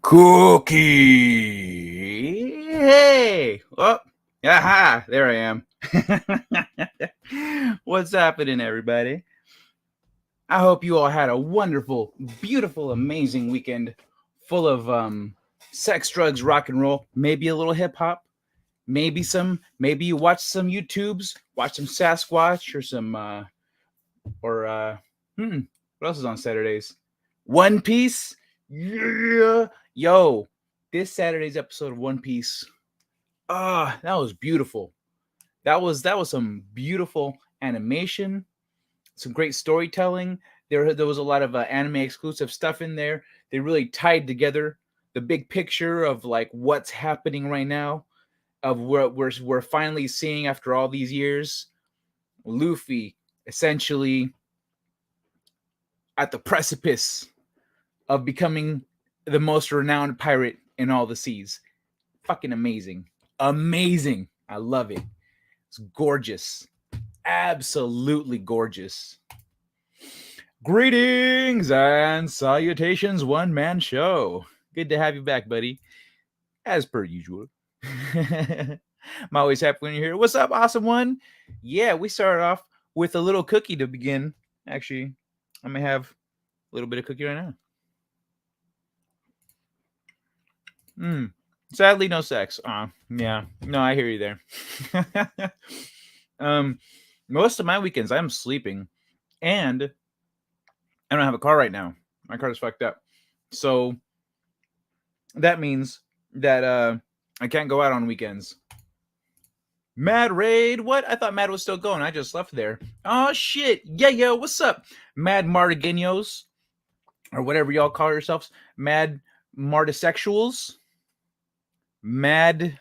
Cookie. Hey. Oh, aha. There I am. What's happening, everybody? I hope you all had a wonderful, beautiful, amazing weekend full of sex, drugs, rock and roll, maybe a little hip hop, maybe you watched some YouTubes, watch some Sasquatch or some or what else is on Saturdays? One Piece. Yeah. Yo, this Saturday's episode of One Piece. That was beautiful. That was some beautiful animation, some great storytelling. There was a lot of anime exclusive stuff in there. They really tied together the big picture of like what's happening right now, of what we're finally seeing after all these years. Luffy essentially at the precipice of becoming the most renowned pirate in all the seas. Fucking amazing. Amazing. I love it. It's gorgeous. Absolutely gorgeous. Greetings and salutations, one man show. Good to have you back, buddy. As per usual. I'm always happy when you're here. What's up, awesome one? Yeah, we started off with a little cookie to begin. Actually, I may have a little bit of cookie right now. Sadly, no sex. Yeah. No, I hear you there. Most of my weekends I'm sleeping, and I don't have a car right now. My car is fucked up. So that means that I can't go out on weekends. Mad Raid? What? I thought Mad was still going. I just left there. Oh shit. Yeah, yo, what's up? Mad Martiginos, or whatever y'all call yourselves. Mad Martisexuals. Mad,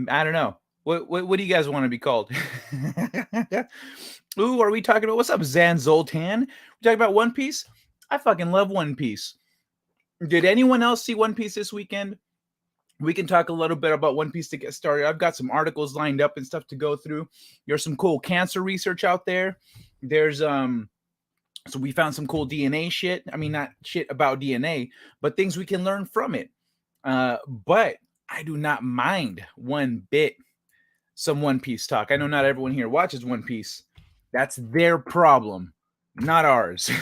I don't know. What do you guys want to be called? Ooh, are we talking about, what's up, Zan Zoltan? We talking about One Piece? I fucking love One Piece. Did anyone else see One Piece this weekend? We can talk a little bit about One Piece to get started. I've got some articles lined up and stuff to go through. There's some cool cancer research out there. There's so we found some cool DNA shit. I mean, not shit about DNA, but things we can learn from it. But I do not mind one bit some One Piece talk. I know not everyone here watches One Piece. That's their problem, not ours.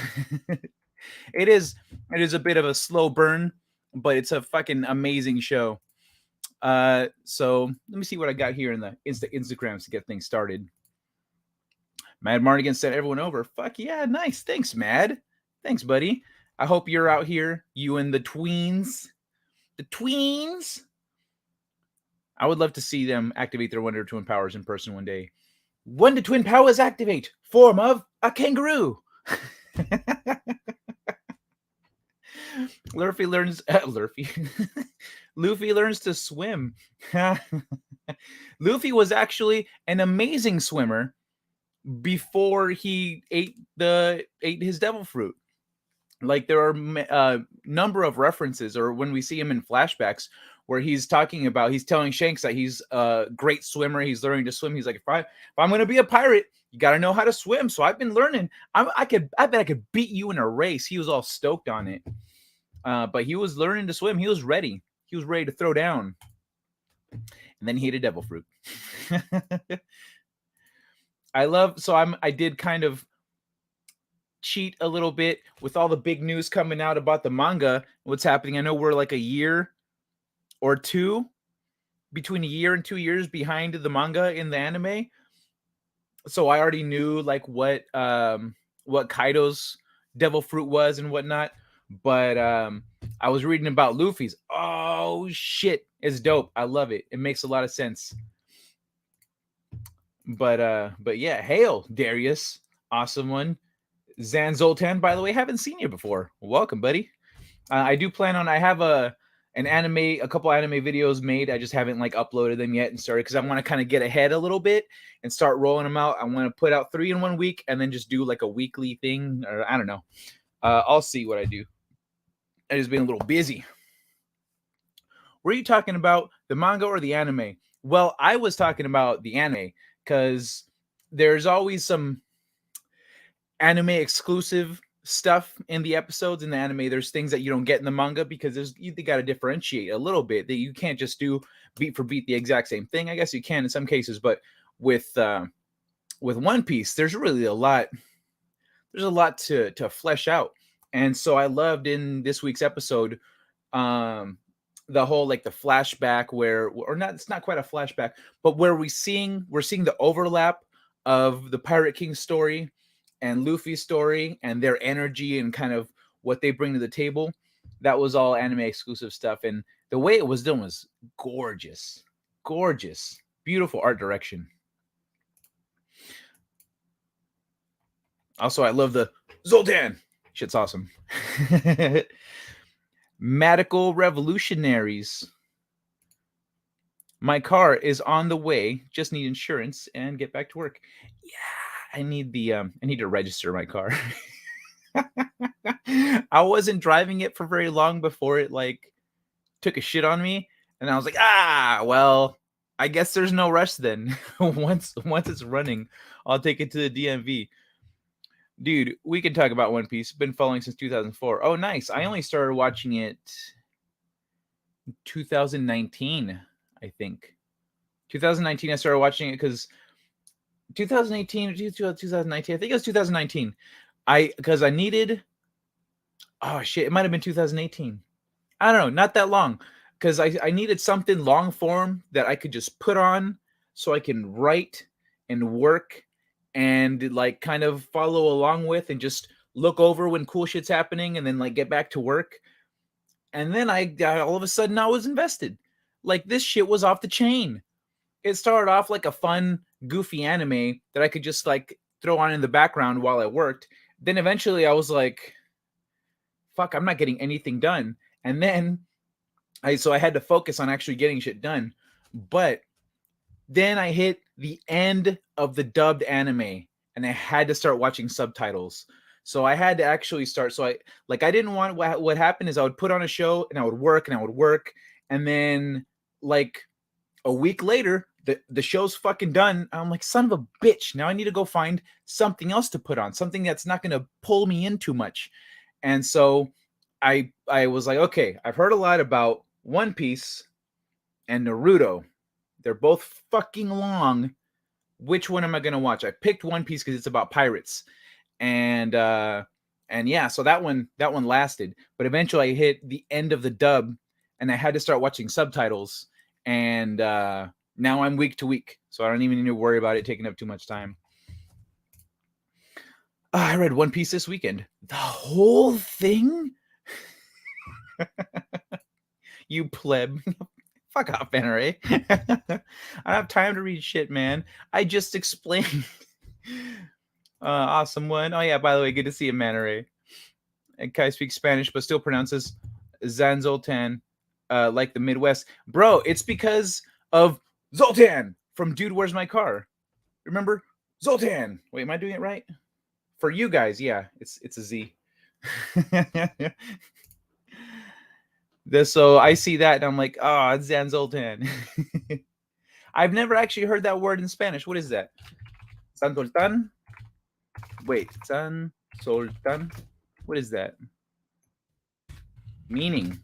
It is a bit of a slow burn, but it's a fucking amazing show. So let me see what I got here in the Instagrams to get things started. Mad Mardigan sent everyone over. Fuck yeah, nice. Thanks, Mad. Thanks, buddy. I hope you're out here, you and the tweens. The tweens. I would love to see them activate their Wonder Twin powers in person one day. Wonder Twin powers activate. Form of a kangaroo. Luffy learns Luffy learns to swim. Luffy was actually an amazing swimmer before he ate his devil fruit. Like there are a number of references, or when we see him in flashbacks, where he's telling Shanks that he's a great swimmer. He's learning to swim. He's like, if I'm going to be a pirate, you got to know how to swim. So I've been learning. I bet I could beat you in a race. He was all stoked on it. But he was learning to swim. He was ready. He was ready to throw down. And then he ate a devil fruit. I did kind of cheat a little bit with all the big news coming out about the manga, what's happening. I know we're like a year or two, between a year and 2 years behind the manga in the anime. So I already knew like what Kaido's devil fruit was and whatnot. But I was reading about Luffy's. Oh shit, it's dope. I love it. It makes a lot of sense. But yeah, hail Darius, awesome one. Zan Zoltan, by the way, haven't seen you before. Welcome, buddy. I do plan on. I have a couple anime videos made. I just haven't like uploaded them yet and started because I want to kind of get ahead a little bit and start rolling them out. I want to put out 3 in 1 week and then just do like a weekly thing, or I don't know. I'll see what I do. I just been a little busy. Were you talking about the manga or the anime? Well, I was talking about the anime because there's always some anime exclusive stuff in the episodes in the anime. There's things that you don't get in the manga because you got to differentiate a little bit. That you can't just do beat for beat the exact same thing. I guess you can in some cases, but with One Piece, there's really a lot. There's a lot to flesh out, and so I loved in this week's episode the whole like the flashback where, or not, it's not quite a flashback, but where we're seeing the overlap of the Pirate King story and Luffy's story and their energy and kind of what they bring to the table. That was all anime exclusive stuff, and the way it was done was gorgeous. Beautiful art direction. Also, I love the Zoltan. Shit's awesome. Medical revolutionaries. My car is on the way. Just need insurance and get back to work. Yeah, I need to register my car. I wasn't driving it for very long before it like took a shit on me, and I was like, well, I guess there's no rush then. once it's running, I'll take it to the DMV. Dude, we can talk about One Piece. Been following since 2004. Oh, nice. I only started watching it 2019, I think. 2019, I started watching it because 2018 or 2019, I think it was 2019. Because I needed, oh shit, it might have been 2018. I don't know, not that long. Because I needed something long form that I could just put on so I can write and work and like kind of follow along with and just look over when cool shit's happening and then like get back to work. And then I all of a sudden I was invested. Like this shit was off the chain. It started off like a fun, goofy anime that I could just like throw on in the background while I worked. Then eventually I was like, fuck, I'm not getting anything done. And then I had to focus on actually getting shit done. But then I hit the end of the dubbed anime and I had to start watching subtitles. So I had to actually start. So I didn't want, what happened is I would put on a show and I would work. And then like a week later, the show's fucking done. I'm like, son of a bitch. Now I need to go find something else to put on, something that's not going to pull me in too much. And so I was like, okay, I've heard a lot about One Piece and Naruto. They're both fucking long. Which one am I going to watch? I picked One Piece because it's about pirates. And yeah, so that one lasted. But eventually I hit the end of the dub and I had to start watching subtitles. And now I'm week to week. So I don't even need to worry about it taking up too much time. I read One Piece this weekend. The whole thing? You pleb. Fuck off, Banner. I don't have time to read shit, man. I just explained. Awesome one. Oh, yeah, by the way, good to see you, Manare. And Kai speaks Spanish, but still pronounces Zanzoltan like the Midwest. Bro, it's because of Zoltan from Dude, Where's My Car? Remember? Zoltan. Wait, am I doing it right? For you guys, yeah, it's a Z. So I see that and I'm like, oh, it's Zanzoltan. I've never actually heard that word in Spanish. What is that? Zanzoltan? Wait, Zanzoltan? What is that? Meaning?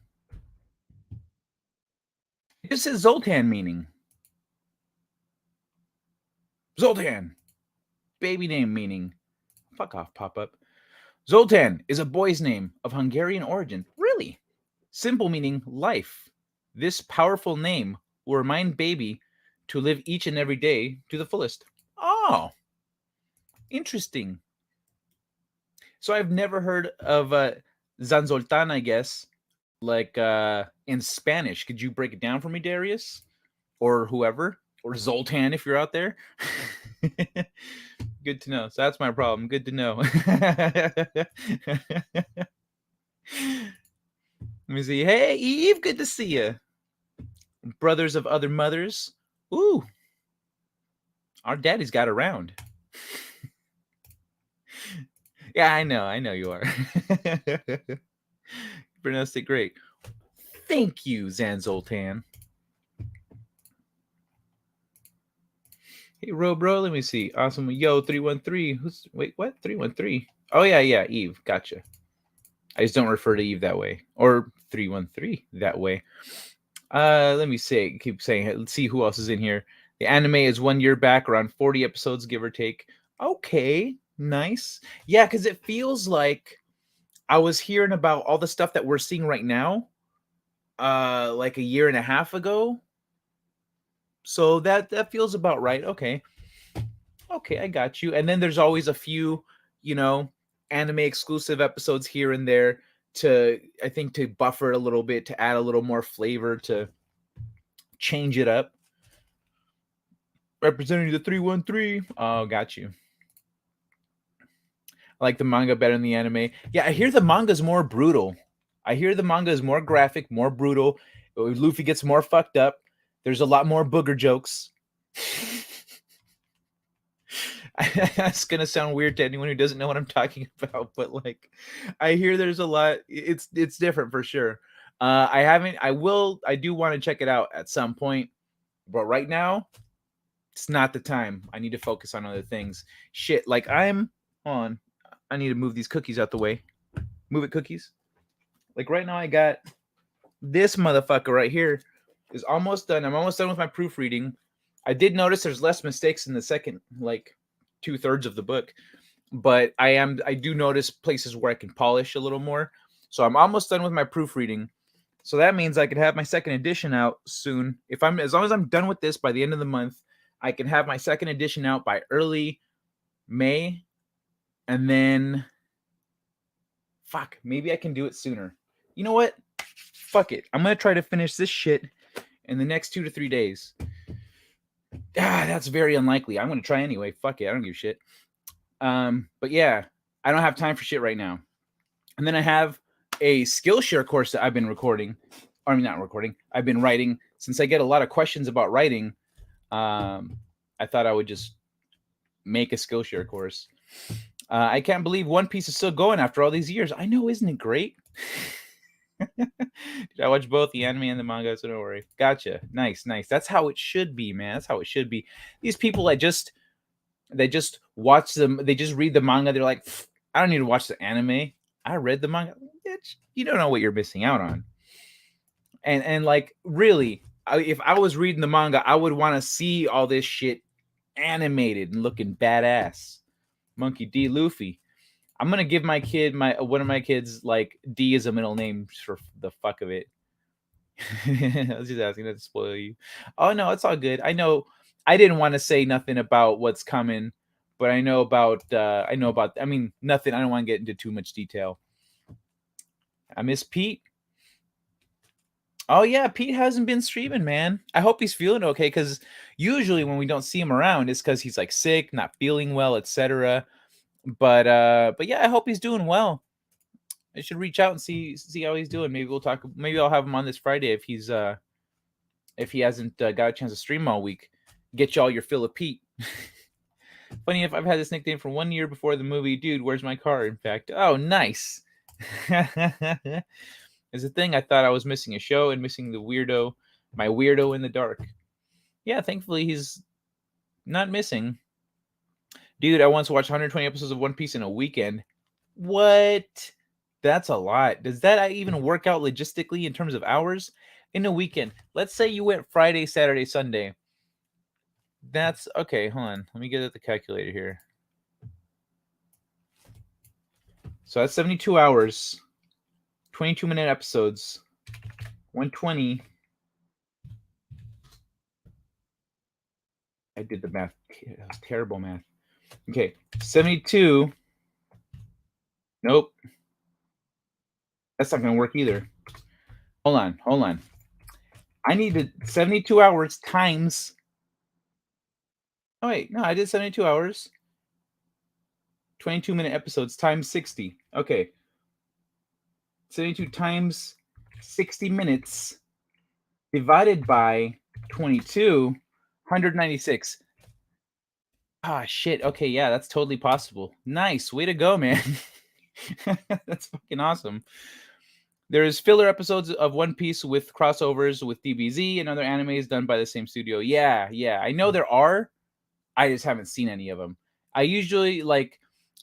It just says Zoltan meaning. Zoltan. Baby name meaning. Fuck off, pop-up. Zoltan is a boy's name of Hungarian origin. Really? Simple meaning life. This powerful name will remind baby to live each and every day to the fullest. Oh, interesting. So I've never heard of Zanzoltan, I guess, like in Spanish. Could you break it down for me, Darius? Or whoever? Or Zoltan, if you're out there? Good to know. So that's my problem. Good to know. Let me see. Hey, Eve, good to see you. Brothers of other mothers. Ooh. Our daddy's got around. Yeah, I know you are. Pronounced it great. Thank you, Zanzoltan. Hey, bro, let me see. Awesome. Yo, 313. Wait, what? 313? Oh yeah, Eve. Gotcha. I just don't refer to Eve that way, or 313 that way. Let me say, keep saying it. Let's see who else is in here. The anime is 1 year back, around 40 episodes, give or take. Okay, nice. Yeah, because it feels like I was hearing about all the stuff that we're seeing right now, like a year and a half ago. So that feels about right. Okay, I got you. And then there's always a few, you know, anime exclusive episodes here and there to, I think, to buffer it a little bit, to add a little more flavor, to change it up. Representing the 313. Oh, got you. I like the manga better than the anime. Yeah, I hear the manga's more brutal. I hear the manga is more graphic, more brutal. Luffy gets more fucked up. There's a lot more booger jokes. That's gonna sound weird to anyone who doesn't know what I'm talking about, but like, I hear there's a lot. It's different for sure. I haven't. I will. I do want to check it out at some point, but right now, it's not the time. I need to focus on other things. Shit, like I'm on. I need to move these cookies out the way. Move it, cookies. Like right now, I got this motherfucker right here is almost done. I'm almost done with my proofreading. I did notice there's less mistakes in the second, like 2/3 of the book, but I do notice places where I can polish a little more. So I'm almost done with my proofreading. So that means I could have my second edition out soon. If I'm as long as I'm done with this by the end of the month, I can have my second edition out by early May, and then fuck, maybe I can do it sooner. You know what? Fuck it. I'm gonna try to finish this shit in the next 2 to 3 days. That's very unlikely. I'm gonna try anyway. Fuck it. I don't give a shit. But yeah, I don't have time for shit right now. And then I have a Skillshare course that I've been recording. Or I mean, not recording. I've been writing. Since I get a lot of questions about writing, I thought I would just make a Skillshare course. I can't believe One Piece is still going after all these years. I know, isn't it great? Did I watch both the anime and the manga? So don't worry. Gotcha. Nice. That's how it should be, man. That's how it should be. These people that just watch them, they just read the manga. They're like, I don't need to watch the anime. I read the manga. Bitch, you don't know what you're missing out on. And like really, if I was reading the manga, I would want to see all this shit animated and looking badass. Monkey D. Luffy. I'm gonna give my kid one of my kids like D as a middle name for the fuck of it. I was just asking not to spoil you. Oh no, it's all good. I know I didn't want to say nothing about what's coming, but I know about I mean nothing. I don't want to get into too much detail. I miss Pete. Oh yeah, Pete hasn't been streaming, man. I hope he's feeling okay because usually when we don't see him around, it's because he's like sick, not feeling well, etc. But yeah, I hope he's doing well. I should reach out and see how he's doing. Maybe we'll talk. Maybe I'll have him on this Friday if he hasn't got a chance to stream all week. Get y'all your fill of Pete. Funny if I've had this nickname for 1 year before the movie. Dude, where's my car? In fact, oh nice. As a thing, I thought I was missing a show and missing my weirdo in the dark. Yeah, thankfully he's not missing. Dude, I once watched 120 episodes of One Piece in a weekend. What? That's a lot. Does that even work out logistically in terms of hours? In a weekend, let's say you went Friday, Saturday, Sunday. That's okay. Hold on. Let me get at the calculator here. So that's 72 hours, 22-minute episodes, 120. I did the math. That was terrible math. Okay, 72. Nope. That's not going to work either. Hold on. I needed 72 hours times. Oh, wait. No, I did 72 hours. 22-minute episodes times 60. Okay. 72 times 60 minutes divided by 22, 196. Ah, shit. Okay, yeah, that's totally possible. Nice. Way to go, man. That's fucking awesome. There's filler episodes of One Piece with crossovers with DBZ and other animes done by the same studio. Yeah. I know there are. I just haven't seen any of them. I usually like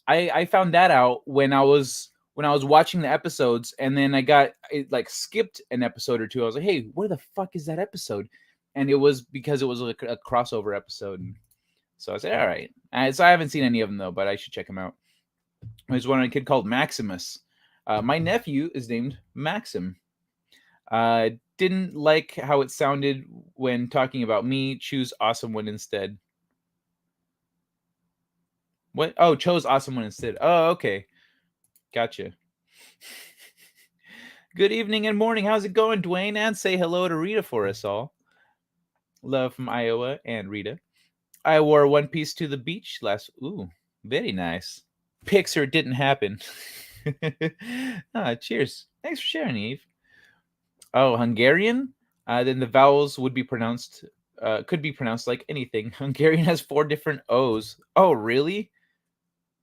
I found that out when I was watching the episodes, and then I got it like skipped an episode or two. I was like, hey, where the fuck is that episode? And it was because it was like a crossover episode. And so I said, all right. So I haven't seen any of them though, but I should check them out. There's one on a kid called Maximus. My nephew is named Maxim. Didn't like how it sounded when talking about me. Choose awesome one instead. What? Oh, chose awesome one instead. Oh, okay. Gotcha. Good evening and morning. How's it going, Dwayne? And say hello to Rita for us all. Love from Iowa and Rita. I wore one piece to the beach last. Ooh, very nice. Pixar didn't happen. Cheers. Thanks for sharing, Eve. Oh, Hungarian? Then the vowels would be pronounced, could be pronounced like anything. Hungarian has 4 different O's. Oh, really?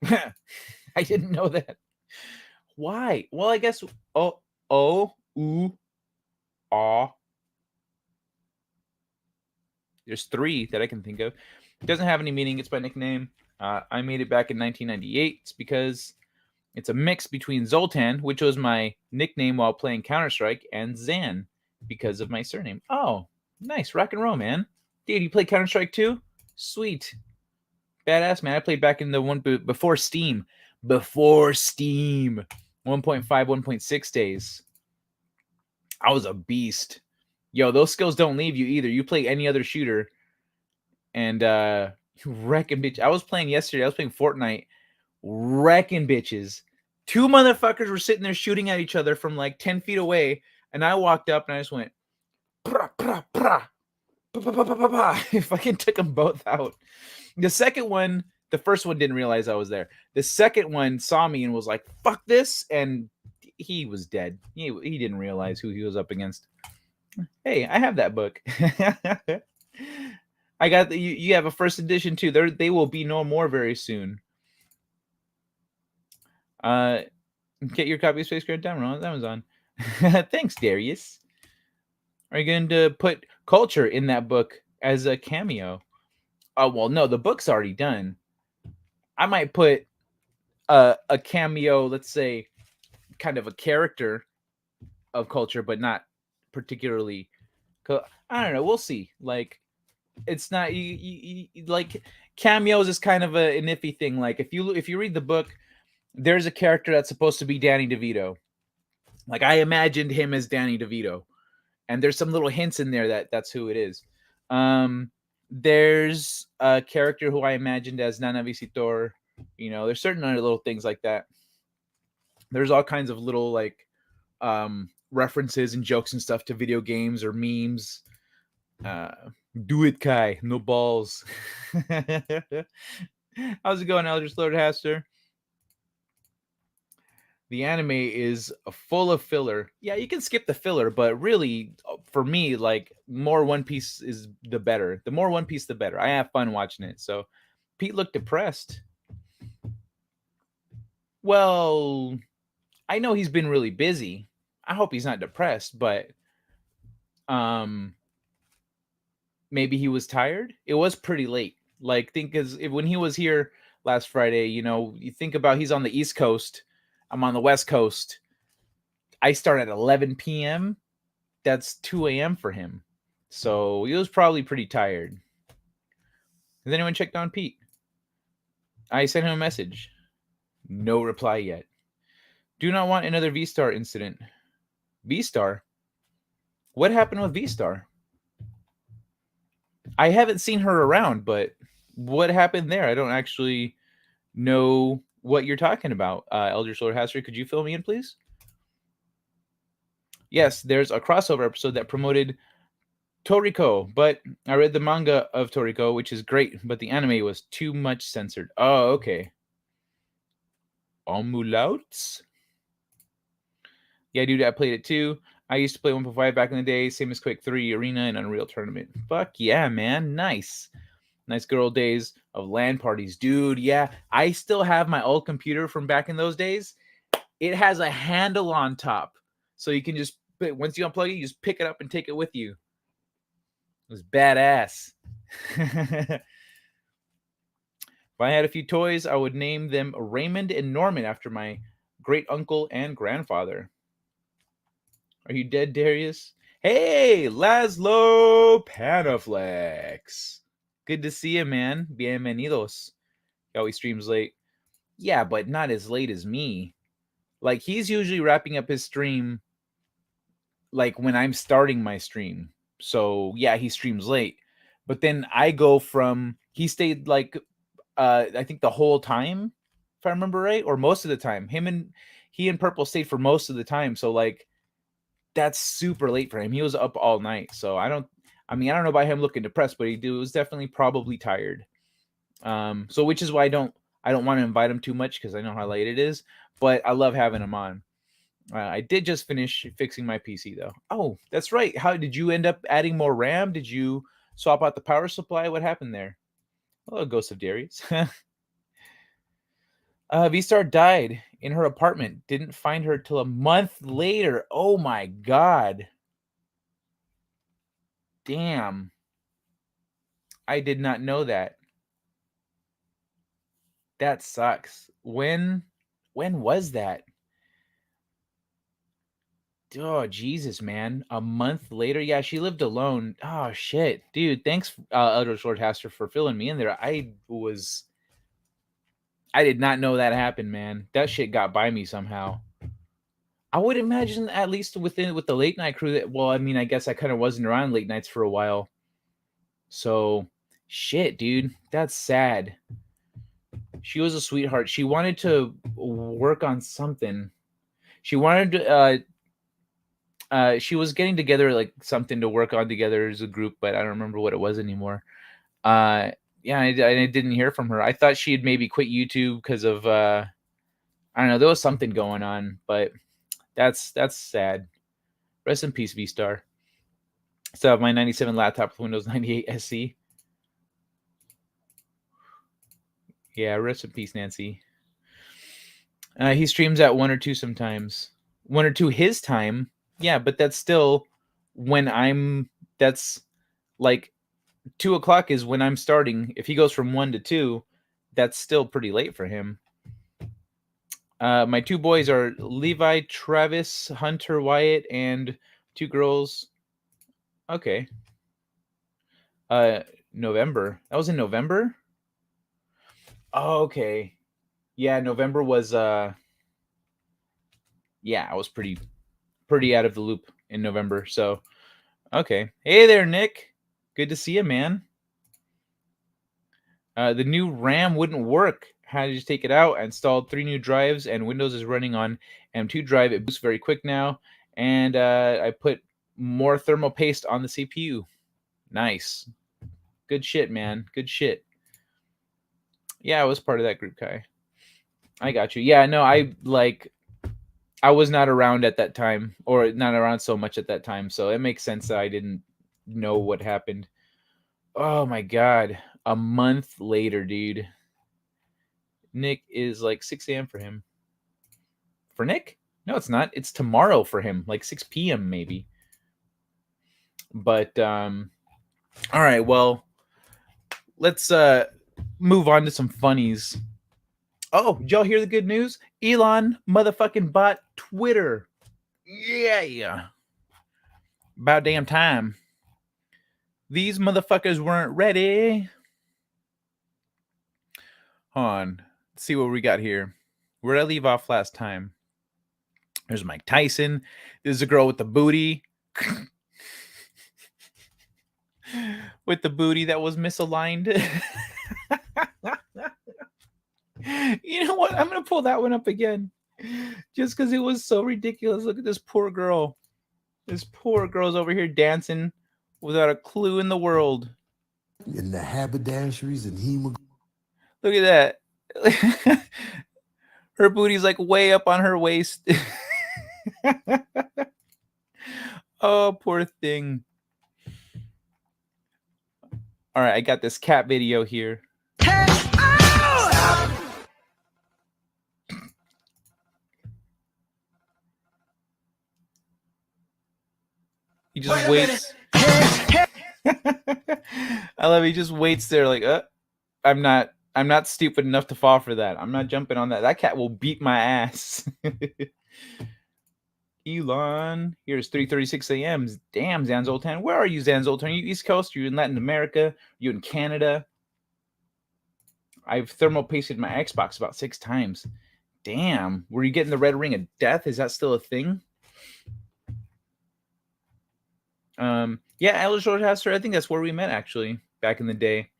I didn't know that. Why? Well, I guess ooh, ah. There's 3 that I can think of. It doesn't have any meaning. It's my nickname. I made it back in 1998. It's because it's a mix between Zoltan, which was my nickname while playing Counter-Strike, and Zan, because of my surname. Oh, nice. Rock and roll, man. Dude, you play Counter-Strike too? Sweet. Badass, man. I played back in the one before Steam. Before Steam. 1.5, 1.6 days. I was a beast. Yo, those skills don't leave you either. You play any other shooter, and wrecking bitch. I was playing yesterday. I was playing Fortnite, wrecking bitches. 2 motherfuckers were sitting there shooting at each other from like 10 feet away, and I walked up and I just went, pra, pra, pra, pa, pa, pa, pa, pa, pa. I fucking took them both out. The second one, the first one didn't realize I was there. The second one saw me and was like, fuck this, and he was dead. He didn't realize who he was up against. Hey, I have that book. I got you have a first edition too. They will be no more very soon. Get your copy of Space Gravity Down on Amazon. Thanks, Darius. Are you going to put culture in that book as a cameo? Oh well, no, the book's already done. I might put a cameo, let's say, kind of a character of culture, but not particularly. I don't know. We'll see. Like, it's not you like cameos is kind of an iffy thing. Like if you read the book, there's a character that's supposed to be Danny DeVito. Like I imagined him as Danny DeVito, and there's some little hints in there that's who it is. There's a character who I imagined as Nana Visitor. You know, there's certain other little things like that. There's all kinds of little like references and jokes and stuff to video games or memes. Do it, Kai. No balls. How's it going, Eldritch Lord Haster? The anime is full of filler. Yeah, you can skip the filler, but really, for me, like more One Piece is the better. The more One Piece, the better. I have fun watching it. So, Pete looked depressed. Well, I know he's been really busy. I hope he's not depressed, but maybe he was tired. It was pretty late. Like think as when he was here last Friday, you know, you think about he's on the East Coast, I'm on the West Coast. I start at 11 p.m. That's 2 a.m. for him. So he was probably pretty tired. Has anyone checked on Pete? I sent him a message. No reply yet. Do not want another V-Star incident. V-Star? What happened with V-Star? I haven't seen her around, but what happened there? I don't actually know what you're talking about. Eldritch Lord Haster, could you fill me in, please? Yes, there's a crossover episode that promoted Toriko, but I read the manga of Toriko, which is great, but the anime was too much censored. Oh, okay. Omulauts? Yeah, dude, I played it too. I used to play 1.5 back in the day, same as Quake 3, Arena, and Unreal Tournament. Fuck yeah, man. Nice. Nice good old days of LAN parties. Dude, yeah. I still have my old computer from back in those days. It has a handle on top. So you can just, once you unplug it, you just pick it up and take it with you. It was badass. If I had a few toys, I would name them Raymond and Norman after my great uncle and grandfather. Are you dead, Darius? Hey, Laszlo Panaflex. Good to see you, man. Bienvenidos. He always streams late. Yeah, but not as late as me. Like, he's usually wrapping up his stream like when I'm starting my stream. So yeah, he streams late. But then I go from he stayed like I think the whole time, if I remember right, or most of the time. He and Purple stayed for most of the time. So like that's super late for him. He was up all night. So I don't know about him looking depressed, but he was definitely probably tired. So which is why I don't want to invite him too much because I know how late it is. But I love having him on. I did just finish fixing my PC though. Oh, that's right. How did you end up adding more RAM? Did you swap out the power supply? What happened there? Hello, Ghost of Darius. V-Star died in her apartment. Didn't find her till a month later. Oh my god. Damn. I did not know that. That sucks. When was that? Oh Jesus, man! A month later, yeah, she lived alone. Oh shit, dude! Thanks, Elder Swordcaster, for filling me in there. I did not know that happened, man. That shit got by me somehow. I would imagine at least with the late night crew that. Well, I mean, I guess I kind of wasn't around late nights for a while. So, shit, dude, that's sad. She was a sweetheart. She wanted to work on something. She wanted to. She was getting together like something to work on together as a group, but I don't remember what it was anymore. Yeah, I didn't hear from her. I thought she had maybe quit YouTube because of I don't know. There was something going on, but that's sad. Rest in peace, V-Star. Still have my 97 laptop with Windows 98 SE. Yeah, rest in peace, Nancy. He streams at 1 or 2 sometimes. 1 or 2 his time. Yeah, but that's still when that's like 2:00 is when I'm starting. If he goes from 1 to 2, that's still pretty late for him. My 2 boys are Levi, Travis, Hunter, Wyatt, and 2 girls. Okay. November. That was in November? Oh, okay. Yeah, November was yeah, I was pretty out of the loop in November. So, okay. Hey there, Nick. Good to see you, man. The new RAM wouldn't work. How did you take it out? I installed 3 new drives, and Windows is running on M2 drive. It boosts very quick now, and I put more thermal paste on the CPU. Nice. Good shit, man. Good shit. Yeah, I was part of that group, Kai. I got you. Yeah, no, I was not around at that time, or not around so much at that time, so it makes sense that I didn't know what happened. Oh my god. A month later, dude. Nick is like 6 a.m. for him. For Nick? No, it's not. It's tomorrow for him, like 6 p.m. maybe. But all right, well, let's move on to some funnies. Oh, did y'all hear the good news? Elon motherfucking bought Twitter. Yeah. About damn time. These motherfuckers weren't ready. Hold on. Let's see what we got here. Where did I leave off last time? There's Mike Tyson. There's a girl with the booty. With the booty that was misaligned. You know what? I'm going to pull that one up again. Just because it was so ridiculous. Look at this poor girl. This poor girl's over here dancing without a clue in the world. In the haberdasheries and hemoglobin. Look at that. Her booty's like way up on her waist. Oh, poor thing. All right, I got this cat video here. He just waits. I love it. He just waits there like, I'm not I'm not stupid enough to fall for that. I'm not jumping on that. That cat will beat my ass. Elon, here's 3:36 a.m. Damn, Zanzoltan. Where are you, Zanzoltan? Are you East Coast? Are you in Latin America? Are you in Canada? I've thermal pasted my Xbox about 6 times. Damn. Were you getting the red ring of death? Is that still a thing? Yeah, Alice Roadcaster, I think that's where we met actually back in the day.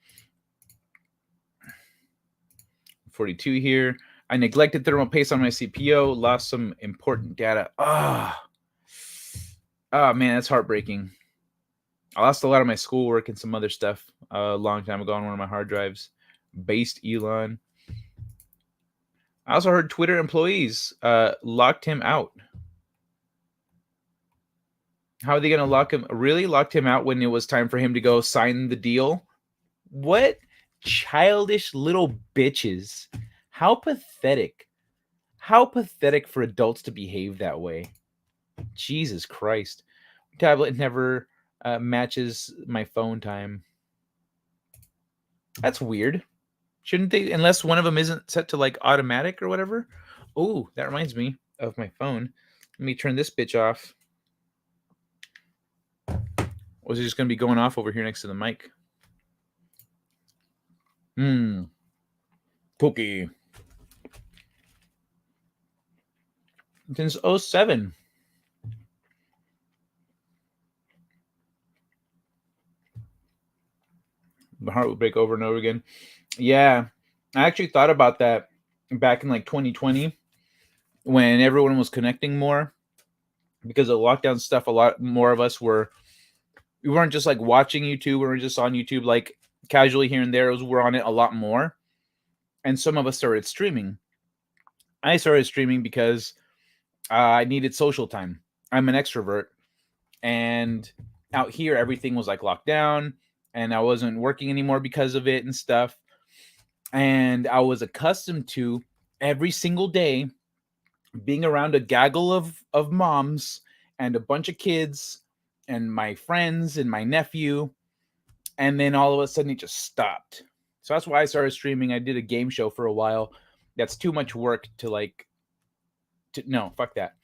42 here. I neglected thermal paste on my CPO, lost some important data. Oh man, that's heartbreaking. I lost a lot of my schoolwork and some other stuff a long time ago on one of my hard drives. Based Elon. I also heard Twitter employees locked him out. How are they going to lock him? Really locked him out when it was time for him to go sign the deal? What childish little bitches. How pathetic. How pathetic for adults to behave that way. Jesus Christ. Tablet never matches my phone time. That's weird. Shouldn't they? Unless one of them isn't set to like automatic or whatever. Oh, that reminds me of my phone. Let me turn this bitch off. Or is it just going to be going off over here next to the mic? Cookie. Since 07. The heart would break over and over again. Yeah. I actually thought about that back in like 2020 when everyone was connecting more because of lockdown stuff. A lot more of us we weren't just like watching YouTube. We were just on YouTube like casually here and there. We're on it a lot more. And some of us started streaming. I started streaming because I needed social time. I'm an extrovert. And out here, everything was like locked down and I wasn't working anymore because of it and stuff. And I was accustomed to every single day being around a gaggle of moms and a bunch of kids and my friends and my nephew. And then all of a sudden it just stopped. So that's why I started streaming. I did a game show for a while. That's too much work no, fuck that.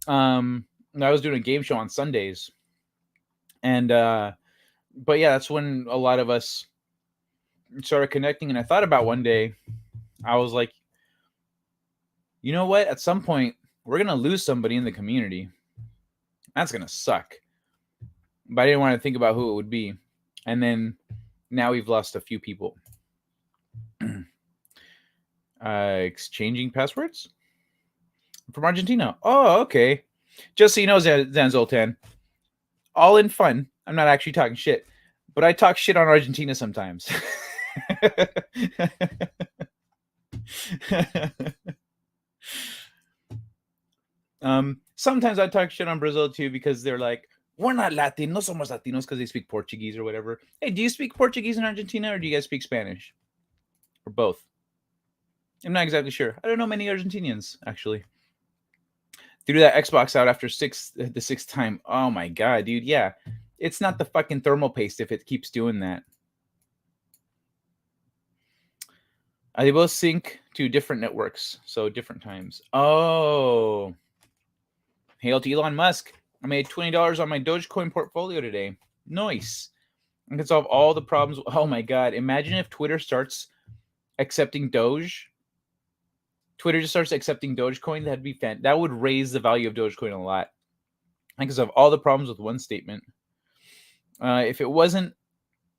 I was doing a game show on Sundays. And but yeah, that's when a lot of us started connecting. And I thought about one day, I was like, you know what? At some point, we're gonna lose somebody in the community. That's gonna suck. But I didn't want to think about who it would be. And then now we've lost a few people. Exchanging passwords from Argentina. Oh, okay. Just so you know, Zanzoltan, all in fun. I'm not actually talking shit, but I talk shit on Argentina sometimes. Sometimes I talk shit on Brazil too because they're like, we're not Latin, no somos Latinos because they speak Portuguese or whatever. Hey, do you speak Portuguese in Argentina or do you guys speak Spanish? Or both? I'm not exactly sure. I don't know many Argentinians, actually. Threw that Xbox out after the sixth time. Oh my god, dude. Yeah. It's not the fucking thermal paste if it keeps doing that. They both sync to different networks, so different times. Oh. Hail to Elon Musk. I made $20 on my Dogecoin portfolio today. Nice. I can solve all the problems. Oh my god. Imagine if Twitter starts accepting Doge. Twitter just starts accepting Dogecoin. That'd be that would raise the value of Dogecoin a lot. I can solve all the problems with one statement. If it wasn't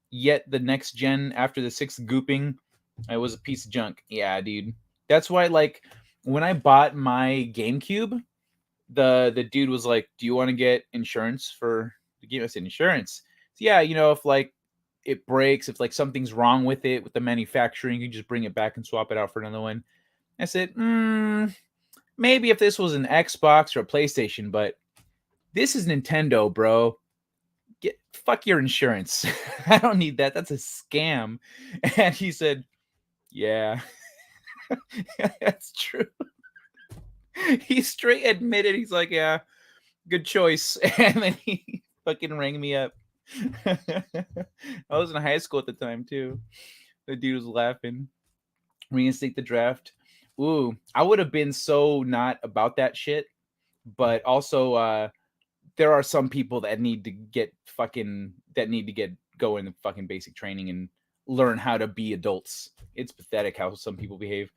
yet the next gen after the sixth gooping, it was a piece of junk. Yeah, dude. That's why, like, when I bought my GameCube, the dude was like, "Do you want to get insurance for the game?" I said, "Insurance." So, yeah, you know, if like it breaks, if like something's wrong with it with the manufacturing, you can just bring it back and swap it out for another one. I said, maybe if this was an Xbox or a PlayStation, but this is Nintendo, bro. Fuck your insurance. I don't need that. That's a scam. And he said, yeah, that's true. He straight admitted, he's like, yeah, good choice. And then he fucking rang me up. I was in high school at the time too. The dude was laughing. Reinstate the draft. Ooh, I would have been so not about that shit, but also there are some people that need to get go in fucking basic training and learn how to be adults. It's pathetic how some people behave.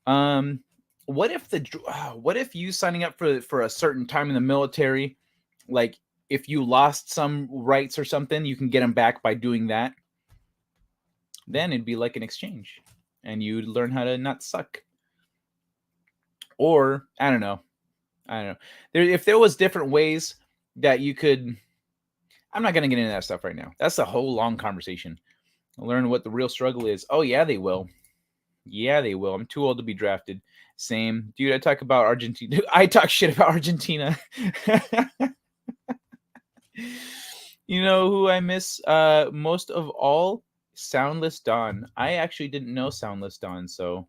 What if you signing up for a certain time in the military, like if you lost some rights or something, you can get them back by doing that. Then it'd be like an exchange, and you'd learn how to not suck. Or I don't know. If there was different ways that you could, I'm not gonna get into that stuff right now. That's a whole long conversation. Learn what the real struggle is. Oh yeah, they will. Yeah, they will. I'm too old to be drafted. Same, dude. I talk about Argentina. I talk shit about Argentina. You know who I miss most of all? Soundless Dawn. I actually didn't know Soundless Dawn, so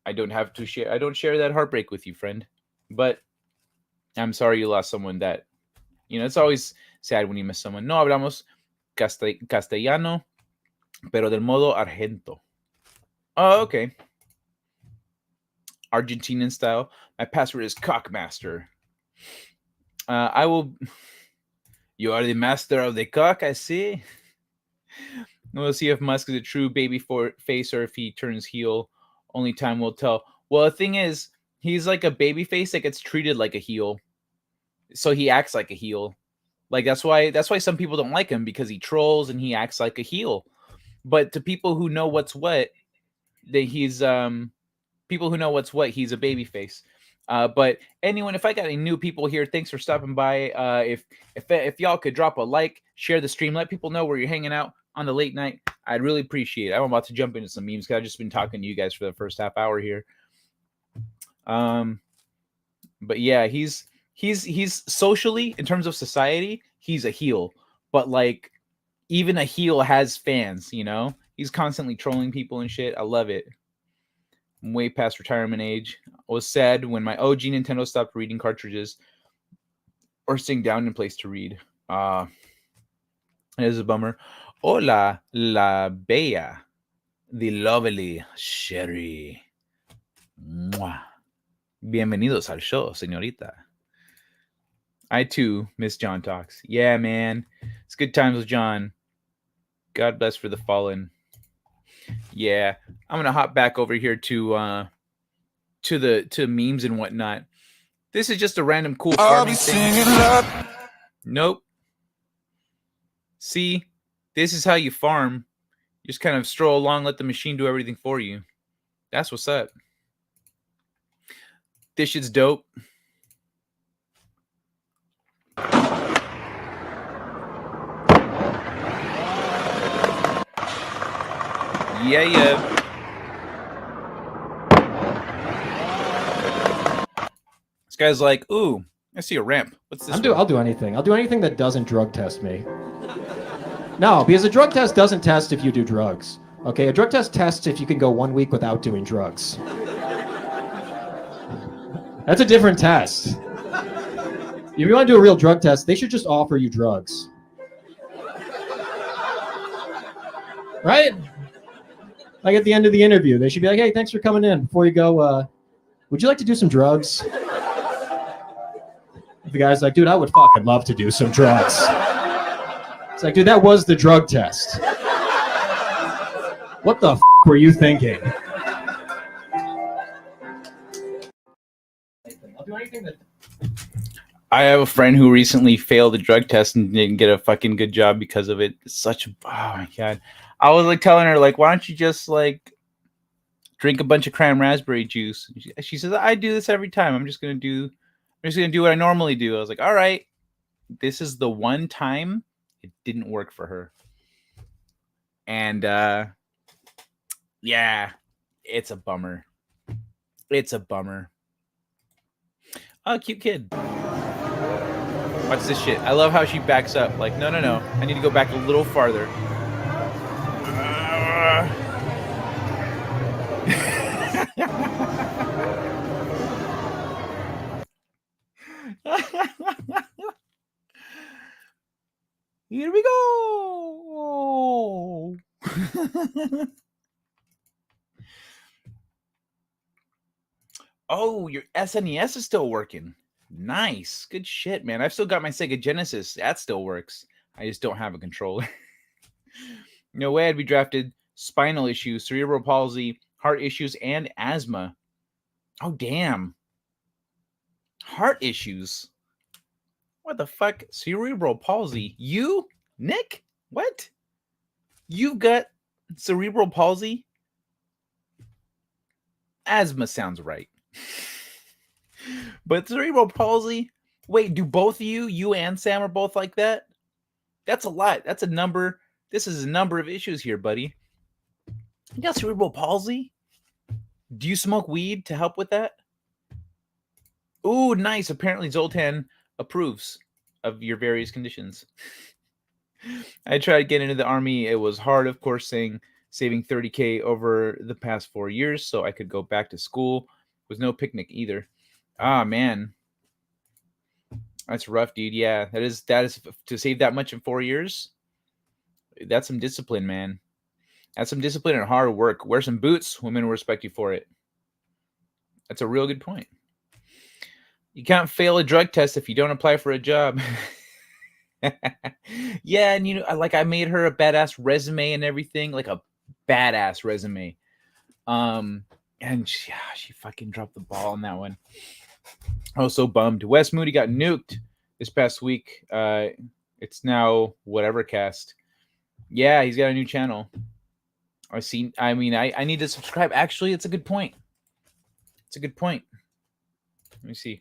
I don't have to share. I don't share that heartbreak with you, friend. But I'm sorry you lost someone that, it's always sad when you miss someone. No hablamos castellano, pero del modo argento. Oh, okay. Argentinian style. My password is Cockmaster. I will. You are the master of the cock, I see. We'll see if Musk is a true baby face or if he turns heel. Only time will tell. Well, the thing is, he's like a baby face that gets treated like a heel, so he acts like a heel. Like that's why some people don't like him, because he trolls and he acts like a heel. But to people who know what's what, he's people who know what's what, he's a baby face. But anyone, if I got any new people here, thanks for stopping by. If y'all could drop a like, share the stream, let people know where you're hanging out on the late night, I'd really appreciate it. I'm about to jump into some memes because I've just been talking to you guys for the first half hour here. But yeah, he's socially, in terms of society, he's a heel. But like, even a heel has fans, He's constantly trolling people and shit. I love it. I'm way past retirement age. I was sad when my OG Nintendo stopped reading cartridges or sitting down in place to read. It is a bummer. Hola, la bella, the lovely Sherry. Mwah. Bienvenidos al show, señorita. I too miss John Talks. Yeah, man. It's good times with John. God bless for the fallen. Yeah. I'm gonna hop back over here to memes and whatnot. This is just a random cool farming thing. Nope. See, this is how you farm. You just kind of stroll along, let the machine do everything for you. That's what's up. This shit's dope. Yeah. This guy's like, ooh, I see a ramp. What's this? I'll do anything. I'll do anything that doesn't drug test me. No, because a drug test doesn't test if you do drugs. Okay, a drug test tests if you can go 1 week without doing drugs. That's a different test. If you want to do a real drug test, they should just offer you drugs. Right? Like at the end of the interview, they should be like, hey, thanks for coming in. Before you go, would you like to do some drugs? The guy's like, dude, I would fucking love to do some drugs. It's like, dude, that was the drug test. What the were you thinking? I'll do anything that... I have a friend who recently failed a drug test and didn't get a fucking good job because of it. It's oh my God. I was like telling her, like, why don't you just like drink a bunch of cran raspberry juice? She says, I do this every time. I'm just gonna do what I normally do. I was like, all right, this is the one time it didn't work for her. And yeah, it's a bummer. It's a bummer. Oh, cute kid. Watch this shit. I love how she backs up. Like, no. I need to go back a little farther. Here we go. Oh, your SNES is still working. Nice. Good shit, man. I've still got my Sega Genesis. That still works. I just don't have a controller. No way I'd be drafted spinal issues, cerebral palsy, heart issues, and asthma. Oh, damn. Heart issues. What the fuck? Cerebral palsy. You? Nick? What? You've got cerebral palsy? Asthma sounds right. But cerebral palsy? Wait, do both of you and Sam are both like that? That's a lot. That's a number. This is a number of issues here, buddy. You got cerebral palsy? Do you smoke weed to help with that? Ooh, nice. Apparently Zoltan approves of your various conditions. I tried to get into the army. It was hard, of course, saving $30K over the past 4 years so I could go back to school. It was no picnic either. Ah, man. That's rough, dude. Yeah, that is to save that much in 4 years. That's some discipline, man. That's some discipline and hard work. Wear some boots. Women will respect you for it. That's a real good point. You can't fail a drug test if you don't apply for a job. Yeah, and I made her a badass resume and everything, like a badass resume. And she fucking dropped the ball on that one. I was so bummed. Wes Moody got nuked this past week. It's now whatever cast. Yeah, he's got a new channel. I need to subscribe. Actually, it's a good point. It's a good point. Let me see.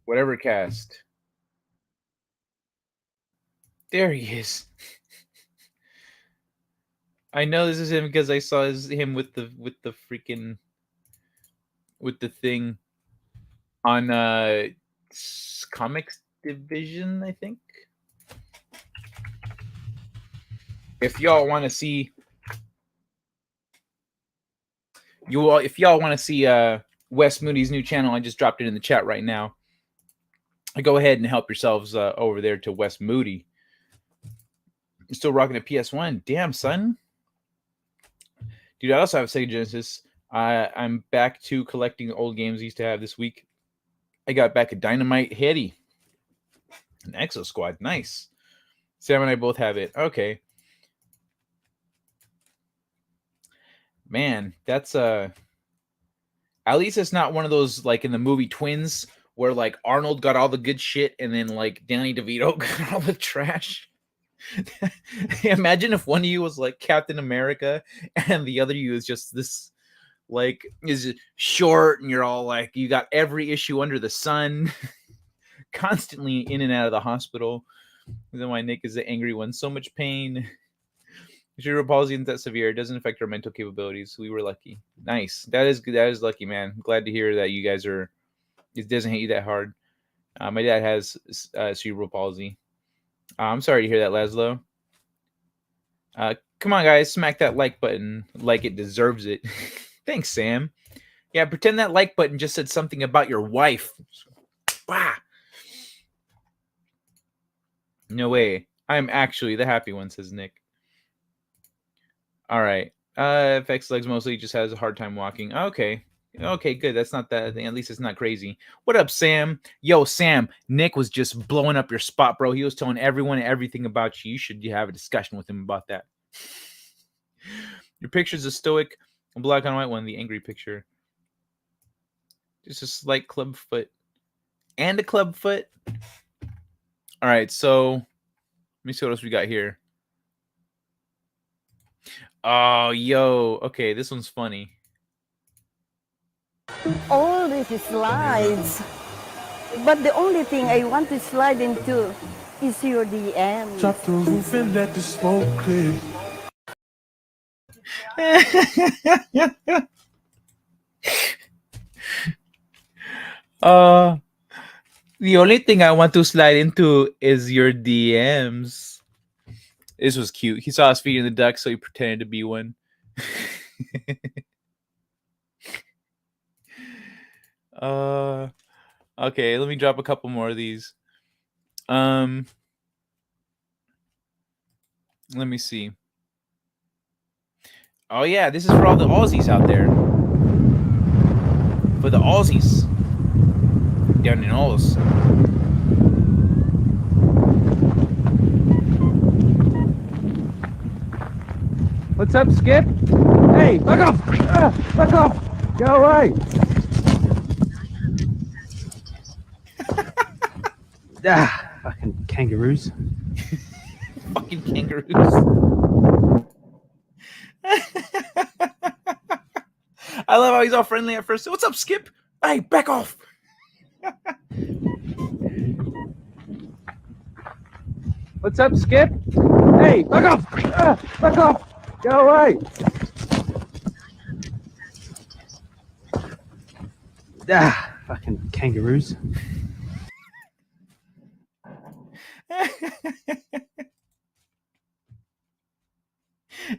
Whatever cast. There he is. I know this is him because I saw him with the freaking with the thing on Comics Division, I think. If y'all want to see Wes Moody's new channel, I just dropped it in the chat right now. Go ahead and help yourselves over there to Wes Moody. You're still rocking a PS1. Damn, son. Dude, I also have a Sega Genesis. I'm back to collecting old games I used to have this week. I got back a Dynamite Heady. An Exo Squad. Nice. Sam and I both have it. Okay. Man, that's at least it's not one of those like in the movie Twins where like Arnold got all the good shit and then like Danny DeVito got all the trash. Imagine if one of you was like Captain America and the other you is just this like is short and you're all like you got every issue under the sun, constantly in and out of the hospital. Then why Nick is the angry one. So much pain. Cerebral palsy isn't that severe. It doesn't affect our mental capabilities. We were lucky. Nice. That is good. That is lucky, man. I'm glad to hear that you guys are. It doesn't hit you that hard. My dad has cerebral palsy. I'm sorry to hear that, Laszlo. Come on, guys, smack that like button like it deserves it. Thanks, Sam. Yeah, pretend that like button just said something about your wife. Bah. No way. I'm actually the happy one, says Nick. All right. Affects legs mostly. Just has a hard time walking. Okay. Okay, good. That's not that thing. At least it's not crazy. What up, Sam? Yo, Sam. Nick was just blowing up your spot, bro. He was telling everyone everything about you. You should have a discussion with him about that. Your picture's a stoic, a black and white one. The angry picture. Just a slight club foot. And a club foot. All right, so let me see what else we got here. Oh, yo. Okay, this one's funny. All these slides. But the only thing I want to slide into is your DM. Drop the roof and let the smoke clear. The only thing I want to slide into is your DMs. This was cute. He saw us feeding the duck, so he pretended to be one. Okay, let me drop a couple more of these. Let me see. Oh yeah, this is for all the Aussies out there. For the Aussies down in Oz. What's up, Skip? Hey, back off! Back off! Go away! Fucking kangaroos. Fucking kangaroos. I love how he's all friendly at first. What's up, Skip? Hey, back off. What's up, Skip? Hey, back off! Back off! Go away! Fucking kangaroos.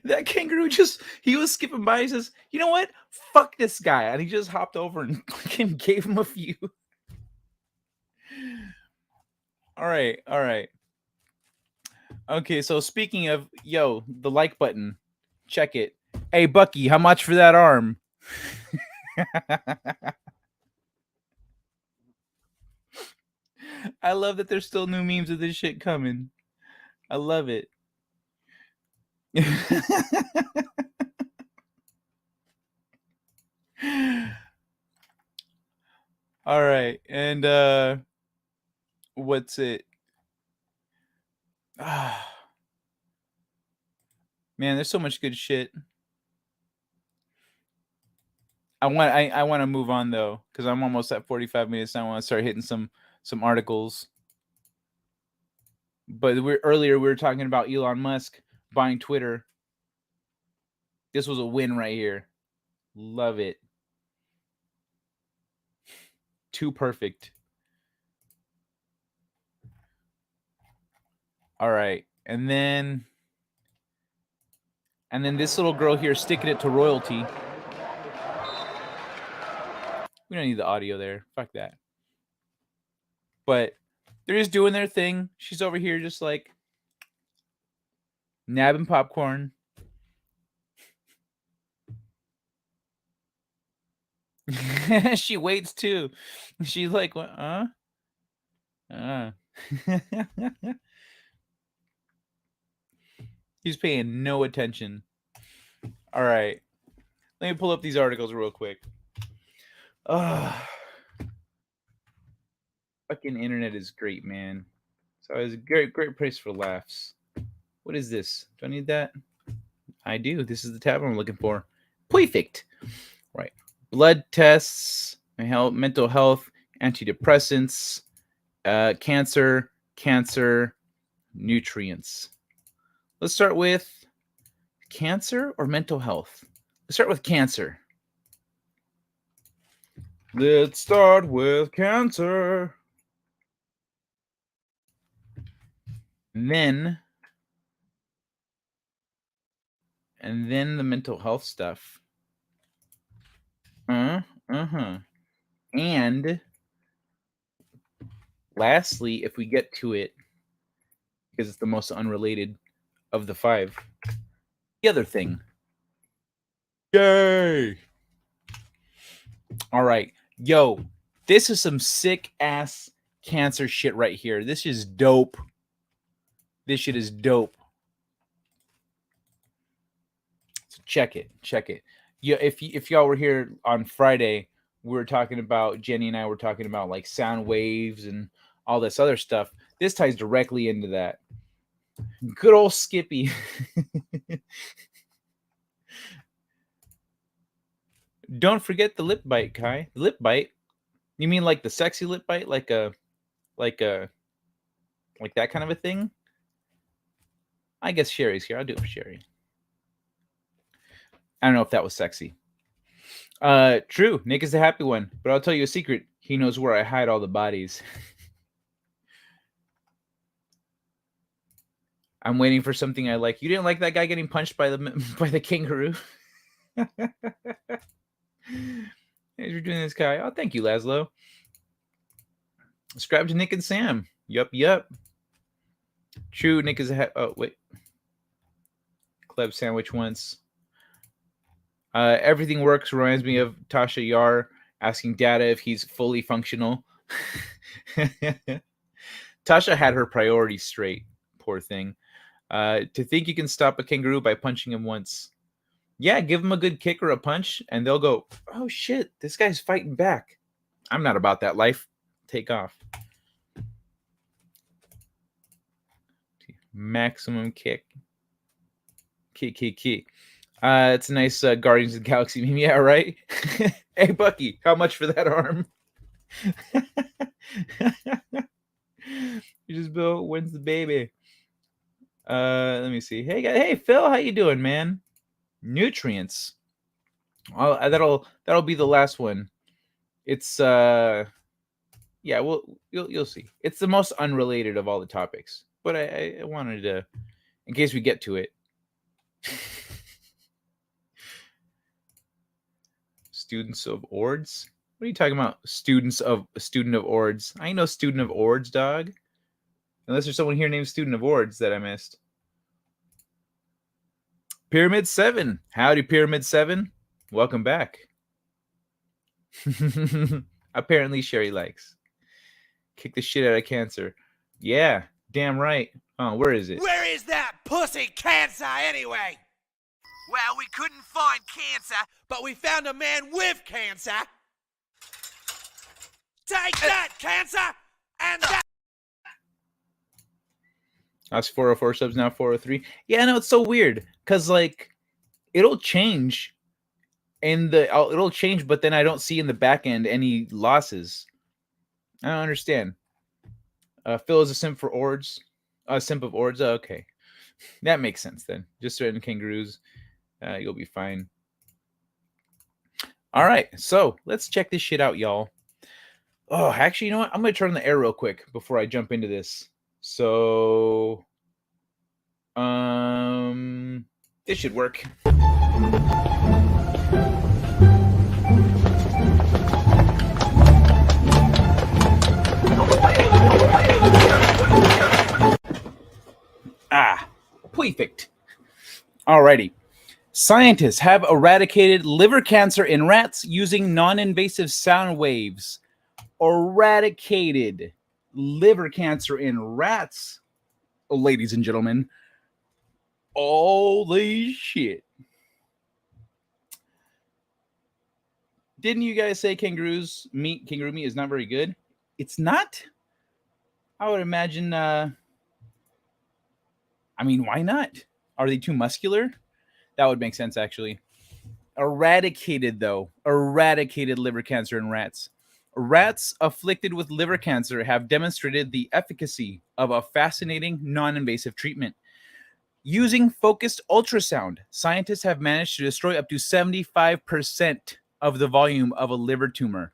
That kangaroo he was skipping by. He says, you know what? Fuck this guy. And he just hopped over and fucking gave him a few. All right. Okay, so speaking of, the like button. Check it. Hey, Bucky, how much for that arm? I love that there's still new memes of this shit coming. I love it. All right, and what's it? Man, there's so much good shit. I want to move on though, because I'm almost at 45 minutes. I want to start hitting some articles. But earlier we were talking about Elon Musk buying Twitter. This was a win right here. Love it. Too perfect. All right. And then this little girl here sticking it to royalty. We don't need the audio there. Fuck that. But they're just doing their thing. She's over here just like nabbing popcorn. She waits too. She's like, what? He's paying no attention. All right. Let me pull up these articles real quick. Fucking internet is great, man. So it's a great place for laughs. What is this? Do I need that? I do. This is the tab I'm looking for. Perfect. Right. Blood tests, mental health, antidepressants, cancer, nutrients. Let's start with cancer or mental health. Let's start with cancer. Let's start with cancer. And then the mental health stuff. And lastly, if we get to it, because it's the most unrelated of the five, the other thing. Yay! All right. Yo, this is some sick ass cancer shit right here. This is dope. This shit is dope. So check it. Yeah, if y'all were here on Friday, we were talking about, Jenny and I were talking about like sound waves and all this other stuff. This ties directly into that. Good old Skippy. Don't forget the lip bite, Kai. The lip bite. You mean like the sexy lip bite, like that kind of a thing? I guess Sherry's here. I'll do it for Sherry. I don't know if that was sexy. True. Nick is the happy one, but I'll tell you a secret. He knows where I hide all the bodies. I'm waiting for something I like. You didn't like that guy getting punched by the kangaroo? Thanks for doing this, Kai. Oh, thank you, Laszlo. Subscribe to Nick and Sam. Yup. True, Nick is oh, wait. Club sandwich once. Everything works reminds me of Tasha Yar asking Data if he's fully functional. Tasha had her priorities straight. Poor thing. To think you can stop a kangaroo by punching him once. Yeah, give him a good kick or a punch, and they'll go, oh shit, this guy's fighting back. I'm not about that life. Take off. Maximum kick. Kick. It's a nice Guardians of the Galaxy meme. Yeah, right? Hey, Bucky, how much for that arm? You just built, when's the baby? Let me see. Hey, Phil, how you doing, man? Nutrients. Oh, that'll be the last one. It's yeah, well, you'll see. It's the most unrelated of all the topics, but I wanted to, in case we get to it. Students of Ords? What are you talking about? Student of Ords? I know student of Ords, dog. Unless there's someone here named student of Ords that I missed. Pyramid 7. Howdy, Pyramid 7. Welcome back. Apparently Sherry likes. Kick the shit out of cancer. Yeah, damn right. Oh, where is it? Where is that pussy cancer anyway? Well, we couldn't find cancer, but we found a man with cancer. Take that, cancer! And that... That's 404 subs, now 403. Yeah, no, it's so weird. Because, like, it'll change. It'll change, but then I don't see in the back end any losses. I don't understand. Phil is a simp for Ords. A simp of Ords. Oh, okay. That makes sense then. Just certain kangaroos. You'll be fine. All right, so let's check this shit out, y'all. Oh, actually, you know what? I'm going to turn on the air real quick before I jump into this. So, this should work. Perfect. Alrighty. Scientists have eradicated liver cancer in rats using non-invasive sound waves. Eradicated liver cancer in rats, ladies and gentlemen. Holy shit. Didn't you guys say kangaroo meat is not very good? It's not? I would imagine, I mean, why not? Are they too muscular? That would make sense, actually. Eradicated liver cancer in rats. Rats afflicted with liver cancer have demonstrated the efficacy of a fascinating non-invasive treatment. Using focused ultrasound, scientists have managed to destroy up to 75% of the volume of a liver tumor.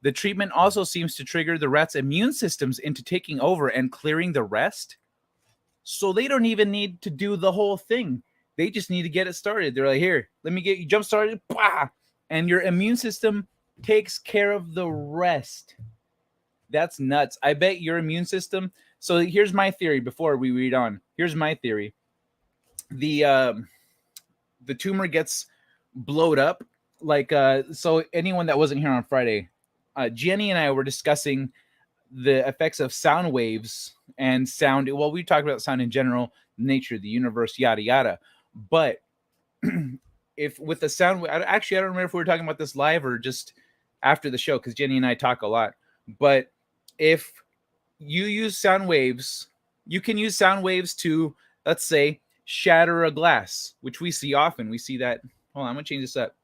The treatment also seems to trigger the rat's immune systems into taking over and clearing the rest. So they don't even need to do the whole thing. They just need to get it started. They're like, here, let me get you jump started. Bah! And your immune system takes care of the rest. That's nuts. I bet your immune system. So here's my theory before we read on. Here's my theory. The tumor gets blowed up. Like, so anyone that wasn't here on Friday, Jenny and I were discussing the effects of sound waves and sound. Well, we talked about sound in general, nature, the universe, yada, yada. But if with the sound, actually, I don't remember if we were talking about this live or just after the show, because Jenny and I talk a lot. But if you use sound waves, you can use sound waves to, let's say, shatter a glass, which we see often. We see that. Hold on, I'm going to change this up.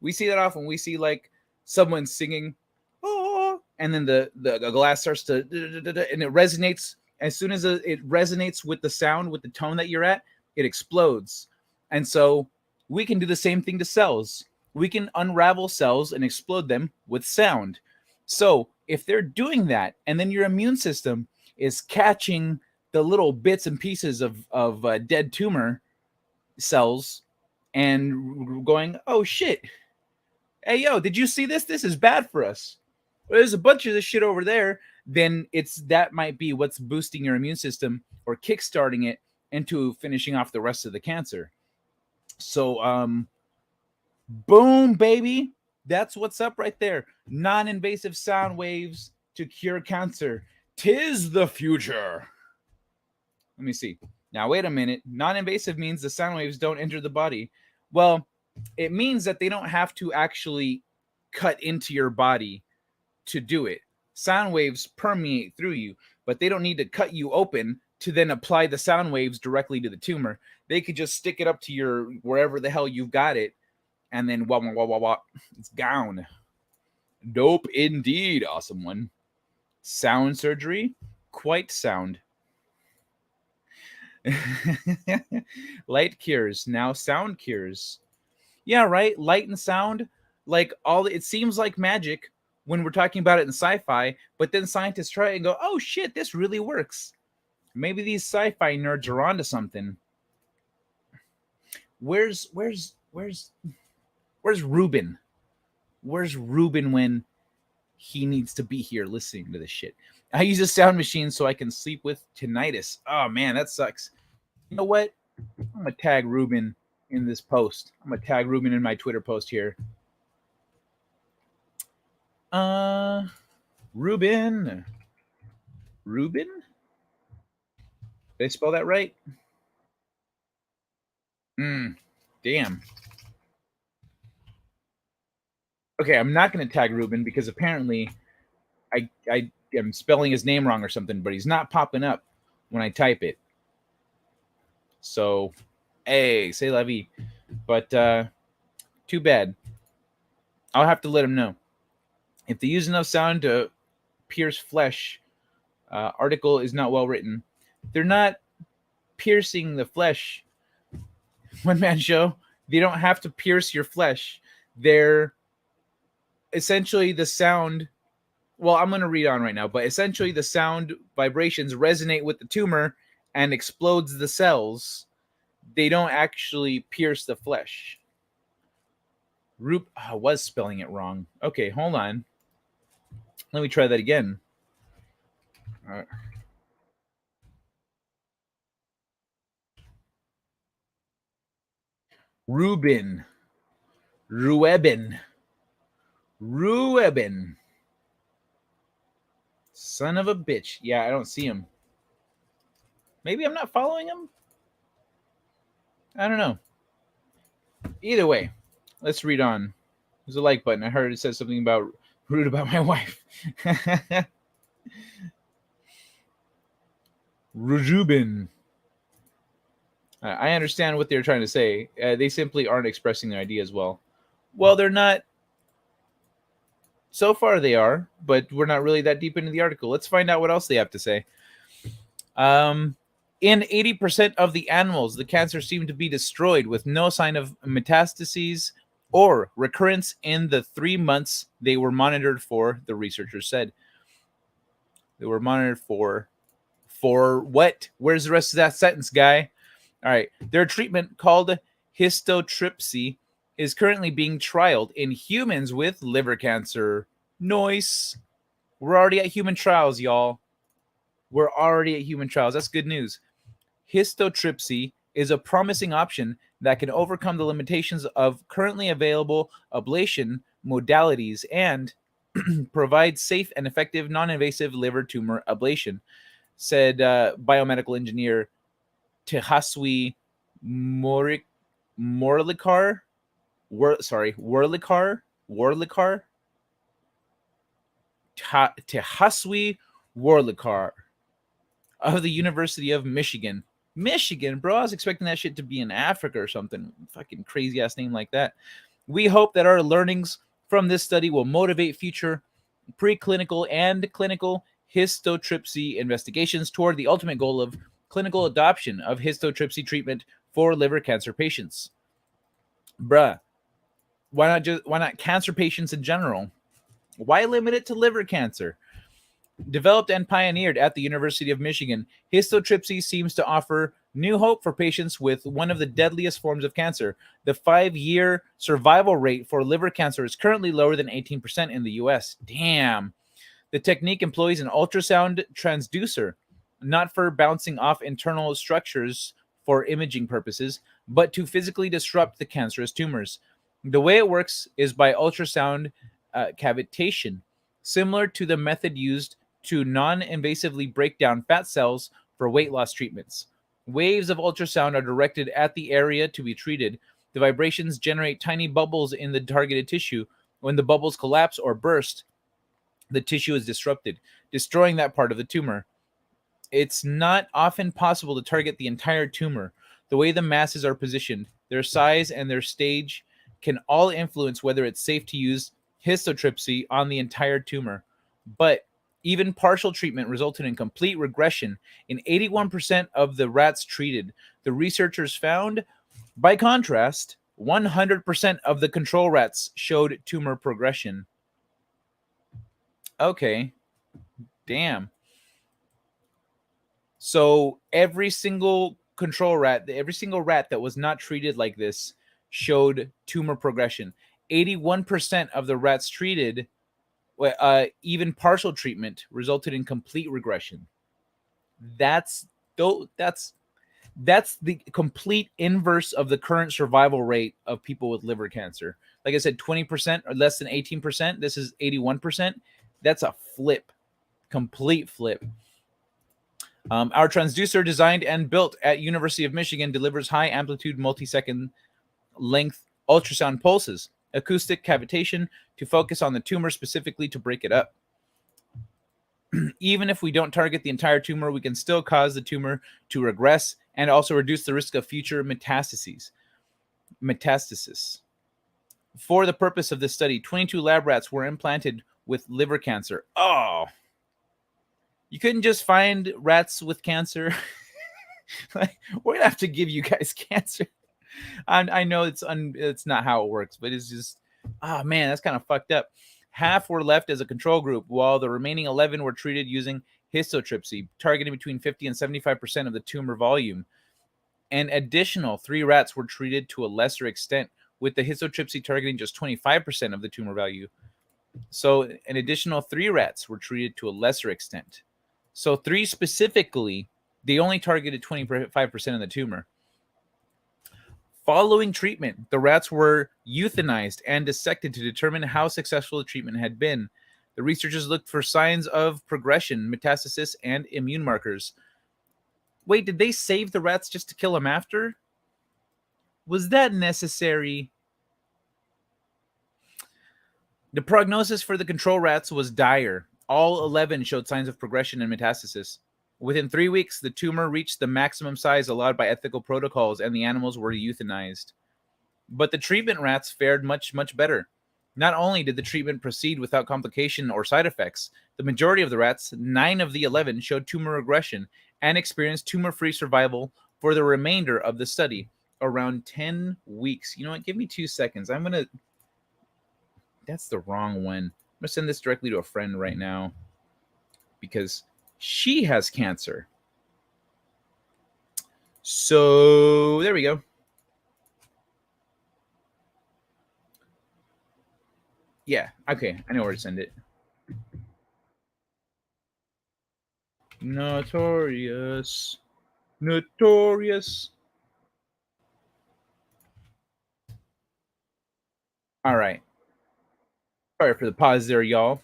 We see that often. We see like someone singing, oh, and then the glass starts to, and it resonates. As soon as it resonates with the sound, with the tone that you're at, it explodes. And so we can do the same thing to cells. We can unravel cells and explode them with sound. So if they're doing that, and then your immune system is catching the little bits and pieces of dead tumor cells and going, oh shit, hey yo, did you see this? This is bad for us. Well, there's a bunch of this shit over there. Then that might be what's boosting your immune system or kickstarting it into finishing off the rest of the cancer. So, boom, baby. That's what's up right there. Non-invasive sound waves to cure cancer. 'Tis the future. Let me see. Now, wait a minute. Non-invasive means the sound waves don't enter the body. Well, it means that they don't have to actually cut into your body to do it. Sound waves permeate through you, but they don't need to cut you open to then apply the sound waves directly to the tumor. They could just stick it up to your wherever the hell you've got it, and then wah, wah, wah, wah, wah, it's gone. Dope indeed. Awesome one. Sound surgery, quite sound. Light cures, now sound cures. Yeah, right. Light and sound, like all it seems like magic when we're talking about it in sci-fi, but then scientists try it and go, "Oh shit, this really works." Maybe these sci-fi nerds are onto something. Where's Ruben? Where's Ruben when he needs to be here listening to this shit? I use a sound machine so I can sleep with tinnitus. Oh man, that sucks. You know what? I'm gonna tag Ruben in this post. I'm gonna tag Ruben in my Twitter post here. Ruben. Ruben? Did I spell that right? Damn. Okay, I'm not gonna tag Ruben because apparently I am spelling his name wrong or something, but he's not popping up when I type it. So, hey, say la vie. But too bad. I'll have to let him know. If they use enough sound to pierce flesh, article is not well written. They're not piercing the flesh. One man show. They don't have to pierce your flesh. They're essentially the sound. Well, I'm going to read on right now, but essentially the sound vibrations resonate with the tumor and explodes the cells. They don't actually pierce the flesh. I was spelling it wrong. Okay, hold on. Let me try that again. Ruben. Rueben. Son of a bitch. Yeah, I don't see him. Maybe I'm not following him? I don't know. Either way, let's read on. There's a like button. I heard it says something about rude about my wife. Rujubin. I understand what they're trying to say. They simply aren't expressing their ideas well. Well, they're not. So far they are, but we're not really that deep into the article. Let's find out what else they have to say. In 80% of the animals, the cancer seemed to be destroyed with no sign of metastases or recurrence in the 3 months they were monitored for, the researchers said. They were monitored for what? Where's the rest of that sentence, guy? All right. Their treatment, called lithotripsy, is currently being trialed in humans with liver cancer. Nice. We're already at human trials, y'all. We're already at human trials. That's good news. Lithotripsy is a promising option that can overcome the limitations of currently available ablation modalities and provide safe and effective non-invasive liver tumor ablation, said biomedical engineer Tehaswi Warlikar. Tehaswi Warlikar of the University of Michigan. Michigan, bro. I was expecting that shit to be in Africa or something. Fucking crazy ass name like that. We hope that our learnings from this study will motivate future preclinical and clinical lithotripsy investigations toward the ultimate goal of clinical adoption of lithotripsy treatment for liver cancer patients. Bruh, why not cancer patients in general? Why limit it to liver cancer? Developed and pioneered at the University of Michigan, lithotripsy seems to offer new hope for patients with one of the deadliest forms of cancer. The 5-year survival rate for liver cancer is currently lower than 18% in the US. Damn. The technique employs an ultrasound transducer not for bouncing off internal structures for imaging purposes, but to physically disrupt the cancerous tumors. The way it works is by ultrasound cavitation, similar to the method used to non-invasively break down fat cells for weight loss treatments. Waves of ultrasound are directed at the area to be treated. The vibrations generate tiny bubbles in the targeted tissue. When the bubbles collapse or burst, the tissue is disrupted, destroying that part of the tumor. It's not often possible to target the entire tumor. The way the masses are positioned, their size, and their stage can all influence whether it's safe to use histotripsy on the entire tumor. But even partial treatment resulted in complete regression in 81% of the rats treated. The researchers found, by contrast, 100% of the control rats showed tumor progression. Okay, damn. So every single control rat, every single rat that was not treated like this showed tumor progression. 81% of the rats treated, even partial treatment, resulted in complete regression. That's the complete inverse of the current survival rate of people with liver cancer. Like I said, 20% or less than 18%. This is 81%. That's a flip, complete flip. Our transducer, designed and built at University of Michigan, delivers high amplitude multi-second length ultrasound pulses, acoustic cavitation to focus on the tumor specifically to break it up. Even if we don't target the entire tumor, we can still cause the tumor to regress and also reduce the risk of future metastasis. For the purpose of this study, 22 lab rats were implanted with liver cancer. Oh, you couldn't just find rats with cancer. Like, we're gonna have to give you guys cancer. I know it's not how it works, but it's just, man, that's kind of fucked up. Half were left as a control group, while the remaining 11 were treated using histotripsy, targeting between 50 and 75% of the tumor volume. An additional 3 rats were treated to a lesser extent, with the histotripsy targeting just 25% of the tumor value. So an additional 3 rats were treated to a lesser extent. So 3 specifically, they only targeted 25% of the tumor. Following treatment, the rats were euthanized and dissected to determine how successful the treatment had been. The researchers looked for signs of progression, metastasis, and immune markers. Wait, did they save the rats just to kill them after? Was that necessary? The prognosis for the control rats was dire. All 11 showed signs of progression and metastasis. Within 3 weeks, the tumor reached the maximum size allowed by ethical protocols, and the animals were euthanized. But the treatment rats fared much, much better. Not only did the treatment proceed without complication or side effects, the majority of the rats, 9 of the 11, showed tumor regression and experienced tumor-free survival for the remainder of the study, around 10 weeks. You know what? Give me 2 seconds. That's the wrong one. I'm going to send this directly to a friend right now because she has cancer. So there we go. Yeah, okay. I know where to send it. Notorious. All right. Sorry for the pause there, y'all.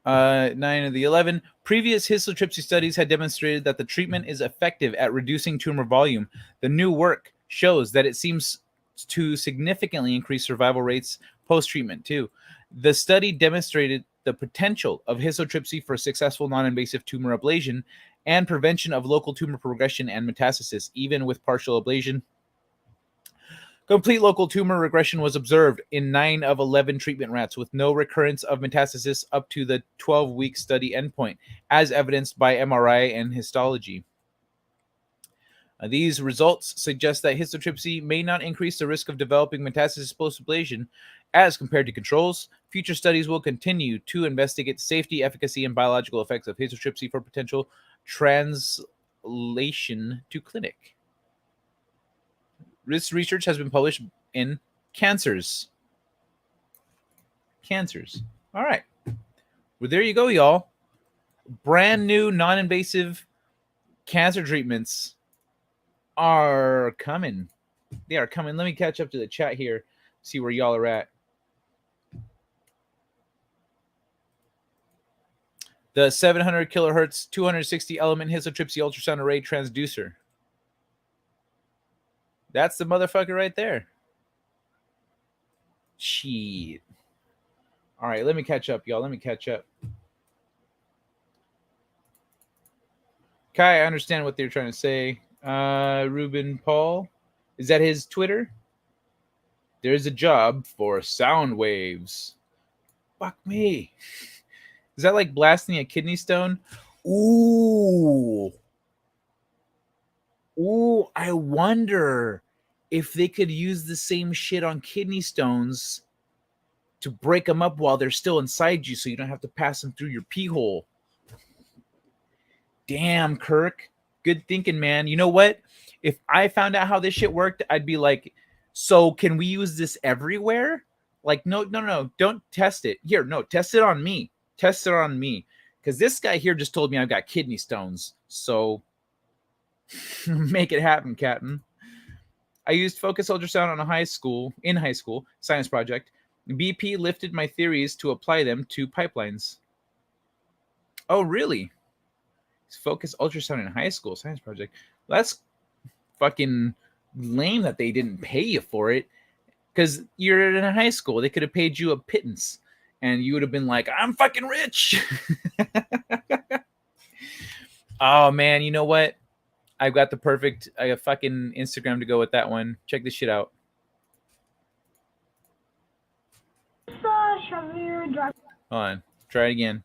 9 of the 11. Previous histotripsy studies had demonstrated that the treatment is effective at reducing tumor volume. The new work shows that it seems to significantly increase survival rates post-treatment too. The study demonstrated the potential of histotripsy for successful non-invasive tumor ablation and prevention of local tumor progression and metastasis, even with partial ablation. Complete local tumor regression was observed in 9 of 11 treatment rats with no recurrence of metastasis up to the 12-week study endpoint, as evidenced by MRI and histology. These results suggest that histotripsy may not increase the risk of developing metastasis post-ablation as compared to controls. Future studies will continue to investigate safety, efficacy, and biological effects of histotripsy for potential translation to clinic. This research has been published in Cancers. All right. Well, there you go, y'all. brand new non-invasive cancer treatments are coming. They are coming. Let me catch up to the chat here, see where y'all are at. The 700 kilohertz, 260 element lithotripsy ultrasound array transducer. That's the motherfucker right there. Shit. All right, let me catch up, y'all. Let me catch up. Kai, I understand what they're trying to say. Ruben Paul, is that his Twitter? There's a job for soundwaves. Fuck me. Is that like blasting a kidney stone? Ooh. Ooh, I wonder if they could use the same shit on kidney stones to break them up while they're still inside you so you don't have to pass them through your pee hole. Damn, Kirk. Good thinking, man. You know what? If I found out how this shit worked, I'd be like, so can we use this everywhere? Like, no. Don't test it. Here, no, test it on me. Test it on me. Because this guy here just told me I've got kidney stones. So make it happen, Captain. I used focus ultrasound on in high school science project. BP lifted my theories to apply them to pipelines. Oh, really? Focus ultrasound in high school science project. That's fucking lame that they didn't pay you for it, because you're in high school. They could have paid you a pittance and you would have been like, I'm fucking rich. Oh man, you know what? I've got the perfect fucking Instagram to go with that one. Check this shit out. Hold on. Try it again.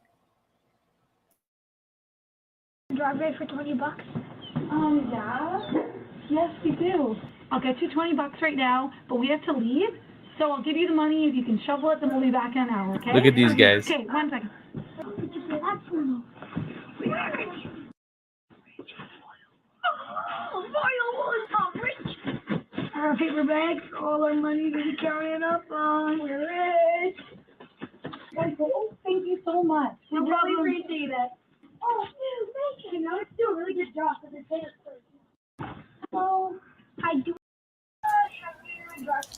Driveway for $20? Yeah. Yes, we do. I'll get you $20 right now, but we have to leave. So I'll give you the money. If you can shovel it, then we'll be back in an hour, okay? Look at these guys. Okay, 1 second. Our paper bags, all our money to be carrying up on. We're rich. Thank you so much. We really appreciate it. Oh, thank you. Now let's do a really good job for the dance person. So, I do.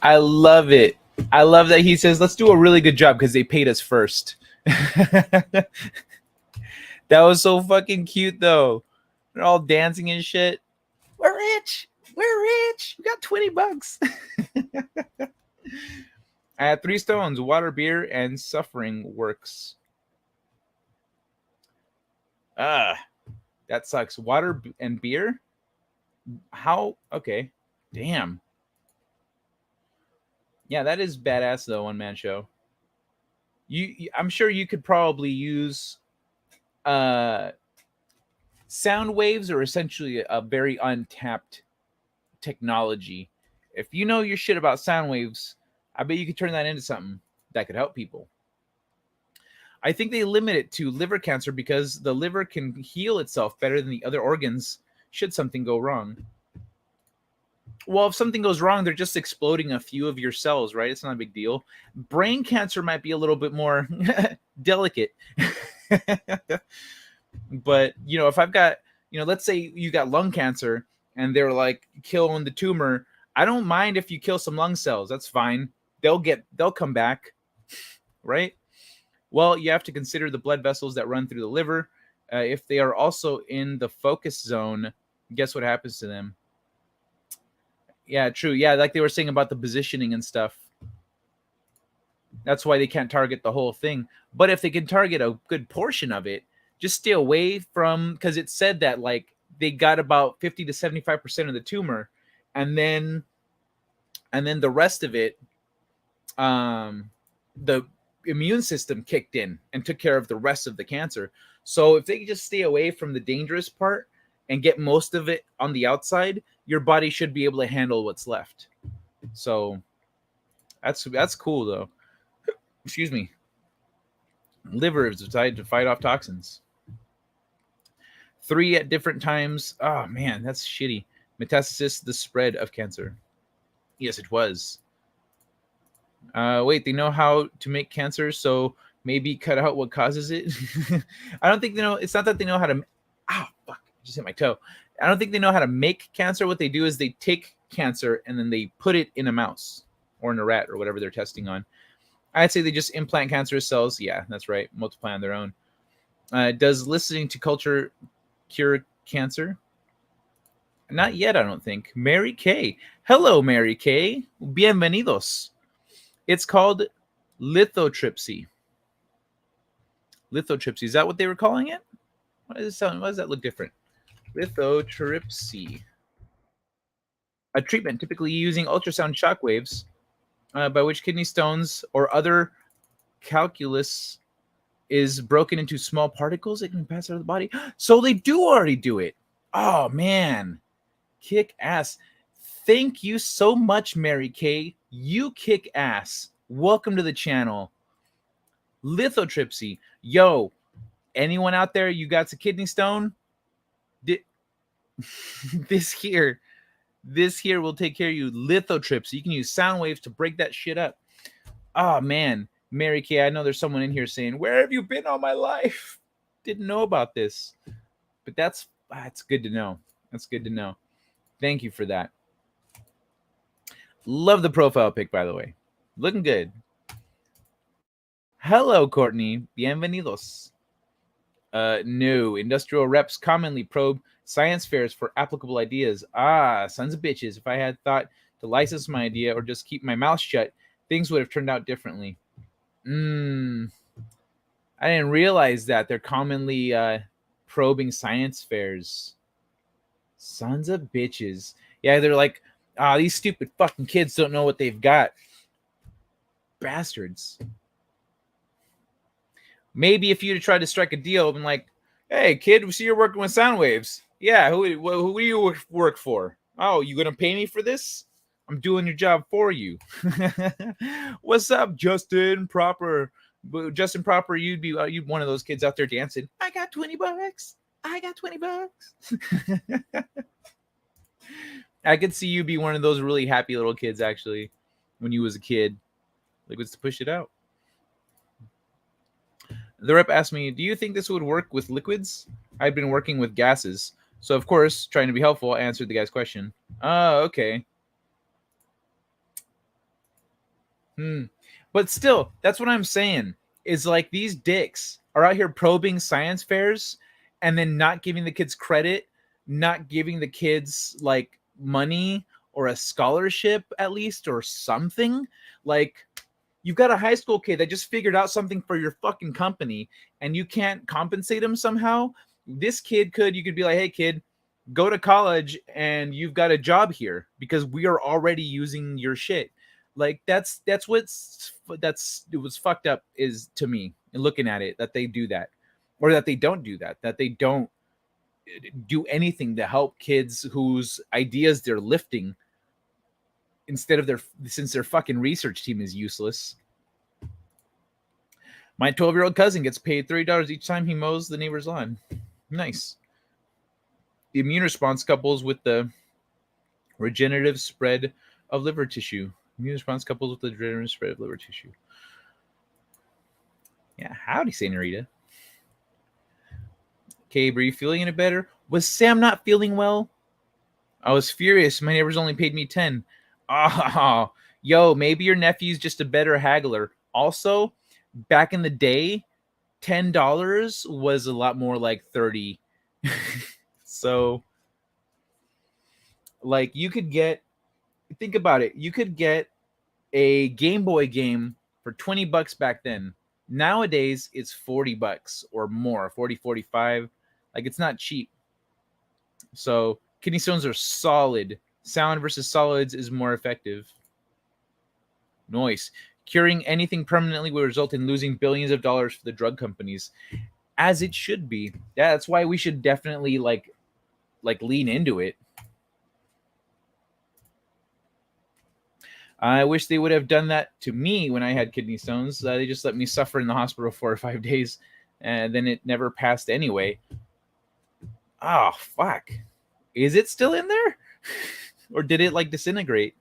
I love it. I love that he says, let's do a really good job because they paid us first. That was so fucking cute, though. They're all dancing and shit. We're rich. We're rich. We got $20. I had 3 stones, water, beer, and suffering works. That sucks. Water and beer? How? Okay. Damn. Yeah, that is badass, though, one-man show. I'm sure you could probably use sound waves are essentially a very untapped technology. If you know your shit about sound waves, I bet you could turn that into something that could help people. I think they limit it to liver cancer because the liver can heal itself better than the other organs should something go wrong. Well, if something goes wrong, they're just exploding a few of your cells, right? It's not a big deal. Brain cancer might be a little bit more delicate. But, if I've got, let's say you got lung cancer and they're like killing the tumor. I don't mind if you kill some lung cells. That's fine. They'll come back, right? Well, you have to consider the blood vessels that run through the liver. If they are also in the focus zone, guess what happens to them? Yeah, true. Yeah, like they were saying about the positioning and stuff. That's why they can't target the whole thing. But if they can target a good portion of it, just stay away from, because it said that like they got about 50 to 75% of the tumor, and then the rest of it, the immune system kicked in and took care of the rest of the cancer. So if they just stay away from the dangerous part and get most of it on the outside, your body should be able to handle what's left. So that's cool, though. Excuse me. Liver is decided to fight off toxins. 3 at different times. Oh, man, that's shitty. Metastasis, the spread of cancer. Yes, it was. Wait, they know how to make cancer, so maybe cut out what causes it. I don't think they know. It's not that they know how to. Ow, fuck! I just hit my toe. I don't think they know how to make cancer. What they do is they take cancer and then they put it in a mouse or in a rat or whatever they're testing on. I'd say they just implant cancerous cells. Yeah, that's right. Multiply on their own. Does listening to culture cure cancer? Not yet, I don't think. Mary Kay. Hello, Mary Kay. Bienvenidos. It's called lithotripsy. Lithotripsy. Is that what they were calling it? Why does it sound? Why does that look different? Lithotripsy. A treatment typically using ultrasound shock waves by which kidney stones or other calculus is broken into small particles that can pass out of the body. So they do already do it. Oh, man. Kick ass. Thank you so much, Mary Kay. You kick ass. Welcome to the channel. Lithotripsy. Yo, anyone out there, you got a kidney stone? This here will take care of you. Lithotripsy. You can use sound waves to break that shit up. Oh, man. Mary Kay, I know there's someone in here saying, where have you been all my life? Didn't know about this. But that's good to know. That's good to know. Thank you for that. Love the profile pic, by the way. Looking good. Hello, Courtney. Bienvenidos. No. Industrial reps commonly probe science fairs for applicable ideas. Sons of bitches. If I had thought to license my idea or just keep my mouth shut, things would have turned out differently. I didn't realize that they're commonly probing science fairs. Sons of bitches. Yeah, they're like, these stupid fucking kids don't know what they've got. Bastards. Maybe if you'd tried to strike a deal and like, hey, kid, we see you're working with sound waves. Yeah, who do you work for? Oh, you gonna pay me for this? I'm doing your job for you. What's up, Justin Proper? Justin Proper, you'd be one of those kids out there dancing. I got $20. I got $20. I could see you be one of those really happy little kids, actually, when you was a kid. Like, let's push it out. The rep asked me, do you think this would work with liquids? I've been working with gases. So, of course, trying to be helpful, I answered the guy's question. Oh, okay. But still, that's what I'm saying. Is like these dicks are out here probing science fairs and then not giving the kids credit, not giving the kids like money or a scholarship at least or something. Like, you've got a high school kid that just figured out something for your fucking company and you can't compensate him somehow. This kid you could be like, hey kid, go to college and you've got a job here because we are already using your shit. Like that's what's fucked up is to me and looking at it, that they do that or that they don't do that they don't do anything to help kids whose ideas they're lifting instead of since their fucking research team is useless. My 12-year-old cousin gets paid $30 each time he mows the neighbor's lawn. Nice. The immune response couples with the regenerative spread of liver tissue. Immune response couples with the regenerative spread of liver tissue. Yeah, howdy, Senorita. Okay, are you feeling any better? Was Sam not feeling well? I was furious. My neighbors only paid me 10. Oh, yo, maybe your nephew's just a better haggler. Also, back in the day, $10 was a lot more like 30. So, like, you could get, think about it, you could get a Game Boy game for $20 back then. Nowadays, it's $40 or more, 40, 45. Like, it's not cheap. So, kidney stones are solid. Sound versus solids is more effective. Noise. Curing anything permanently will result in losing billions of dollars for the drug companies, as it should be. Yeah, that's why we should definitely like lean into it. I wish they would have done that to me when I had kidney stones. They just let me suffer in the hospital 4 or 5 days, and then it never passed anyway. Oh, fuck. Is it still in there? Or did it like disintegrate?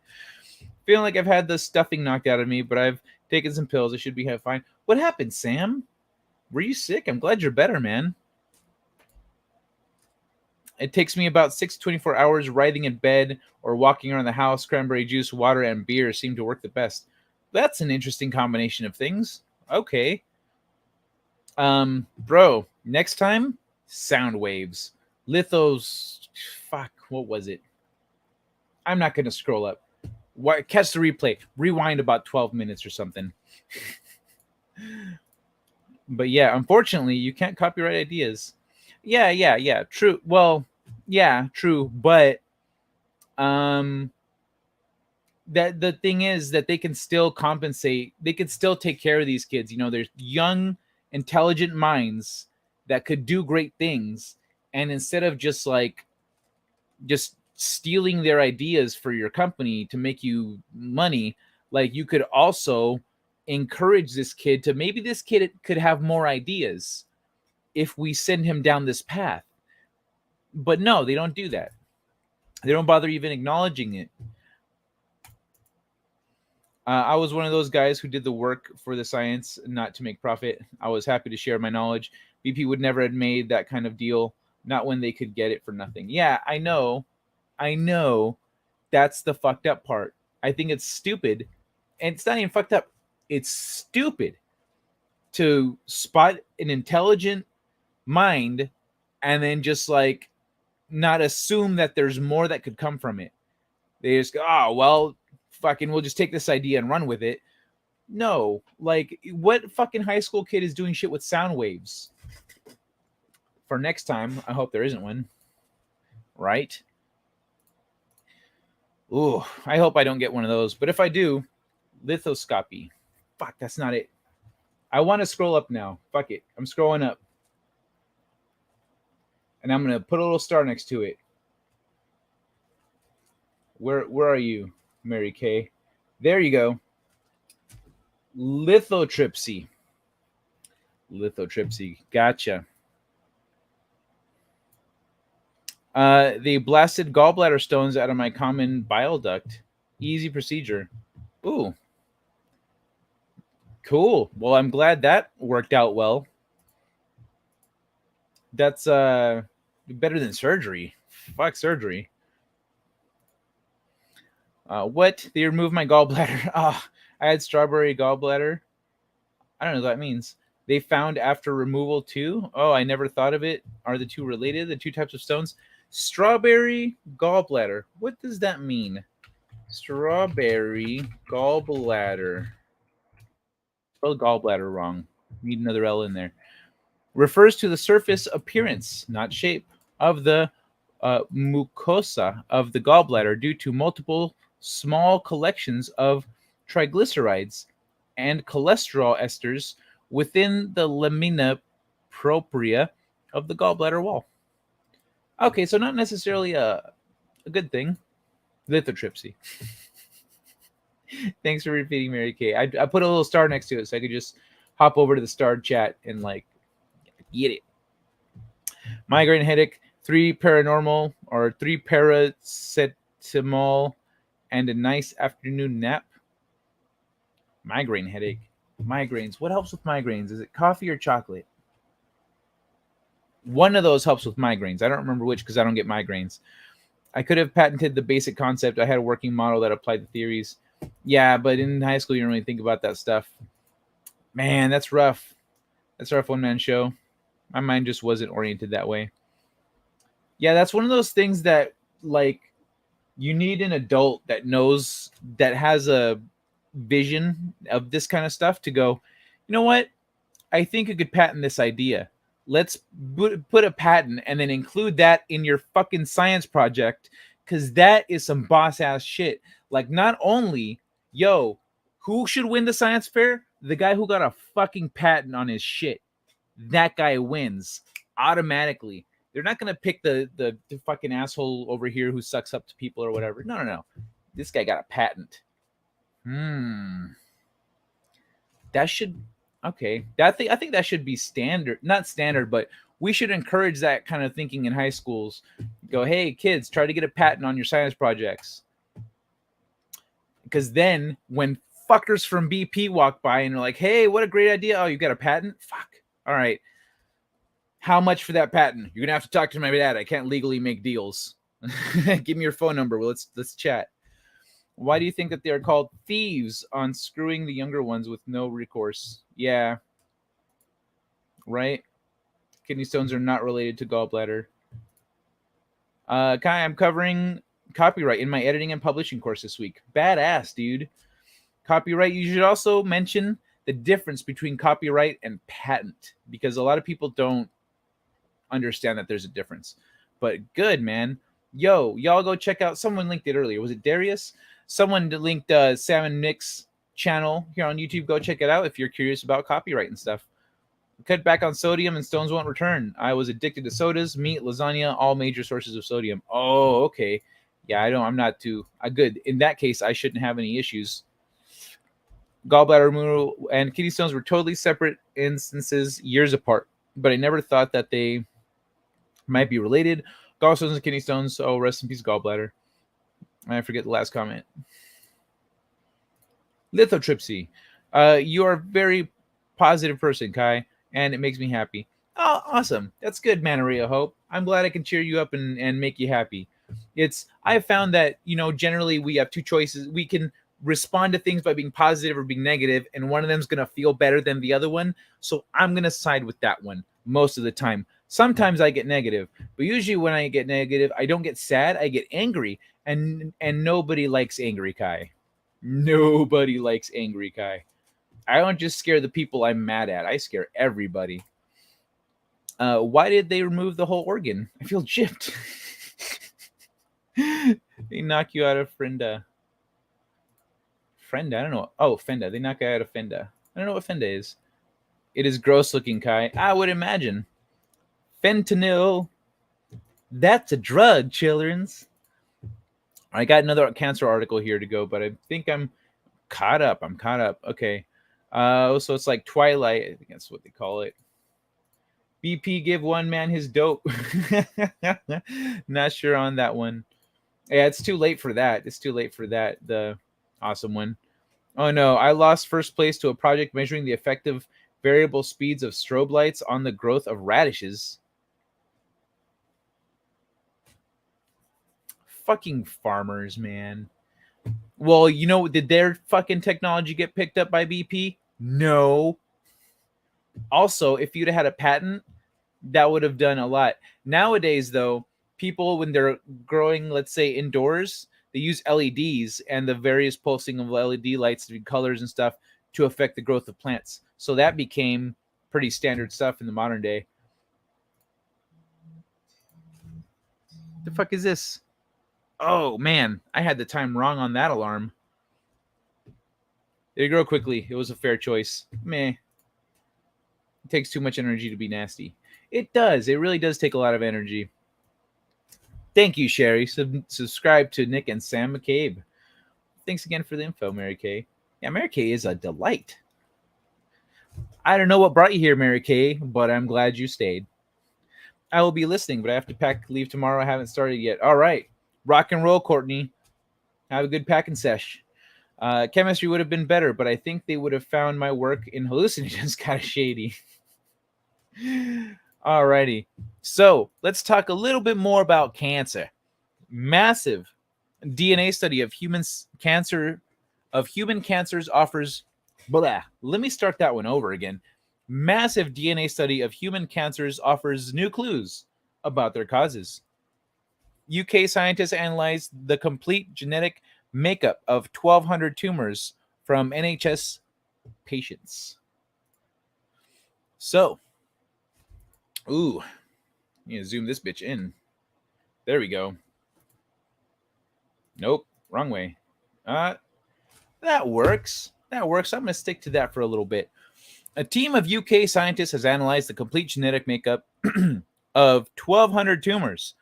Feeling like I've had the stuffing knocked out of me, but I've Taking some pills. I should be fine. What happened, Sam? Were you sick? I'm glad you're better, man. It takes me about 6 to 24 hours. Writhing in bed or walking around the house. Cranberry juice, water, and beer seem to work the best. That's an interesting combination of things. Okay. Bro, next time, sound waves. Lithos. Fuck, what was it? I'm not going to scroll up. Catch the replay. Rewind about 12 minutes or something. But yeah, unfortunately, you can't copyright ideas. Yeah. True. Well, yeah, true. But that the thing is that they can still compensate. They can still take care of these kids. You know, there's young, intelligent minds that could do great things. And instead of just stealing their ideas for your company to make you money, like you could also encourage this kid to, maybe this kid could have more ideas if we send him down this path. But no, they don't do that. They don't bother even acknowledging it. I was one of those guys who did the work for the science, not to make profit. I was happy to share my knowledge. BP would never have made that kind of deal, not when they could get it for nothing. Yeah, I know. That's the fucked up part. I think it's stupid. And it's not even fucked up. It's stupid to spot an intelligent mind and then just like not assume that there's more that could come from it. They just go, oh, well, fucking, we'll just take this idea and run with it. No, like, what fucking high school kid is doing shit with sound waves? For next time, I hope there isn't one. Right? Ooh, I hope I don't get one of those. But if I do, lithoscopy. Fuck, that's not it. I want to scroll up now. Fuck it. I'm scrolling up. And I'm going to put a little star next to it. Where are you, Mary Kay? There you go. Lithotripsy. Gotcha. They blasted gallbladder stones out of my common bile duct. Easy procedure. Ooh. Cool. Well, I'm glad that worked out well. That's better than surgery. Fuck surgery. What? They removed my gallbladder. I had strawberry gallbladder. I don't know what that means. They found after removal too. Oh, I never thought of it. Are the two related? The two types of stones? Strawberry gallbladder. What does that mean? Strawberry gallbladder. Spelled gallbladder wrong. Need another L in there. Refers to the surface appearance, not shape, of the mucosa of the gallbladder due to multiple small collections of triglycerides and cholesterol esters within the lamina propria of the gallbladder wall. Okay, so not necessarily a good thing. Lithotripsy. Thanks for repeating, Mary Kay. I put a little star next to it so I could just hop over to the starred chat and like get it. Migraine headache, 3 paracetamol, and a nice afternoon nap. Migraine headache. Migraines. What helps with migraines? Is it coffee or chocolate? One of those helps with migraines. I don't remember which because I don't get migraines. I could have patented the basic concept. I had a working model that applied the theories. Yeah, but in high school, you don't really think about that stuff. Man, that's rough. That's a rough one-man show. My mind just wasn't oriented that way. Yeah, that's one of those things that, like, you need an adult that knows, that has a vision of this kind of stuff to go, you know what? I think you could patent this idea. Let's put a patent and then include that in your fucking science project, because that is some boss-ass shit. Like, not only, who should win the science fair? The guy who got a fucking patent on his shit. That guy wins automatically. They're not going to pick the fucking asshole over here who sucks up to people or whatever. No. This guy got a patent. That should... Okay, I think that should be standard. Not standard, but we should encourage that kind of thinking in high schools. Go, hey, kids, try to get a patent on your science projects. Because then when fuckers from BP walk by and are like, hey, what a great idea. Oh, you got a patent? Fuck. All right. How much for that patent? You're going to have to talk to my dad. I can't legally make deals. Give me your phone number. Well, let's chat. Why do you think that they are called thieves on screwing the younger ones with no recourse? Yeah. Right? Kidney stones are not related to gallbladder. Kai, I'm covering copyright in my editing and publishing course this week. Badass, dude. Copyright. You should also mention the difference between copyright and patent, because a lot of people don't understand that there's a difference. But good, man. Yo, y'all go check out. Someone linked it earlier. Was it Darius? Someone linked Sam and Nick's channel here on YouTube. Go check it out if you're curious about copyright and stuff. Cut back on sodium and stones won't return. I was addicted to sodas, meat, lasagna, all major sources of sodium. Oh, okay. Yeah, I'm not too good. In that case, I shouldn't have any issues. Gallbladder removal and kidney stones were totally separate instances years apart, but I never thought that they might be related. Gallstones and kidney stones. Oh, rest in peace, gallbladder. I forget the last comment. Lithotripsy. You are a very positive person, Kai, and it makes me happy. Oh, awesome. That's good, Manaria Hope. I'm glad I can cheer you up and make you happy. I've found that, generally we have two choices. We can respond to things by being positive or being negative, and one of them is going to feel better than the other one. So I'm going to side with that one most of the time. Sometimes I get negative, but usually when I get negative, I don't get sad. I get angry, and nobody likes angry Kai. Nobody likes angry Kai. I don't just scare the people I'm mad at. I scare everybody. Why did they remove the whole organ? I feel gypped. They knock you out of Frenda. Frenda? I don't know. Oh, Fenda. They knock you out of Fenda. I don't know what Fenda is. It is gross looking, Kai. I would imagine. Fentanyl. That's a drug, childrens. I got another cancer article here to go, but I think I'm caught up. Okay. So it's like Twilight. I think that's what they call it. BP give one man his dope. Not sure on that one. Yeah, it's too late for that. The awesome one. Oh no, I lost first place to a project measuring the effective variable speeds of strobe lights on the growth of radishes. Fucking farmers, man. Well, did their fucking technology get picked up by BP? No. Also, if you'd have had a patent, that would have done a lot. Nowadays, though, people, when they're growing, let's say indoors, they use LEDs and the various pulsing of LED lights, colors and stuff to affect the growth of plants. So that became pretty standard stuff in the modern day. The fuck is this? Oh, man. I had the time wrong on that alarm. Did it grow quickly? It was a fair choice. Meh. It takes too much energy to be nasty. It does. It really does take a lot of energy. Thank you, Sherry. Subscribe to Nick and Sam McCabe. Thanks again for the info, Mary Kay. Yeah, Mary Kay is a delight. I don't know what brought you here, Mary Kay, but I'm glad you stayed. I will be listening, but I have to leave tomorrow. I haven't started yet. All right. Rock and roll, Courtney. Have a good packing sesh. Chemistry would have been better, but I think they would have found my work in hallucinogens kind of shady. Alrighty. So let's talk a little bit more about cancer. Massive DNA study of human cancers offers. Blah. Let me start that one over again. Massive DNA study of human cancers offers new clues about their causes. UK scientists analyzed the complete genetic makeup of 1,200 tumors from NHS patients. So, need to zoom this bitch in. There we go. Nope, wrong way. That works. I'm going to stick to that for a little bit. A team of UK scientists has analyzed the complete genetic makeup of 1,200 tumors.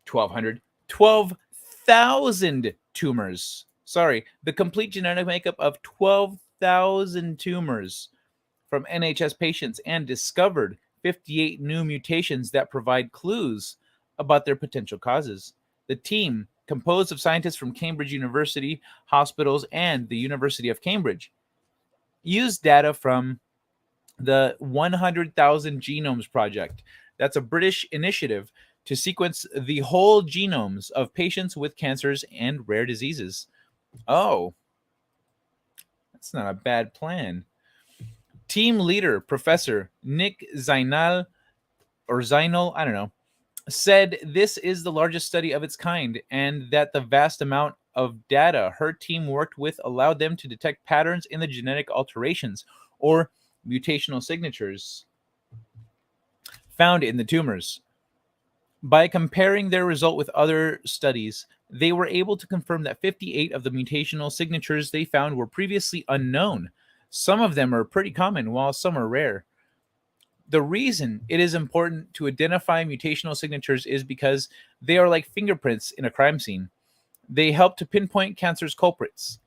12,000 tumors. Sorry, the complete genetic makeup of 12,000 tumors from NHS patients and discovered 58 new mutations that provide clues about their potential causes. The team composed of scientists from Cambridge University, hospitals, and the University of Cambridge, used data from the 100,000 Genomes Project. That's a British initiative to sequence the whole genomes of patients with cancers and rare diseases. Oh, that's not a bad plan. Team leader, Professor Nick Zainal, I don't know, said this is the largest study of its kind and that the vast amount of data her team worked with allowed them to detect patterns in the genetic alterations or mutational signatures found in the tumors. By comparing their result with other studies, they were able to confirm that 58 of the mutational signatures they found were previously unknown. Some of them are pretty common, while some are rare. The reason it is important to identify mutational signatures is because they are like fingerprints in a crime scene. They help to pinpoint cancer's culprits.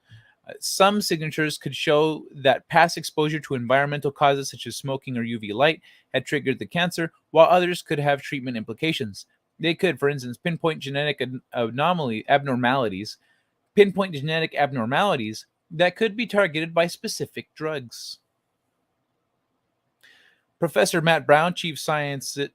Some signatures could show that past exposure to environmental causes such as smoking or UV light had triggered the cancer, while others could have treatment implications. They could, for instance, pinpoint genetic abnormalities that could be targeted by specific drugs. Professor Matt Brown, Chief Scientific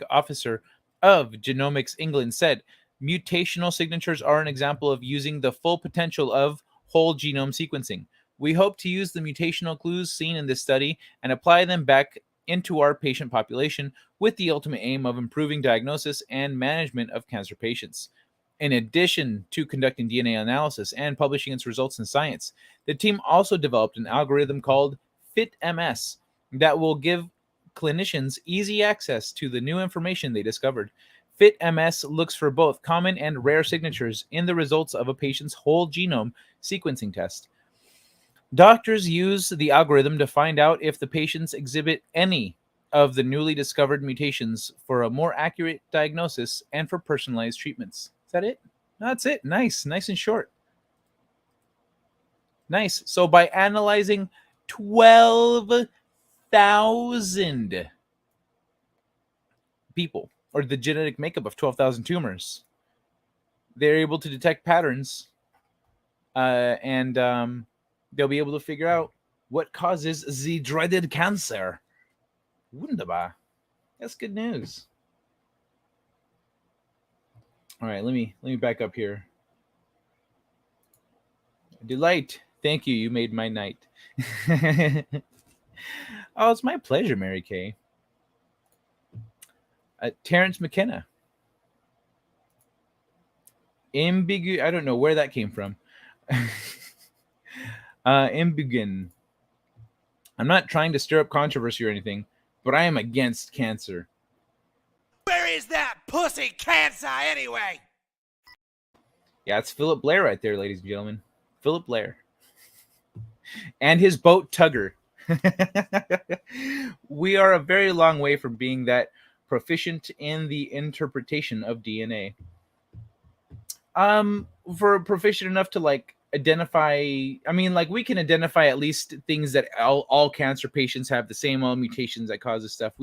Officer of Genomics England, said, mutational signatures are an example of using the full potential of whole genome sequencing. We hope to use the mutational clues seen in this study and apply them back into our patient population with the ultimate aim of improving diagnosis and management of cancer patients. In addition to conducting DNA analysis and publishing its results in Science, the team also developed an algorithm called FitMS that will give clinicians easy access to the new information they discovered. FitMS looks for both common and rare signatures in the results of a patient's whole genome sequencing test. Doctors use the algorithm to find out if the patients exhibit any of the newly discovered mutations for a more accurate diagnosis and for personalized treatments. Is that it? That's it. Nice and short. Nice. So by analyzing 12,000 people, or the genetic makeup of 12,000 tumors, they're able to detect patterns, and they'll be able to figure out what causes the dreaded cancer. Wunderbar. That's good news. All right, let me back up here. Delight. Thank you. You made my night. Oh, it's my pleasure, Mary Kay. Terrence McKenna. I don't know where that came from. Imbugen. I'm not trying to stir up controversy or anything, but I am against cancer. Where is that pussy cancer anyway? Yeah, it's Philip Blair right there, ladies and gentlemen. Philip Blair. And his boat Tugger. We are a very long way from being that proficient in the interpretation of DNA. For proficient enough to like identify, I mean, like we can identify at least things that all cancer patients have the same mutations that causes stuff.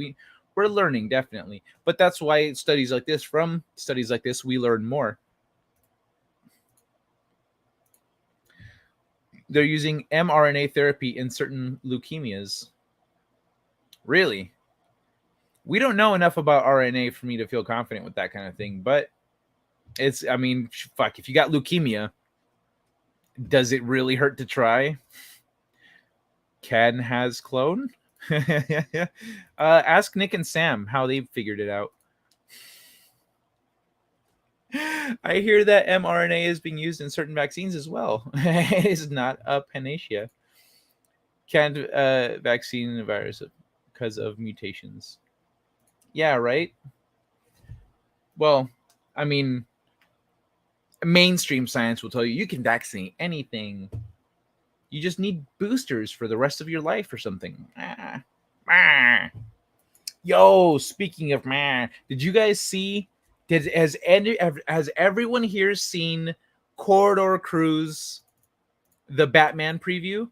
We're learning, definitely, but that's why from studies like this we learn more. They're using mRNA therapy in certain leukemias. Really? We don't know enough about RNA for me to feel confident with that kind of thing, but if you got leukemia, does it really hurt to try? Can has clone? Ask Nick and Sam how they figured it out. I hear that mRNA is being used in certain vaccines as well. It is not a panacea. Can't vaccine the virus because of mutations. Yeah, right? Well, I mean, mainstream science will tell you can vaccinate anything. You just need boosters for the rest of your life or something. Yo, speaking of did you guys see? Has everyone here seen Corridor Cruise, the Batman preview?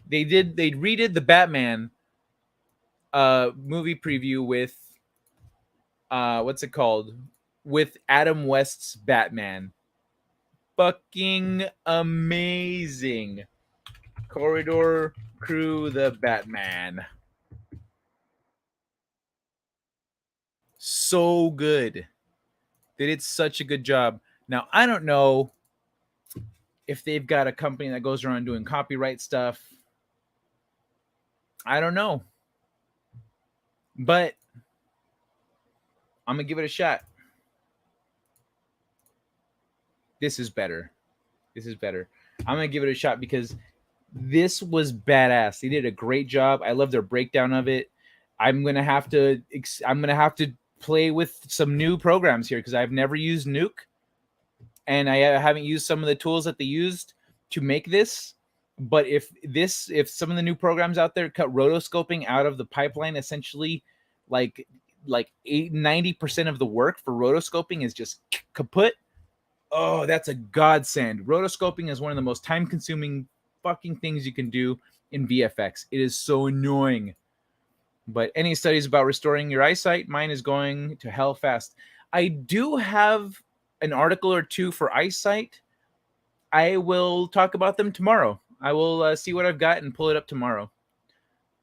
They redid the Batman movie preview with what's it called? with Adam West's Batman. Fucking amazing. Corridor Crew the Batman. So good. They did such a good job. Now, I don't know if they've got a company that goes around doing copyright stuff. I don't know. But I'm going to give it a shot. This is better. This is better. I'm going to give it a shot because this was badass. They did a great job. I love their breakdown of it. I'm going to have to play with some new programs here because I've never used Nuke. And I haven't used some of the tools that they used to make this. But if some of the new programs out there cut rotoscoping out of the pipeline, essentially like 90% of the work for rotoscoping is just kaput. Oh, that's a godsend. Rotoscoping is one of the most time-consuming fucking things you can do in VFX. It is so annoying. But any studies about restoring your eyesight, mine is going to hell fast. I do have an article or two for eyesight. I will talk about them tomorrow. I will see what I've got and pull it up tomorrow.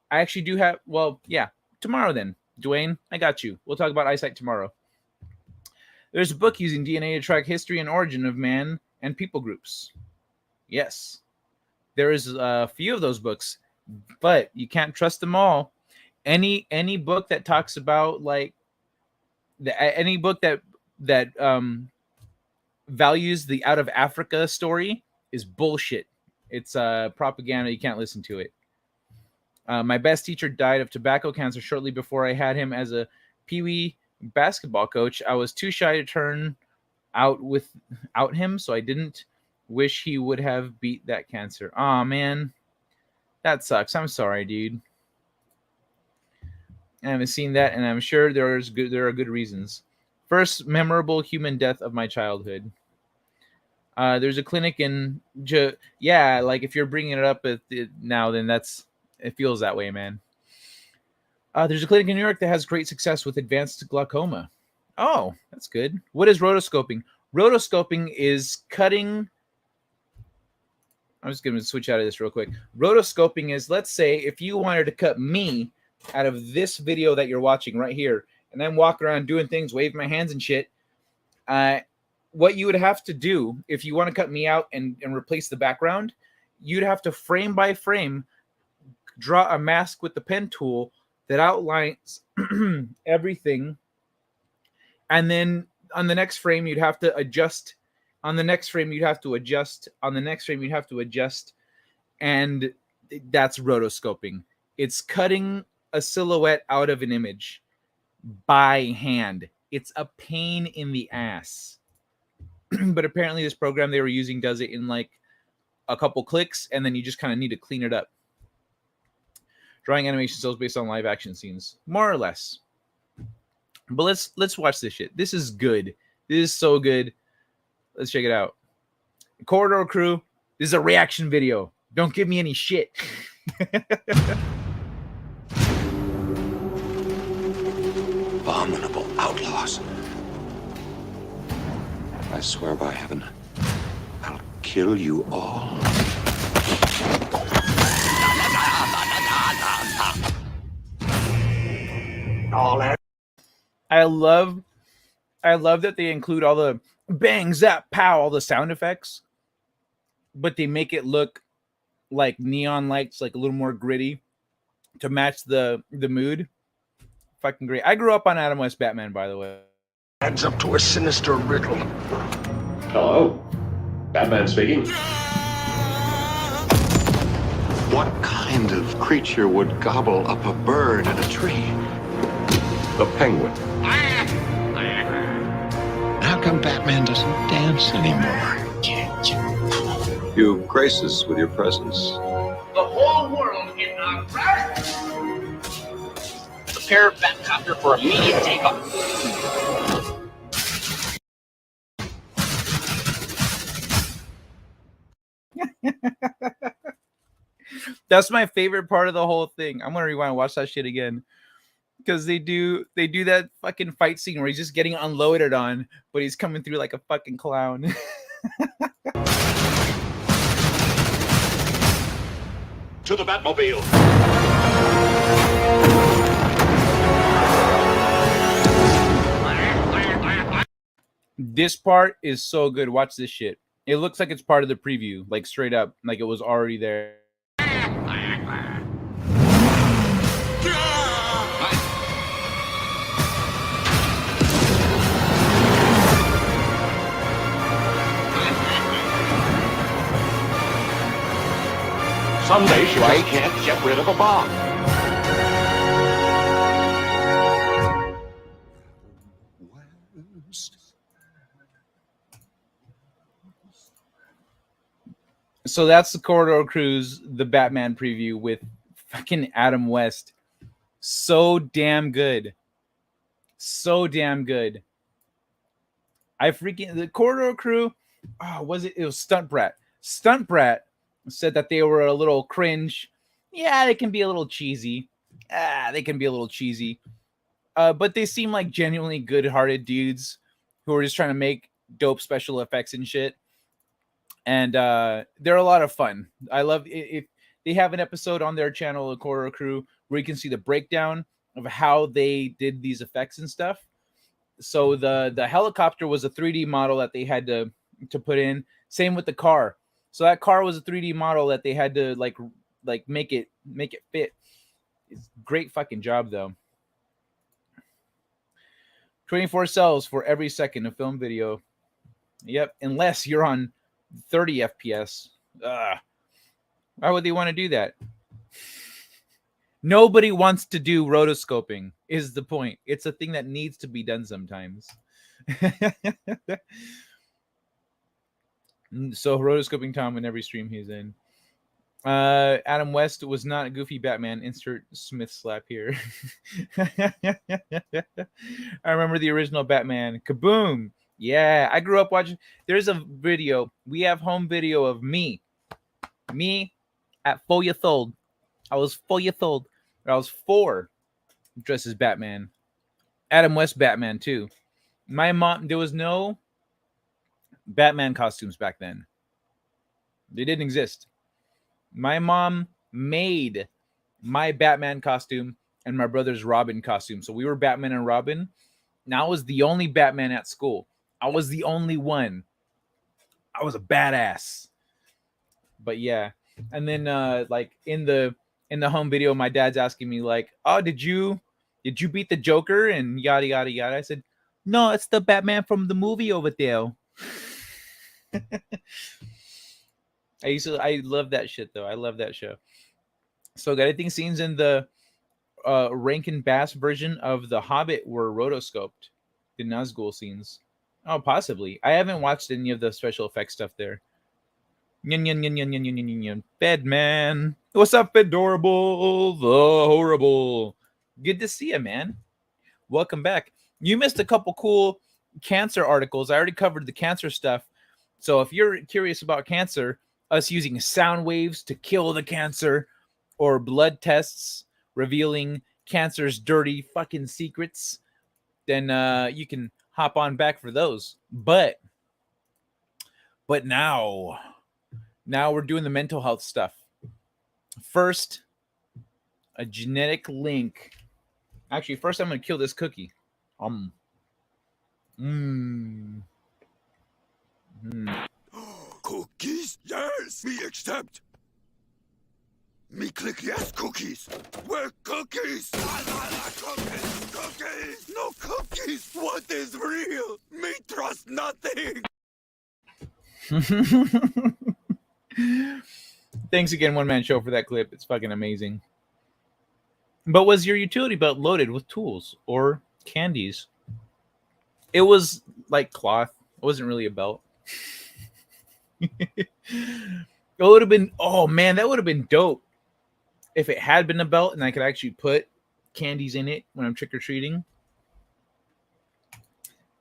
I actually do have, well, yeah, tomorrow then. Dwayne, I got you. We'll talk about eyesight tomorrow. There's a book using DNA to track history and origin of man and people groups. Yes. There is a few of those books, but you can't trust them all. Any book that talks about like any book that values the out of Africa story is bullshit. It's propaganda. You can't listen to it. My best teacher died of tobacco cancer shortly before I had him as a peewee basketball coach. I was too shy to turn out him, so I didn't. Wish he would have beat that cancer. Aw, man. That sucks. I'm sorry, dude. I haven't seen that, and I'm sure there are good reasons. First memorable human death of my childhood. There's a clinic in yeah, like if you're bringing it up now, then it feels that way, man. There's a clinic in New York that has great success with advanced glaucoma. Oh, that's good. What is rotoscoping? Rotoscoping is cutting. I'm just going to switch out of this real quick. Rotoscoping is, let's say, if you wanted to cut me out of this video that you're watching right here, and I'm walking around doing things, waving my hands and shit, what you would have to do if you want to cut me out and replace the background, you'd have to frame by frame draw a mask with the pen tool that outlines everything. And then on the next frame, you'd have to adjust. On the next frame, you'd have to adjust. On the next frame, you'd have to adjust. And that's rotoscoping. It's cutting a silhouette out of an image by hand. It's a pain in the ass. But apparently this program they were using does it in like a couple clicks, and then you just kind of need to clean it up. Drawing animation cells based on live action scenes. More or less. But let's watch this shit. This is good. This is so good. Let's check it out. Corridor Crew, this is a reaction video. Don't give me any shit. Abominable outlaws. I swear by heaven, I'll kill you all. I love that they include all the bang, zap, pow, all the sound effects, but they make it look like neon lights, like a little more gritty to match the mood. Fucking great. I grew up on Adam West Batman, by the way. Adds up to a sinister riddle. Hello, Batman speaking. What kind of creature would gobble up a bird in a tree? The Penguin. How come Batman doesn't dance anymore? You grace us with your presence. The whole world in a rush. Prepare Batcopter for immediate takeoff. That's my favorite part of the whole thing. I'm gonna rewind and watch that shit again. because they do that fucking fight scene where he's just getting unloaded on, but he's coming through like a fucking clown. To the Batmobile. This part is so good. Watch this shit. It looks like it's part of the preview, like straight up, like it was already there. Some days you just can't get rid of a bomb. So that's the Corridor Cruise, the Batman preview with fucking Adam West. So damn good. So damn good. The Corridor Crew, it was Stunt Brat. Stunt Brat said that they were a little cringe. Yeah, they can be a little cheesy. They can be a little cheesy. But they seem like genuinely good-hearted dudes who are just trying to make dope special effects and shit. And they're a lot of fun. I love if they have an episode on their channel, the Corridor Crew, where you can see the breakdown of how they did these effects and stuff. So the helicopter was a 3D model that they had to put in. Same with the car. So that car was a 3D model that they had to like make it fit. It's great fucking job though. 24 cells for every second of film video. Yep, unless you're on 30 FPS. Why would they want to do that? Nobody wants to do rotoscoping, is the point. It's a thing that needs to be done sometimes. So rotoscoping Tom in every stream he's in. Adam West was not a goofy Batman. Insert Smith slap here. I remember the original Batman. Kaboom! Yeah, I grew up watching. There's a video. We have home video of me at 4 years old. I was 4 years old. I was 4, dressed as Batman. Adam West Batman too. My mom. There was no Batman costumes back then. They didn't exist. My mom made my Batman costume and my brother's Robin costume. So we were Batman and Robin. Now I was the only Batman at school. I was the only one. I was a badass. But yeah. And then like in the home video, my dad's asking me like, "Oh, did you beat the Joker?" and yada yada yada. I said, "No, it's the Batman from the movie over there." I love that shit though. I love that show. So I think scenes in the Rankin Bass version of The Hobbit were rotoscoped. The Nazgul scenes. Oh, possibly. I haven't watched any of the special effects stuff there. Bedman. What's up, Adorable? The Horrible. Good to see you, man. Welcome back. You missed a couple cool cancer articles. I already covered the cancer stuff. So if you're curious about cancer, us using sound waves to kill the cancer, or blood tests revealing cancer's dirty fucking secrets, then you can hop on back for those. But now we're doing the mental health stuff. First, a genetic link. Actually, first I'm going to kill this cookie. Cookies? Yes, we accept. Me click yes, cookies. Where cookies? Cookies, cookies. No cookies. What is real? Me trust nothing. Thanks again, One Man Show, for that clip. It's fucking amazing. But was your utility belt loaded with tools or candies? It was like cloth. It wasn't really a belt. It would have been, oh man, that would have been dope if it had been a belt and I could actually put candies in it when I'm trick-or-treating.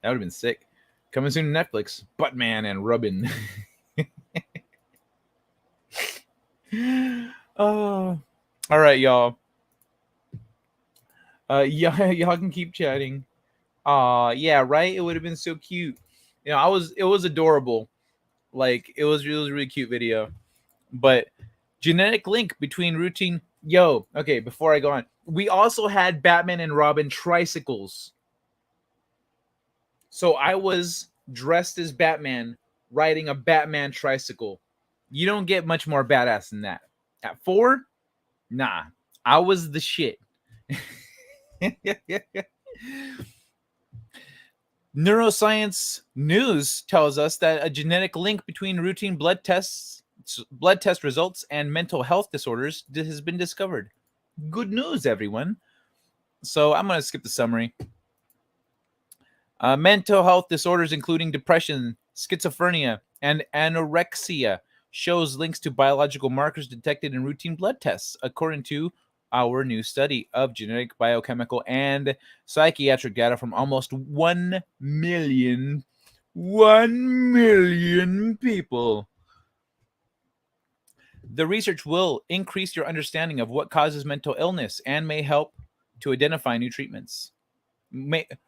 That would have been sick. Coming soon to Netflix, Buttman and Robin. Oh, all right, y'all. Yeah, y'all can keep chatting. Yeah, right. It would have been so cute. You know, it was adorable. Like it was a really cute video. But genetic link between routine. Yo, okay. Before I go on, we also had Batman and Robin tricycles. So I was dressed as Batman riding a Batman tricycle. You don't get much more badass than that. At 4, nah, I was the shit. Neuroscience News tells us that a genetic link between routine blood test results, and mental health disorders has been discovered. Good news, everyone. So I'm going to skip the summary. Mental health disorders, including depression, schizophrenia, and anorexia, shows links to biological markers detected in routine blood tests, according to our new study of genetic, biochemical, and psychiatric data from almost 1 million people. The research will increase your understanding of what causes mental illness and may help to identify new treatments.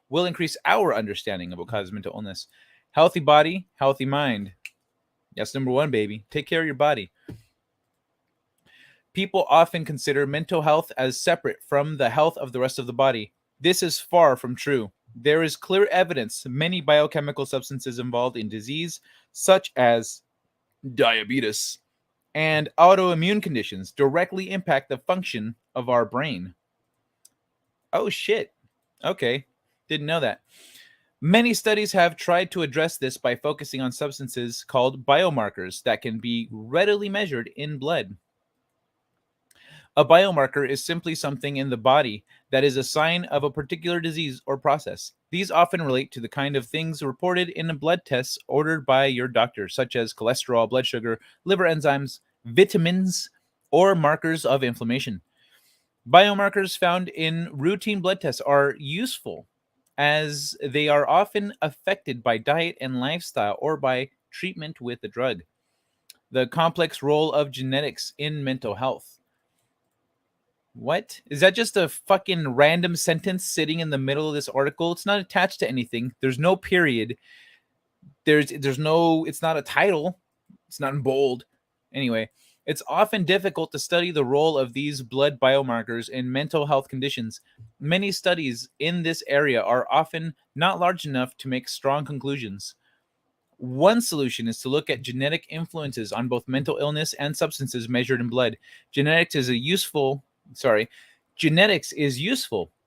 Will increase our understanding of what causes mental illness. Healthy body, healthy mind. That's number 1, baby. Take care of your body. People often consider mental health as separate from the health of the rest of the body. This is far from true. There is clear evidence many biochemical substances involved in disease, such as diabetes and autoimmune conditions, directly impact the function of our brain. Oh, shit. Okay. Didn't know that. Many studies have tried to address this by focusing on substances called biomarkers that can be readily measured in blood. A biomarker is simply something in the body that is a sign of a particular disease or process. These often relate to the kind of things reported in blood tests ordered by your doctor, such as cholesterol, blood sugar, liver enzymes, vitamins, or markers of inflammation. Biomarkers found in routine blood tests are useful as they are often affected by diet and lifestyle or by treatment with a drug. The complex role of genetics in mental health. What? Is that just a fucking random sentence sitting in the middle of this article? It's not attached to anything. There's no period. There's no, it's not a title. It's not in bold. Anyway, it's often difficult to study the role of these blood biomarkers in mental health conditions. Many studies in this area are often not large enough to make strong conclusions. One solution is to look at genetic influences on both mental illness and substances measured in blood. Genetics is useful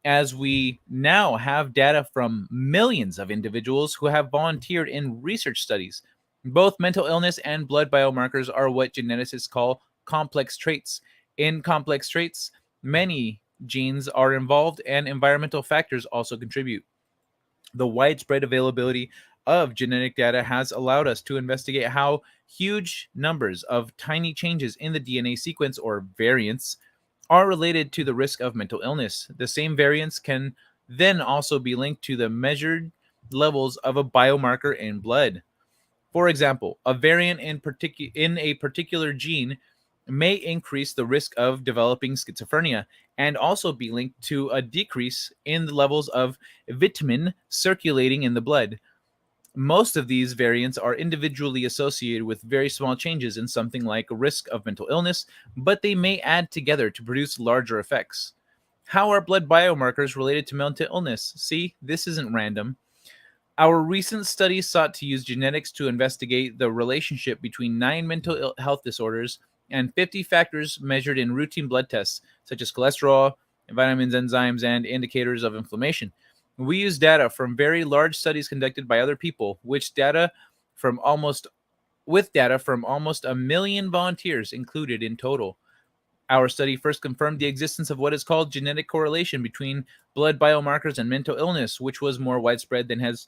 as we now have data from millions of individuals who have volunteered in research studies. Both mental illness and blood biomarkers are what geneticists call complex traits. In complex traits, many genes are involved and environmental factors also contribute. The widespread availability of genetic data has allowed us to investigate how huge numbers of tiny changes in the DNA sequence or variants are related to the risk of mental illness. The same variants can then also be linked to the measured levels of a biomarker in blood. For example, a variant in a particular gene may increase the risk of developing schizophrenia and also be linked to a decrease in the levels of vitamin circulating in the blood. Most of these variants are individually associated with very small changes in something like a risk of mental illness, but they may add together to produce larger effects. How are blood biomarkers related to mental illness? See, this isn't random. Our recent study sought to use genetics to investigate the relationship between 9 mental health disorders and 50 factors measured in routine blood tests, such as cholesterol, vitamins, enzymes, and indicators of inflammation. We used data from very large studies conducted by other people, with data from almost a million volunteers included in total. Our study first confirmed the existence of what is called genetic correlation between blood biomarkers and mental illness, which was more widespread than has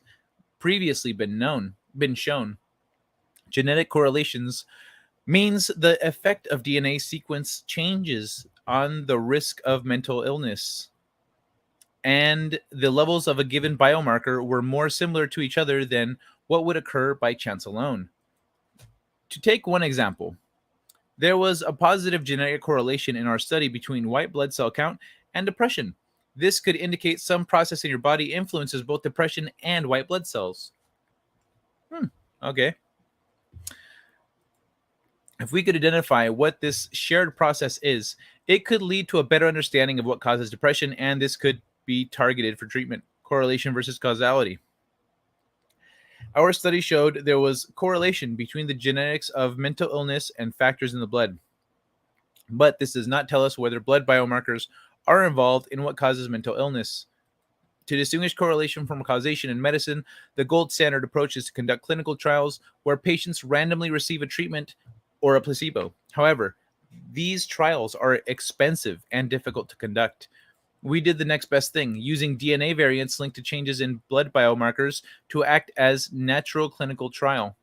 previously been shown. Genetic correlations means the effect of DNA sequence changes on the risk of mental illness, and the levels of a given biomarker were more similar to each other than what would occur by chance alone. To take one example, there was a positive genetic correlation in our study between white blood cell count and depression. This could indicate some process in your body influences both depression and white blood cells. Okay. If we could identify what this shared process is, it could lead to a better understanding of what causes depression, and this could be targeted for treatment. Correlation versus causality. Our study showed there was correlation between the genetics of mental illness and factors in the blood. But this does not tell us whether blood biomarkers are involved in what causes mental illness. To distinguish correlation from causation in medicine, the gold standard approach is to conduct clinical trials where patients randomly receive a treatment or a placebo. However, these trials are expensive and difficult to conduct. We did the next best thing, using DNA variants linked to changes in blood biomarkers to act as natural clinical trial.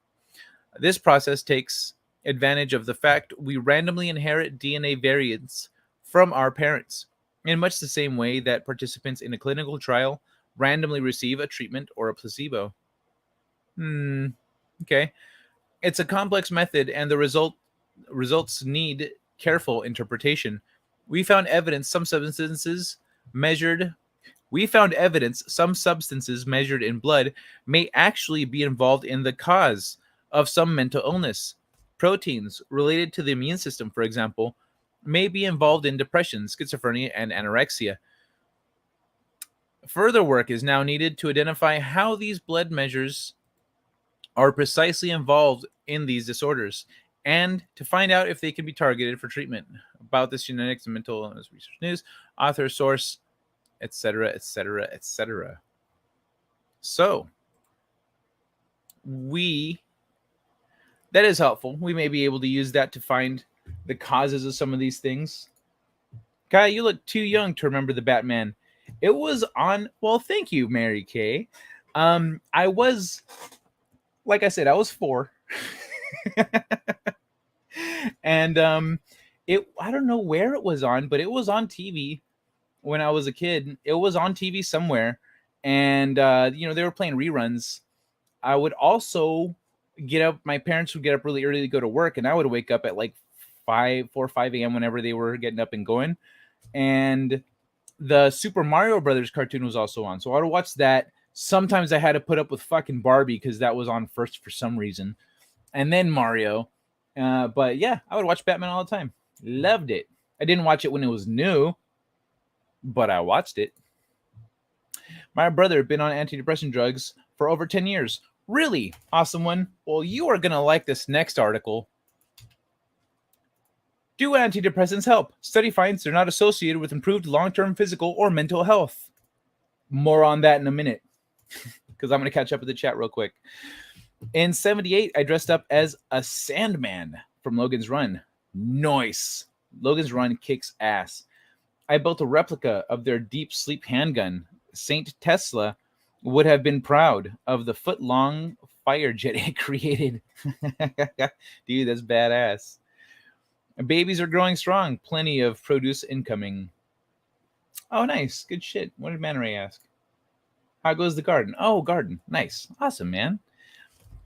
This process takes advantage of the fact we randomly inherit DNA variants from our parents, in much the same way that participants in a clinical trial randomly receive a treatment or a placebo. Okay. It's a complex method, and the results need careful interpretation. We found evidence some substances measured in blood may actually be involved in the cause of some mental illness. Proteins related to the immune system, for example, may be involved in depression, schizophrenia, and anorexia. Further work is now needed to identify how these blood measures are precisely involved in these disorders, and to find out if they can be targeted for treatment. About this, genetics and mental illness research news, author, source, etc., etc., etc. So, that is helpful. We may be able to use that to find the causes of some of these things. Guy, you look too young to remember the Batman. It was on, well, thank you, Mary Kay. I was, like I said, I was 4. And I don't know where it was on, but it was on TV when I was a kid. It was on TV somewhere, and they were playing reruns. I would also get up. My parents would get up really early to go to work, and I would wake up at like 4 or 5 a.m. whenever they were getting up and going. And the Super Mario Brothers cartoon was also on, so I would watch that. Sometimes I had to put up with fucking Barbie because that was on first for some reason, and then Mario. But yeah, I would watch Batman all the time. Loved it. I didn't watch it when it was new, but I watched it. My brother had been on antidepressant drugs for over 10 years. Really? Awesome one. Well, you are going to like this next article. Do antidepressants help? Study finds they're not associated with improved long-term physical or mental health. More on that in a minute, because I'm going to catch up with the chat real quick. In 78, I dressed up as a Sandman from Logan's Run. Nice. Logan's Run kicks ass. I built a replica of their deep sleep handgun. Saint Tesla would have been proud of the foot-long fire jet it created. Dude, that's badass. Babies are growing strong. Plenty of produce incoming. Oh, nice. Good shit. What did Man Ray ask? How goes the garden? Oh, garden. Nice. Awesome, man.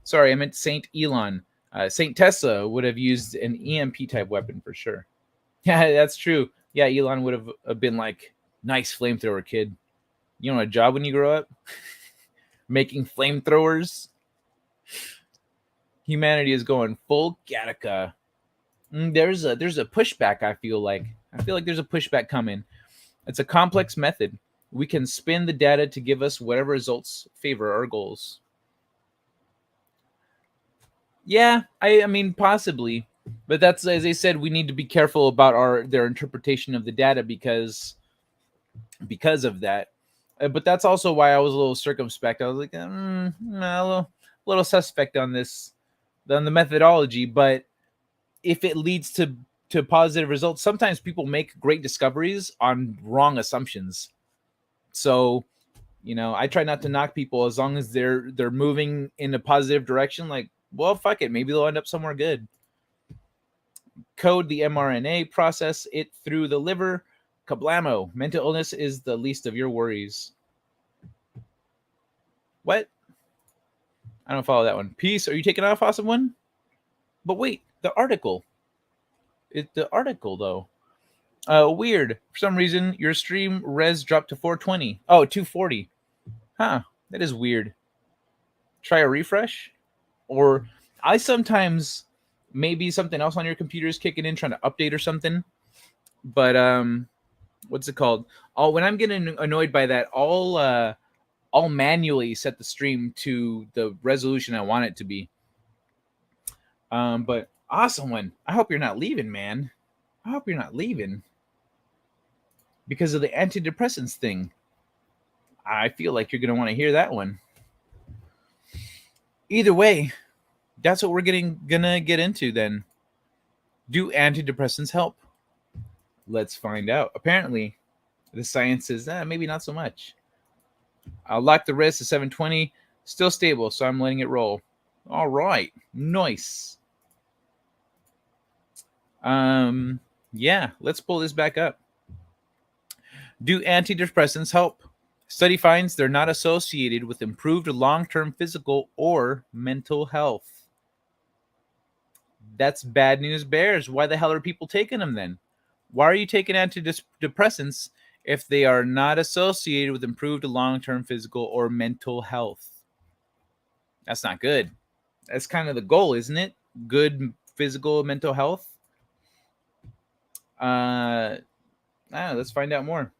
Sorry, I meant Saint Elon. Saint Tesla would have used an EMP type weapon for sure. Yeah, that's true. Yeah, Elon would have been like, nice flamethrower, kid. You want a job when you grow up? Making flamethrowers? Humanity is going full Gattaca. There's a pushback, I feel like. There's a pushback coming. It's a complex method. We can spin the data to give us whatever results favor our goals. Yeah, I mean, possibly. But that's, as I said, we need to be careful about their interpretation of the data because of that. But that's also why I was a little circumspect. I was like, a little suspect on this, on the methodology. But if it leads to positive results, sometimes people make great discoveries on wrong assumptions. So, I try not to knock people as long as they're moving in a positive direction. Like, well, fuck it, maybe they'll end up somewhere good. Code the mRNA, process it through the liver. Kablamo. Mental illness is the least of your worries. What? I don't follow that one. Peace. Are you taking off, awesome one? But wait, the article. The article, though. Weird. For some reason, your stream res dropped to 420. Oh, 240. Huh. That is weird. Try a refresh? Or I sometimes, maybe something else on your computer is kicking in, trying to update or something. But what's it called? When I'm getting annoyed by that, I'll manually set the stream to the resolution I want it to be. But awesome one. I hope you're not leaving, man. I hope you're not leaving because of the antidepressants thing. I feel like you're gonna want to hear that one. Either way, that's what we're gonna get into then. Do antidepressants help? Let's find out. Apparently, the science says maybe not so much. I'll lock the wrist at 720. Still stable, so I'm letting it roll. All right. Nice. Yeah, let's pull this back up. Do antidepressants help? Study finds they're not associated with improved long-term physical or mental health. That's bad news bears. Why the hell are people taking them then? Why are you taking antidepressants if they are not associated with improved long-term physical or mental health? That's not good. That's kind of the goal, isn't it? Good physical, mental health. Let's find out more.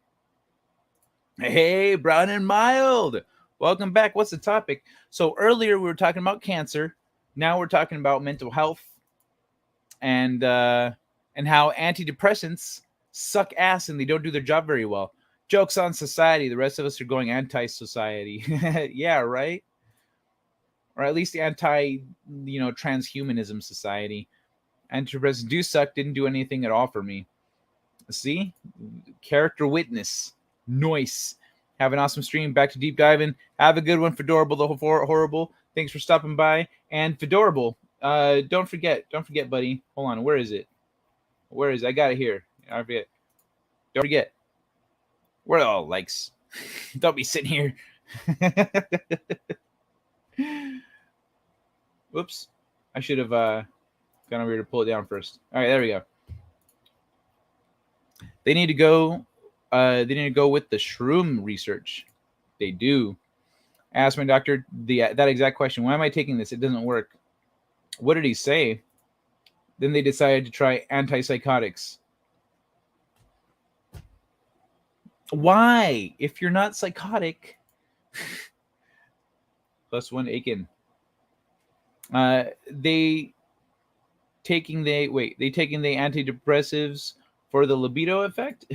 Hey, Brown and Mild. Welcome back. What's the topic? So earlier we were talking about cancer. Now we're talking about mental health and how antidepressants suck ass and they don't do their job very well. Joke's on society. The rest of us are going anti-society. Yeah, right? Or at least transhumanism society. Antidepressants do suck. Didn't do anything at all for me. See? Character witness. Nice. Have an awesome stream. Back to deep diving. Have a good one, Fedorable the Horrible. Thanks for stopping by. And Fedorable, don't forget, buddy. Hold on. Where is it? I got it here. I forget. Don't forget. Where are all the likes? Don't be sitting here. Whoops. I should have gone over here to pull it down first. All right, there we go. They need to go with the shroom research. They do. Ask my doctor that exact question. Why am I taking this? It doesn't work. What did he say? Then they decided to try antipsychotics. Why? If you're not psychotic. +1 Aiken. They taking the antidepressives for the libido effect?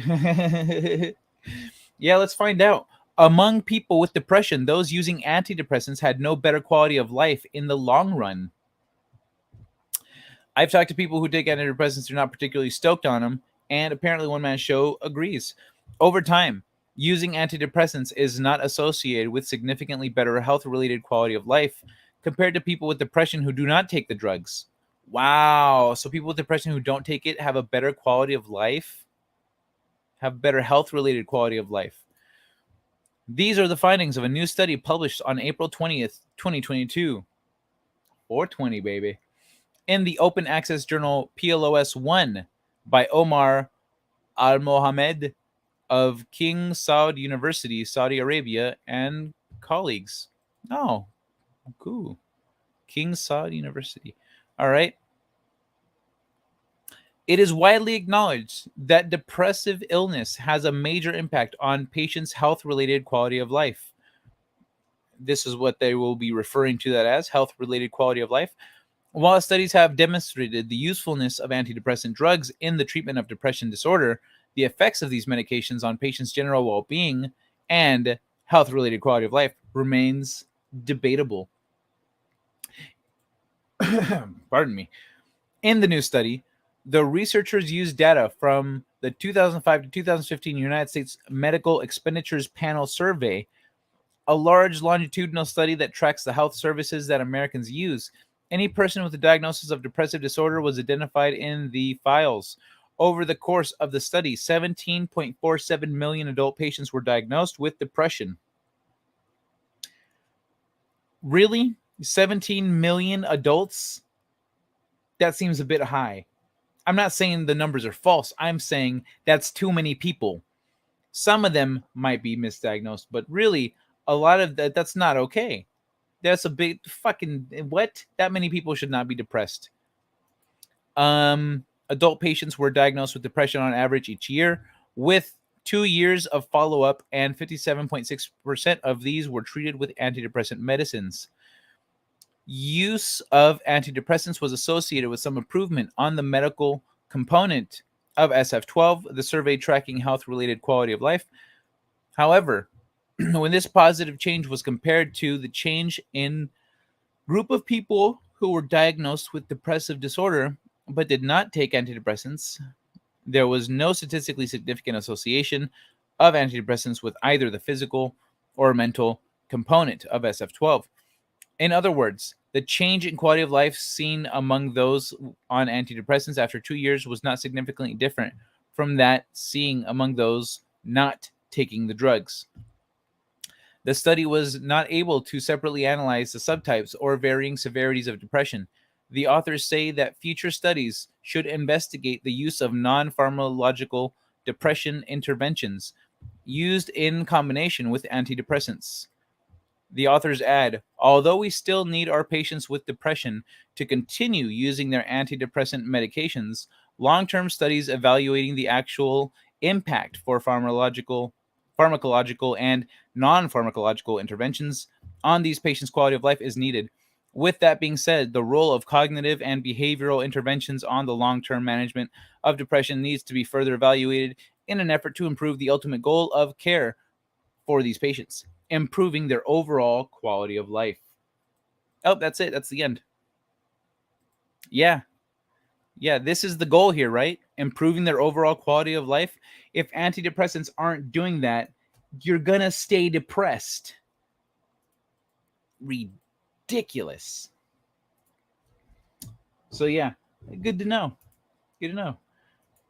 Yeah, let's find out. Among people with depression, those using antidepressants had no better quality of life in the long run. I've talked to people who take antidepressants who are not particularly stoked on them, and apparently one man show agrees. Over time, using antidepressants is not associated with significantly better health-related quality of life compared to people with depression who do not take the drugs. Wow. So people with depression who don't take it have a better quality of life? Have better health-related quality of life. These are the findings of a new study published on April 20th, 2022. 420, baby. In the open access journal PLOS 1 by Omar Al-Mohamed of King Saud University, Saudi Arabia, and colleagues. Oh, cool. King Saud University. All right. It is widely acknowledged that depressive illness has a major impact on patients' health-related quality of life. This is what they will be referring to that as, health-related quality of life. While studies have demonstrated the usefulness of antidepressant drugs in the treatment of depression disorder, the effects of these medications on patients' general well-being and health-related quality of life remains debatable. Pardon me. In the new study, the researchers used data from the 2005 to 2015 United States Medical Expenditures Panel Survey, a large longitudinal study that tracks the health services that Americans use. Any person with a diagnosis of depressive disorder was identified in the files. Over the course of the study, 17.47 million adult patients were diagnosed with depression. Really? 17 million adults? That seems a bit high. I'm not saying the numbers are false. I'm saying that's too many people. Some of them might be misdiagnosed, but really, a lot of that's not okay. That's a big fucking what? That many people should not be depressed. Adult patients were diagnosed with depression on average each year, with 2 years of follow-up, and 57.6% of these were treated with antidepressant medicines. Use of antidepressants was associated with some improvement on the medical component of SF12, the survey tracking health-related quality of life. However, when this positive change was compared to the change in group of people who were diagnosed with depressive disorder but did not take antidepressants, there was no statistically significant association of antidepressants with either the physical or mental component of SF12. In other words, the change in quality of life seen among those on antidepressants after 2 years was not significantly different from that seen among those not taking the drugs. The study was not able to separately analyze the subtypes or varying severities of depression. The authors say that future studies should investigate the use of non-pharmacological depression interventions used in combination with antidepressants. The authors add, although we still need our patients with depression to continue using their antidepressant medications, long-term studies evaluating the actual impact for pharmacological and non-pharmacological interventions on these patients' quality of life is needed. With that being said, the role of cognitive and behavioral interventions on the long-term management of depression needs to be further evaluated in an effort to improve the ultimate goal of care for these patients, improving their overall quality of life. Oh, that's it. That's the end. Yeah. Yeah, this is the goal here, right? Improving their overall quality of life. If antidepressants aren't doing that, you're going to stay depressed. Ridiculous. So, yeah, good to know. Good to know.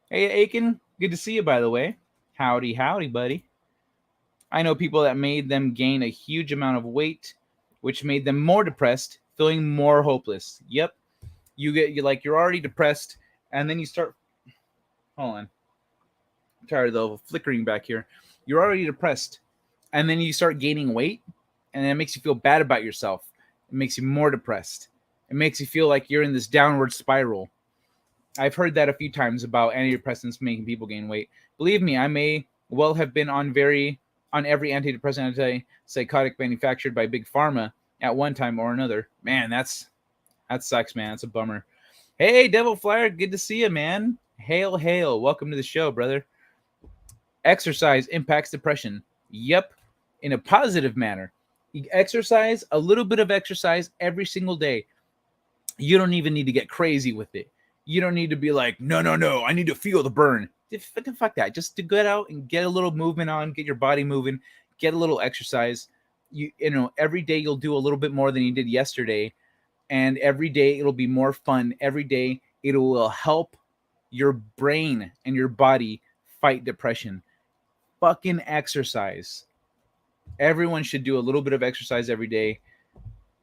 Hey, Aiken, good to see you, by the way. Howdy, howdy, buddy. I know people that made them gain a huge amount of weight, which made them more depressed, feeling more hopeless. Yep. You're already depressed, and then you start. Hold on. I'm tired of the flickering back here. You're already depressed, and then you start gaining weight, and it makes you feel bad about yourself. It makes you more depressed. It makes you feel like you're in this downward spiral. I've heard that a few times about antidepressants making people gain weight. Believe me, I may well have been on every antidepressant antipsychotic manufactured by Big Pharma at one time or another. Man, that sucks, man. It's a bummer. Hey, Devil Flyer, good to see you, man. Hail, hail. Welcome to the show, brother. Exercise impacts depression. Yep, in a positive manner. You exercise, a little bit of exercise every single day. You don't even need to get crazy with it. You don't need to be like, no, I need to feel the burn. Fuck that. Just to get out and get a little movement on, get your body moving, get a little exercise. You know, every day you'll do a little bit more than you did yesterday, and every day it'll be more fun. Every day it will help your brain and your body fight depression. Fucking exercise. Everyone should do a little bit of exercise every day,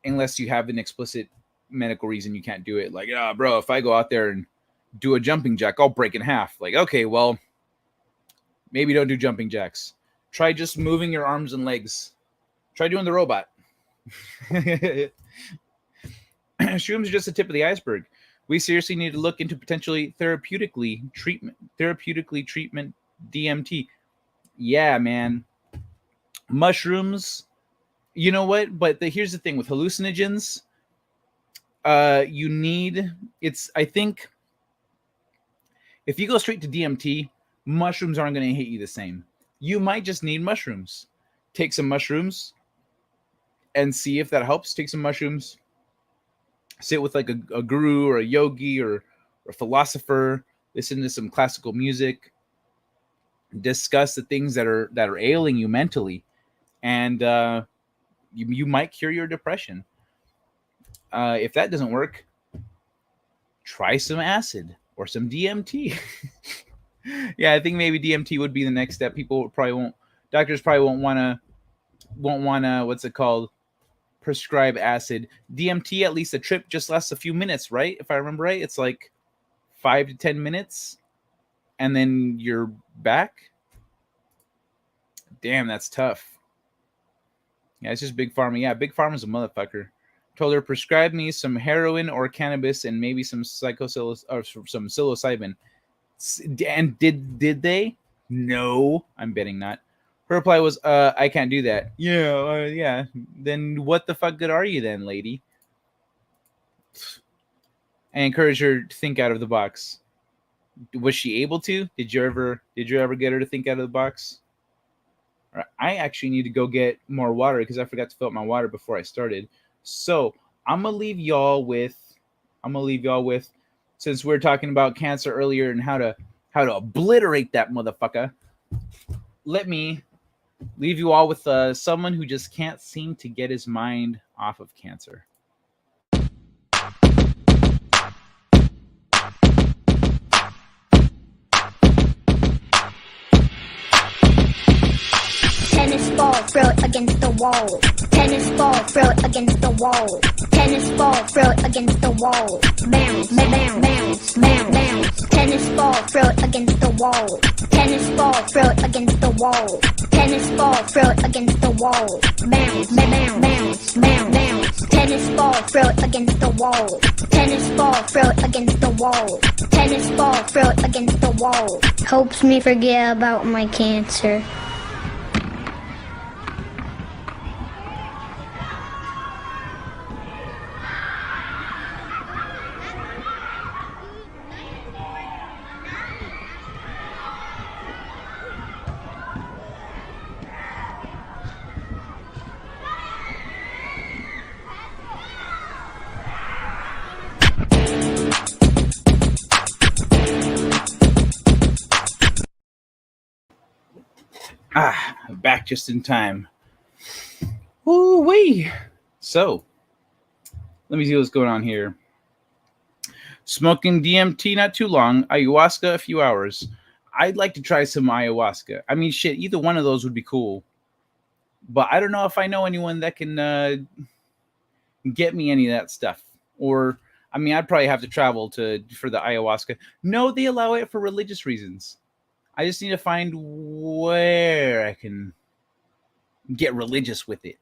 unless you have an explicit medical reason you can't do it. Like, bro, if I go out there and do a jumping jack, I'll break in half. Like, okay, well, maybe don't do jumping jacks. Try just moving your arms and legs. Try doing the robot. Shrooms are just the tip of the iceberg. We seriously need to look into potentially therapeutically treatment DMT. Yeah, man. Mushrooms. You know what? But here's the thing with hallucinogens. I think if you go straight to DMT, mushrooms aren't going to hit you the same. You might just need mushrooms. Take some mushrooms and see if that helps. Take some mushrooms, sit with like a guru or a yogi or a philosopher, listen to some classical music, discuss the things that are ailing you mentally, and you might cure your depression. If that doesn't work, try some acid or some DMT. Yeah, I think maybe DMT would be the next step. Doctors probably won't want to, what's it called, prescribe acid. DMT, at least the trip just lasts a few minutes, right? If I remember right, it's like 5 to 10 minutes, and then you're back. Damn, that's tough. Yeah, it's just Big Pharma. Yeah, Big Pharma's a motherfucker. Told her prescribe me some heroin or cannabis and maybe some some psilocybin. And did they? No, I'm betting not. Her reply was, I can't do that. Yeah, yeah. Then what the fuck good are you then, lady? I encourage her to think out of the box. Was she able to? Did you ever get her to think out of the box? I actually need to go get more water because I forgot to fill up my water before I started. So I'm gonna leave y'all with, since we were talking about cancer earlier and how to obliterate that motherfucker. Let me leave you all with someone who just can't seem to get his mind off of cancer. Tennis ball, throw it against the wall. Tennis ball, throw it against the wall. Tennis ball, throw it against the wall. Bounce, bounce, bounce, bounce, bounce. Tennis ball, throw it against the wall. Tennis ball, throw it against the wall. Tennis ball, throw it against the wall. Bounce, bounce, bounce, bounce, bounce. Tennis ball, throw it against the wall. Tennis ball, throw it against the wall. Tennis ball, throw it against the wall. Helps me forget about my cancer. Back just in time. Ooh wee. So, let me see what's going on here. Smoking DMT not too long, ayahuasca a few hours. I'd like to try some ayahuasca. I mean, shit, either one of those would be cool. But I don't know if I know anyone that can get me any of that stuff. Or, I mean, I'd probably have to travel for the ayahuasca. No, they allow it for religious reasons. I just need to find where I can get religious with it.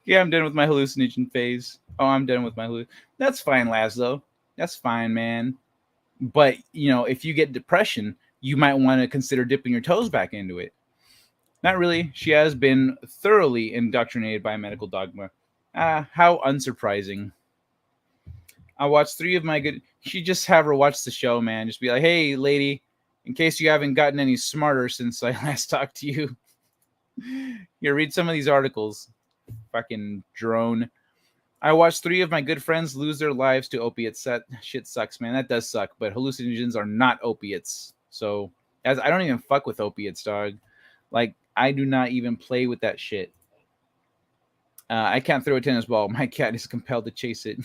Yeah, I'm done with my hallucination phase. Oh, I'm done with my That's fine, Laszlo. That's fine, man. But, you know, if you get depression, you might want to consider dipping your toes back into it. Not really. She has been thoroughly indoctrinated by medical dogma. How unsurprising. I watched 3 of my good... She just have her watch the show, man. Just be like, hey, lady, in case you haven't gotten any smarter since I last talked to you. Here, read some of these articles. Fucking drone. I watched 3 of my good friends lose their lives to opiates. That shit sucks, man. That does suck. But hallucinogens are not opiates. So, I don't even fuck with opiates, dog. Like, I do not even play with that shit. I can't throw a tennis ball. My cat is compelled to chase it.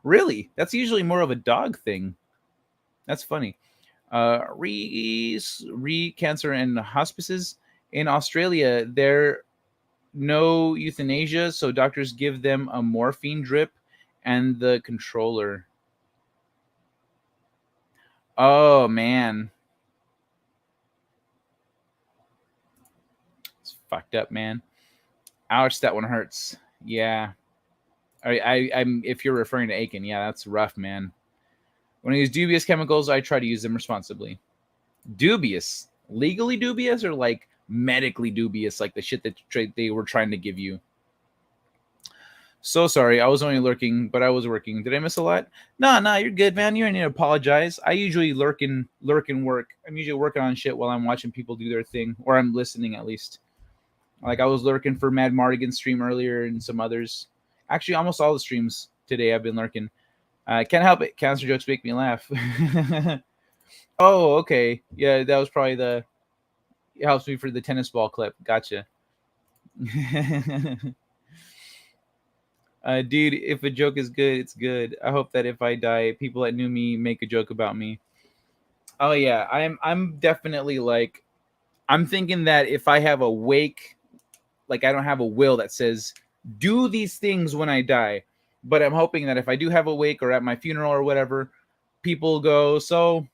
Really? That's usually more of a dog thing. That's funny. Cancer and hospices. In Australia, there no euthanasia, so doctors give them a morphine drip and the controller. Oh, man. It's fucked up, man. Ouch, that one hurts. Yeah. I'm if you're referring to Aiken, yeah, that's rough, man. When I use dubious chemicals, I try to use them responsibly. Dubious? Legally dubious or like medically dubious, like the shit that they were trying to give you? So sorry, I was only lurking, but I was working. Did I miss a lot? No, you're good, man. You don't need to apologize. I usually lurk and work. I'm usually working on shit while I'm watching people do their thing, or I'm listening at least. Like I was lurking for Mad Mardigan's stream earlier and some others. Actually, almost all the streams today I've been lurking. Can't help it. Cancer jokes make me laugh. Oh, okay. Yeah, that was probably it helps me for the tennis ball clip. Gotcha. Dude, if a joke is good, it's good. I hope that if I die, people that knew me make a joke about me. Oh yeah, I'm definitely like, I'm thinking that if I have a wake, like I don't have a will that says do these things when I die, But I'm hoping that if I do have a wake or at my funeral or whatever, people go, so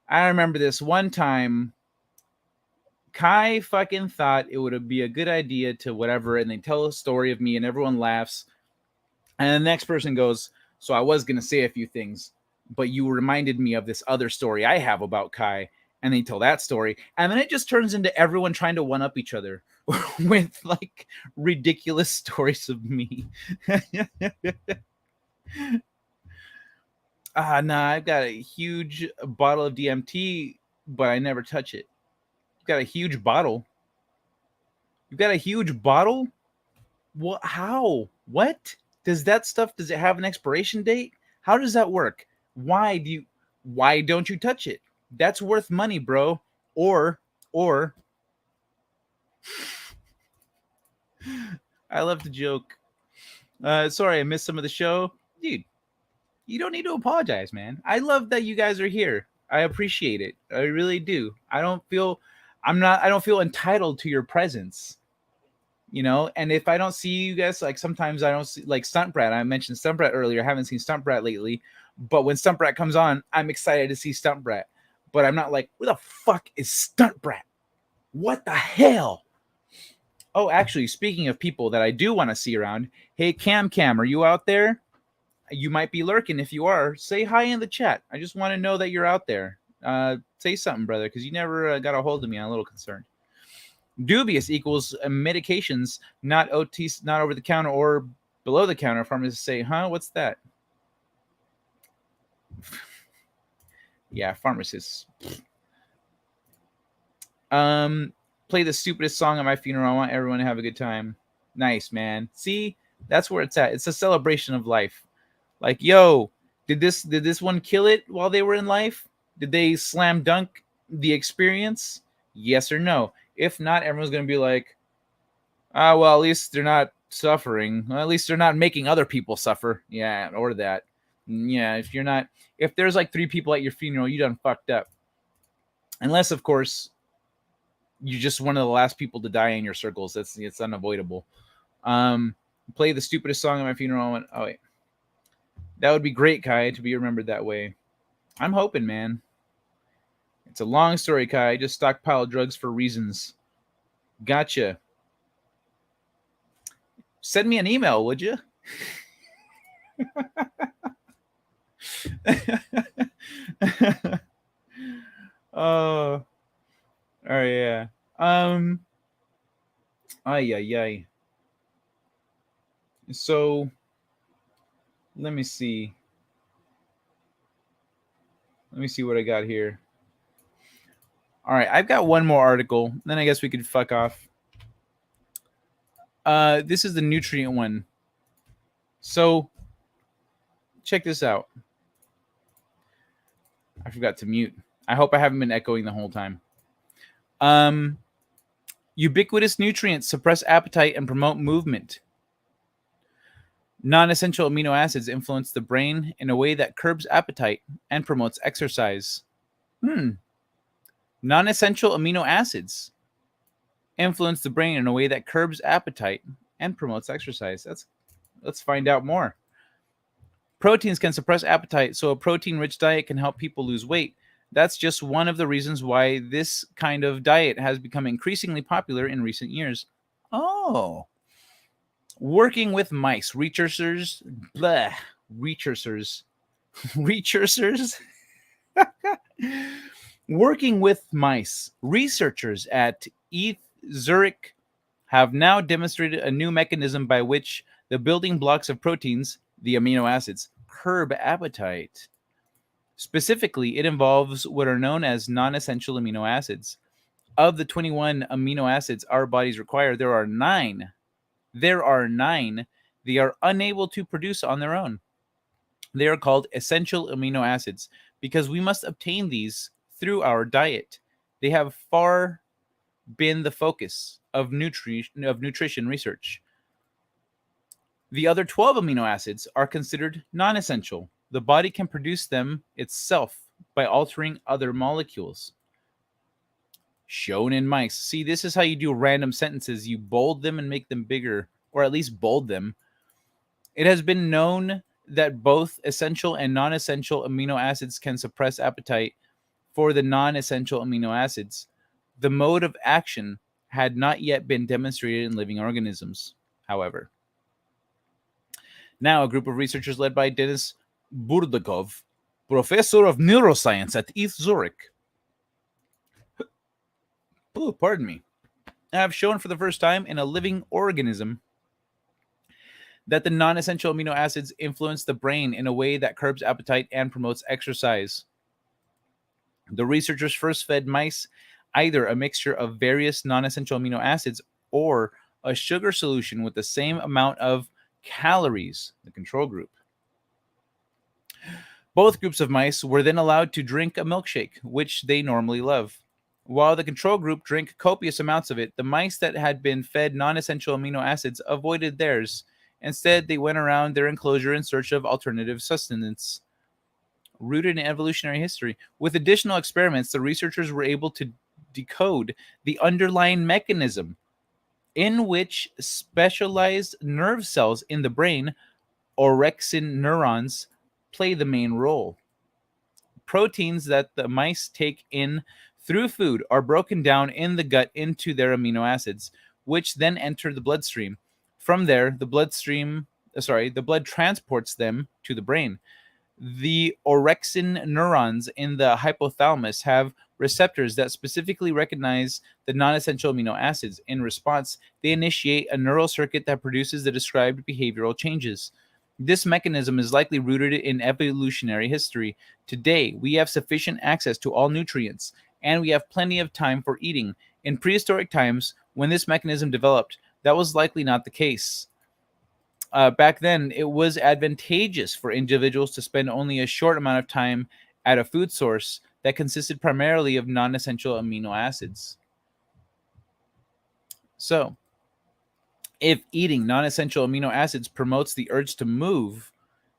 I remember this one time Kai fucking thought it would be a good idea to whatever, and they tell a story of me and everyone laughs. And the next person goes, so I was going to say a few things, but you reminded me of this other story I have about Kai. And they tell that story. And then it just turns into everyone trying to one up each other with like ridiculous stories of me. Nah, I've got a huge bottle of DMT, but I never touch it. You've got a huge bottle. You've got a huge bottle? What? How? What? Does it have an expiration date? How does that work? Why don't you touch it? That's worth money, bro. Or I love to joke. Sorry, I missed some of the show. Dude, you don't need to apologize, man. I love that you guys are here. I appreciate it. I really do. I don't feel entitled to your presence. You know, and if I don't see you guys, like sometimes I don't see, like Stunt Brat. I mentioned Stunt Brat earlier. I haven't seen Stunt Brat lately, but when Stunt Brat comes on, I'm excited to see Stunt Brat. But I'm not like, where the fuck is Stunt Brat? What the hell? Oh, actually, speaking of people that I do want to see around, hey Cam, are you out there? You might be lurking. If you are, say hi in the chat. I just want to know that you're out there. Say something, brother, because you never got a hold of me. I'm a little concerned. Dubious equals medications, not OT, not over the counter or below the counter. Pharmacists say, huh? What's that? Yeah, pharmacists. Play the stupidest song at my funeral. I want everyone to have a good time. Nice, man. See, that's where it's at. It's a celebration of life. Like, yo, did this one kill it while they were in life? Did they slam dunk the experience? Yes or no? If not, everyone's going to be like, well, at least they're not suffering. Well, at least they're not making other people suffer. Yeah, or that. Yeah, if there's like 3 people at your funeral, you done fucked up. Unless, of course, you're just one of the last people to die in your circles. It's unavoidable. Play the stupidest song at my funeral. Oh, wait. That would be great, Kai, to be remembered that way. I'm hoping, man. It's a long story, Kai. I just stockpile drugs for reasons. Gotcha. Send me an email, would you? Oh, yeah. Ay. So, let me see. Let me see what I got here. All right, I've got one more article. Then I guess we could fuck off. This is the nutrient one. So, check this out. I forgot to mute. I hope I haven't been echoing the whole time. Ubiquitous nutrients suppress appetite and promote movement. Non-essential amino acids influence the brain in a way that curbs appetite and promotes exercise. Non-essential amino acids influence the brain in a way that curbs appetite and promotes exercise. Let's find out more. Proteins can suppress appetite, so a protein-rich diet can help people lose weight. That's just one of the reasons why this kind of diet has become increasingly popular in recent years. Oh. Working with mice, researchers Working with mice, researchers at ETH Zurich have now demonstrated a new mechanism by which the building blocks of proteins, the amino acids, curb appetite. Specifically, it involves what are known as non-essential amino acids. Of the 21 amino acids our bodies require, there are 9 they are unable to produce on their own. They are called essential amino acids because we must obtain these through our diet. They have far been the focus of nutrition research. The other 12 amino acids are considered non-essential. The body can produce them itself by altering other molecules. Shown in mice. See, this is how you do random sentences. You bold them and make them bigger, or at least bold them. It has been known that both essential and non-essential amino acids can suppress appetite for the non-essential amino acids. The mode of action had not yet been demonstrated in living organisms, however. Now, a group of researchers led by Denis Burdakov, professor of neuroscience at ETH Zurich, pardon me, have shown for the first time in a living organism that the non-essential amino acids influence the brain in a way that curbs appetite and promotes exercise. The researchers first fed mice either a mixture of various non-essential amino acids or a sugar solution with the same amount of calories, the control group. Both groups of mice were then allowed to drink a milkshake, which they normally love. While the control group drank copious amounts of it, the mice that had been fed non-essential amino acids avoided theirs. Instead, they went around their enclosure in search of alternative sustenance. Rooted in evolutionary history, with additional experiments, the researchers were able to decode the underlying mechanism in which specialized nerve cells in the brain, orexin neurons, play the main role. Proteins that the mice take in through food are broken down in the gut into their amino acids, which then enter the bloodstream. From there, the blood transports them to the brain. The orexin neurons in the hypothalamus have receptors that specifically recognize the non-essential amino acids. In response, they initiate a neural circuit that produces the described behavioral changes. This mechanism is likely rooted in evolutionary history. Today, we have sufficient access to all nutrients, and we have plenty of time for eating. In prehistoric times, when this mechanism developed, that was likely not the case. Back then, it was advantageous for individuals to spend only a short amount of time at a food source that consisted primarily of non-essential amino acids. So, if eating non-essential amino acids promotes the urge to move,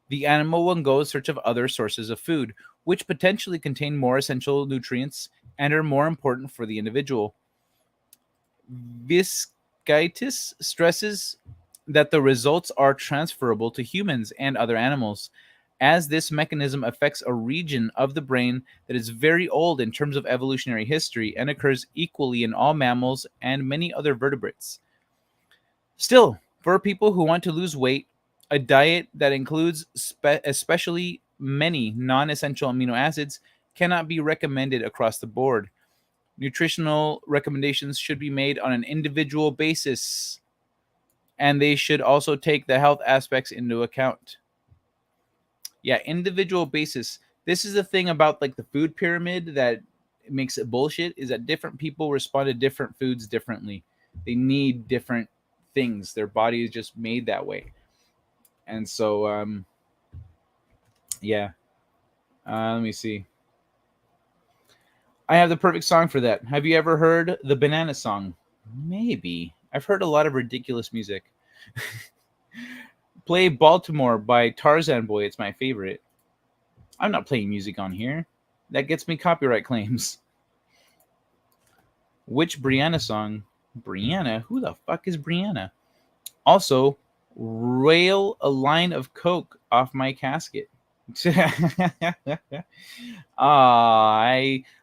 the animal will go in search of other sources of food, which potentially contain more essential nutrients and are more important for the individual. Viscitis stresses that the results are transferable to humans and other animals, as this mechanism affects a region of the brain that is very old in terms of evolutionary history and occurs equally in all mammals and many other vertebrates. Still, for people who want to lose weight, a diet that includes especially many non-essential amino acids cannot be recommended across the board. Nutritional recommendations should be made on an individual basis, and they should also take the health aspects into account. Yeah, individual basis. This is the thing about like the food pyramid that makes it bullshit, is that different people respond to different foods differently. They need different things. Their body is just made that way. And so, yeah. Let me see. I have the perfect song for that. Have you ever heard the Banana Song? Maybe. I've heard a lot of ridiculous music. Play Baltimore by Tarzan Boy. It's my favorite. I'm not playing music on here. That gets me copyright claims. Which Brianna song? Brianna? Who the fuck is Brianna? Also, rail a line of coke off my casket.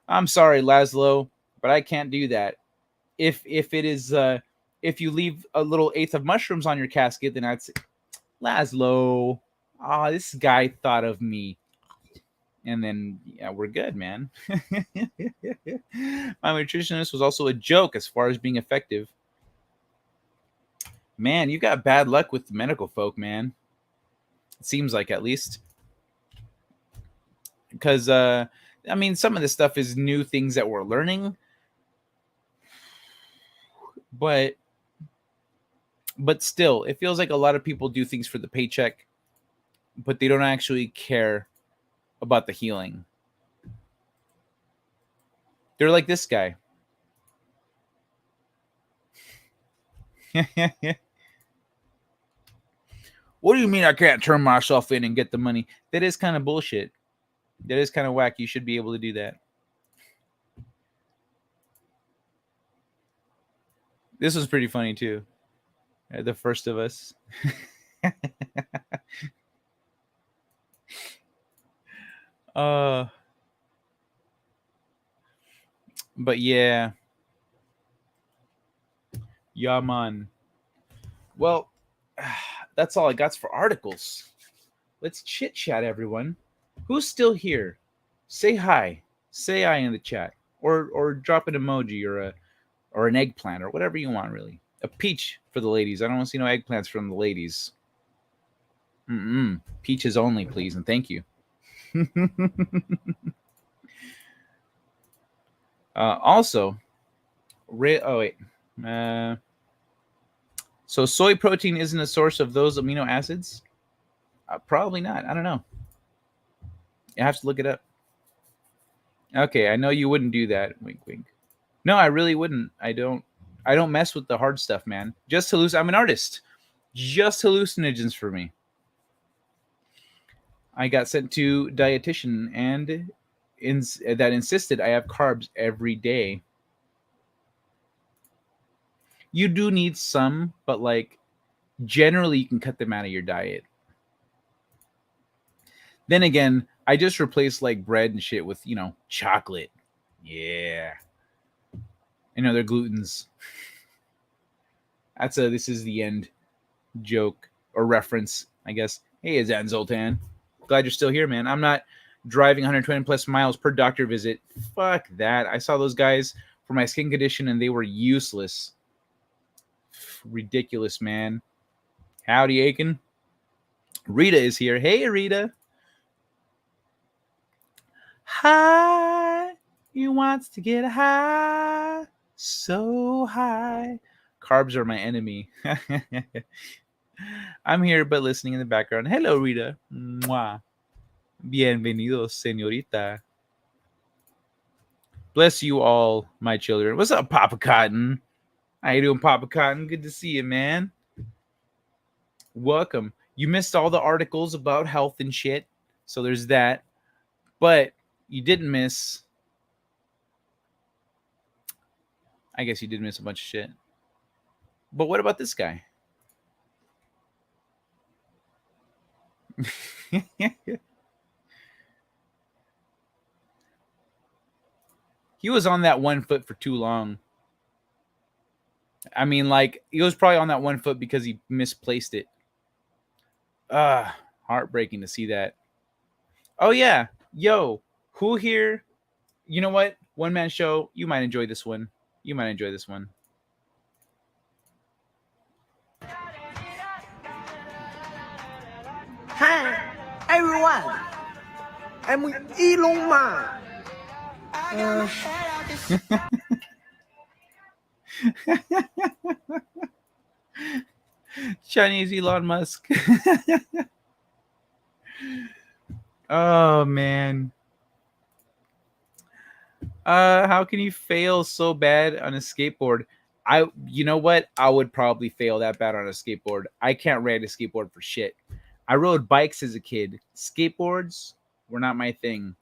I'm sorry, Laszlo, but I can't do that. If it is if you leave a little eighth of mushrooms on your casket, then that's Laszlo. This guy thought of me. And then yeah, we're good, man. My nutritionist was also a joke as far as being effective. Man, you got bad luck with the medical folk, man. It seems like, at least. Because I mean, some of this stuff is new things that we're learning. But still, it feels like a lot of people do things for the paycheck, but they don't actually care about the healing. They're like this guy. What do you mean I can't turn myself in and get the money? That is kind of bullshit. That is kind of whack. You should be able to do that. This was pretty funny too. The First of Us. But yeah. Yeah, man. Well, that's all I got for articles. Let's chit chat, everyone. Who's still here? Say hi. Say hi in the chat, or drop an emoji or an eggplant or whatever you want. Really, a peach for the ladies. I don't want to see no eggplants from the ladies. Peaches only, please, and thank you. Also, oh wait. So soy protein isn't a source of those amino acids? Probably not. I don't know. You have to look it up. Okay, I know you wouldn't do that. Wink, wink. No, I really wouldn't. I don't mess with the hard stuff, man. I'm an artist. Just hallucinogens for me. I got sent to dietitian and that insisted I have carbs every day. You do need some, but like generally you can cut them out of your diet. Then again, I just replaced like bread and shit with, chocolate. Yeah. They're glutens. That's this is the end joke or reference, I guess. Hey, Zan Zoltan. Glad you're still here, man. I'm not driving 120 plus miles per doctor visit. Fuck that. I saw those guys for my skin condition and they were useless. Ridiculous, man. Howdy, Aiken. Rita is here. Hey, Rita. High. He wants to get high. So high. Carbs are my enemy. I'm here, but listening in the background. Hello, Rita. Mwah. Bienvenidos, señorita. Bless you all, my children. What's up, Papa Cotton? How you doing, Papa Cotton? Good to see you, man. Welcome. You missed all the articles about health and shit, so there's that. But you didn't miss... I guess you did miss a bunch of shit. But what about this guy? He was on that 1 foot for too long. I mean, like, he was probably on that 1 foot because he misplaced it. Heartbreaking to see that. Oh, yeah. Yo, who here? You know what? One man show. You might enjoy this one. You might enjoy this one. Hi, everyone. I'm Elon Musk. Chinese Elon Musk. Oh, man. How can you fail so bad on a skateboard? You know what? I would probably fail that bad on a skateboard. I can't ride a skateboard for shit. I rode bikes as a kid. Skateboards were not my thing.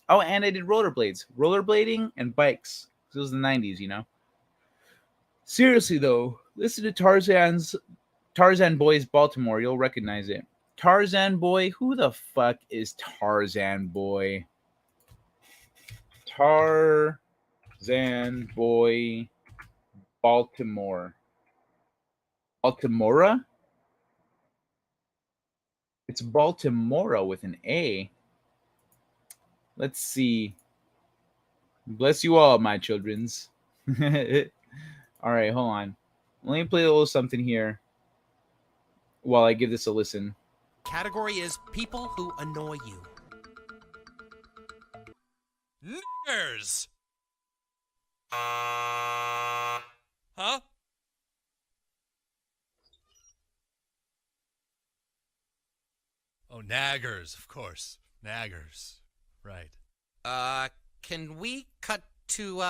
Oh, and I did rollerblades. Rollerblading and bikes. It was the 90s, you know? Seriously, though, listen to Tarzan Boy's Baltimore. You'll recognize it. Tarzan Boy? Who the fuck is Tarzan Boy? Tarzan Boy Baltimore. Baltimora? It's Baltimora with an A. Let's see. Bless you all, my childrens. All right, hold on. Let me play a little something here while I give this a listen. Category is people who annoy you. Niggers! Huh? Oh, naggers, of course. Naggers. Right. Can we cut to,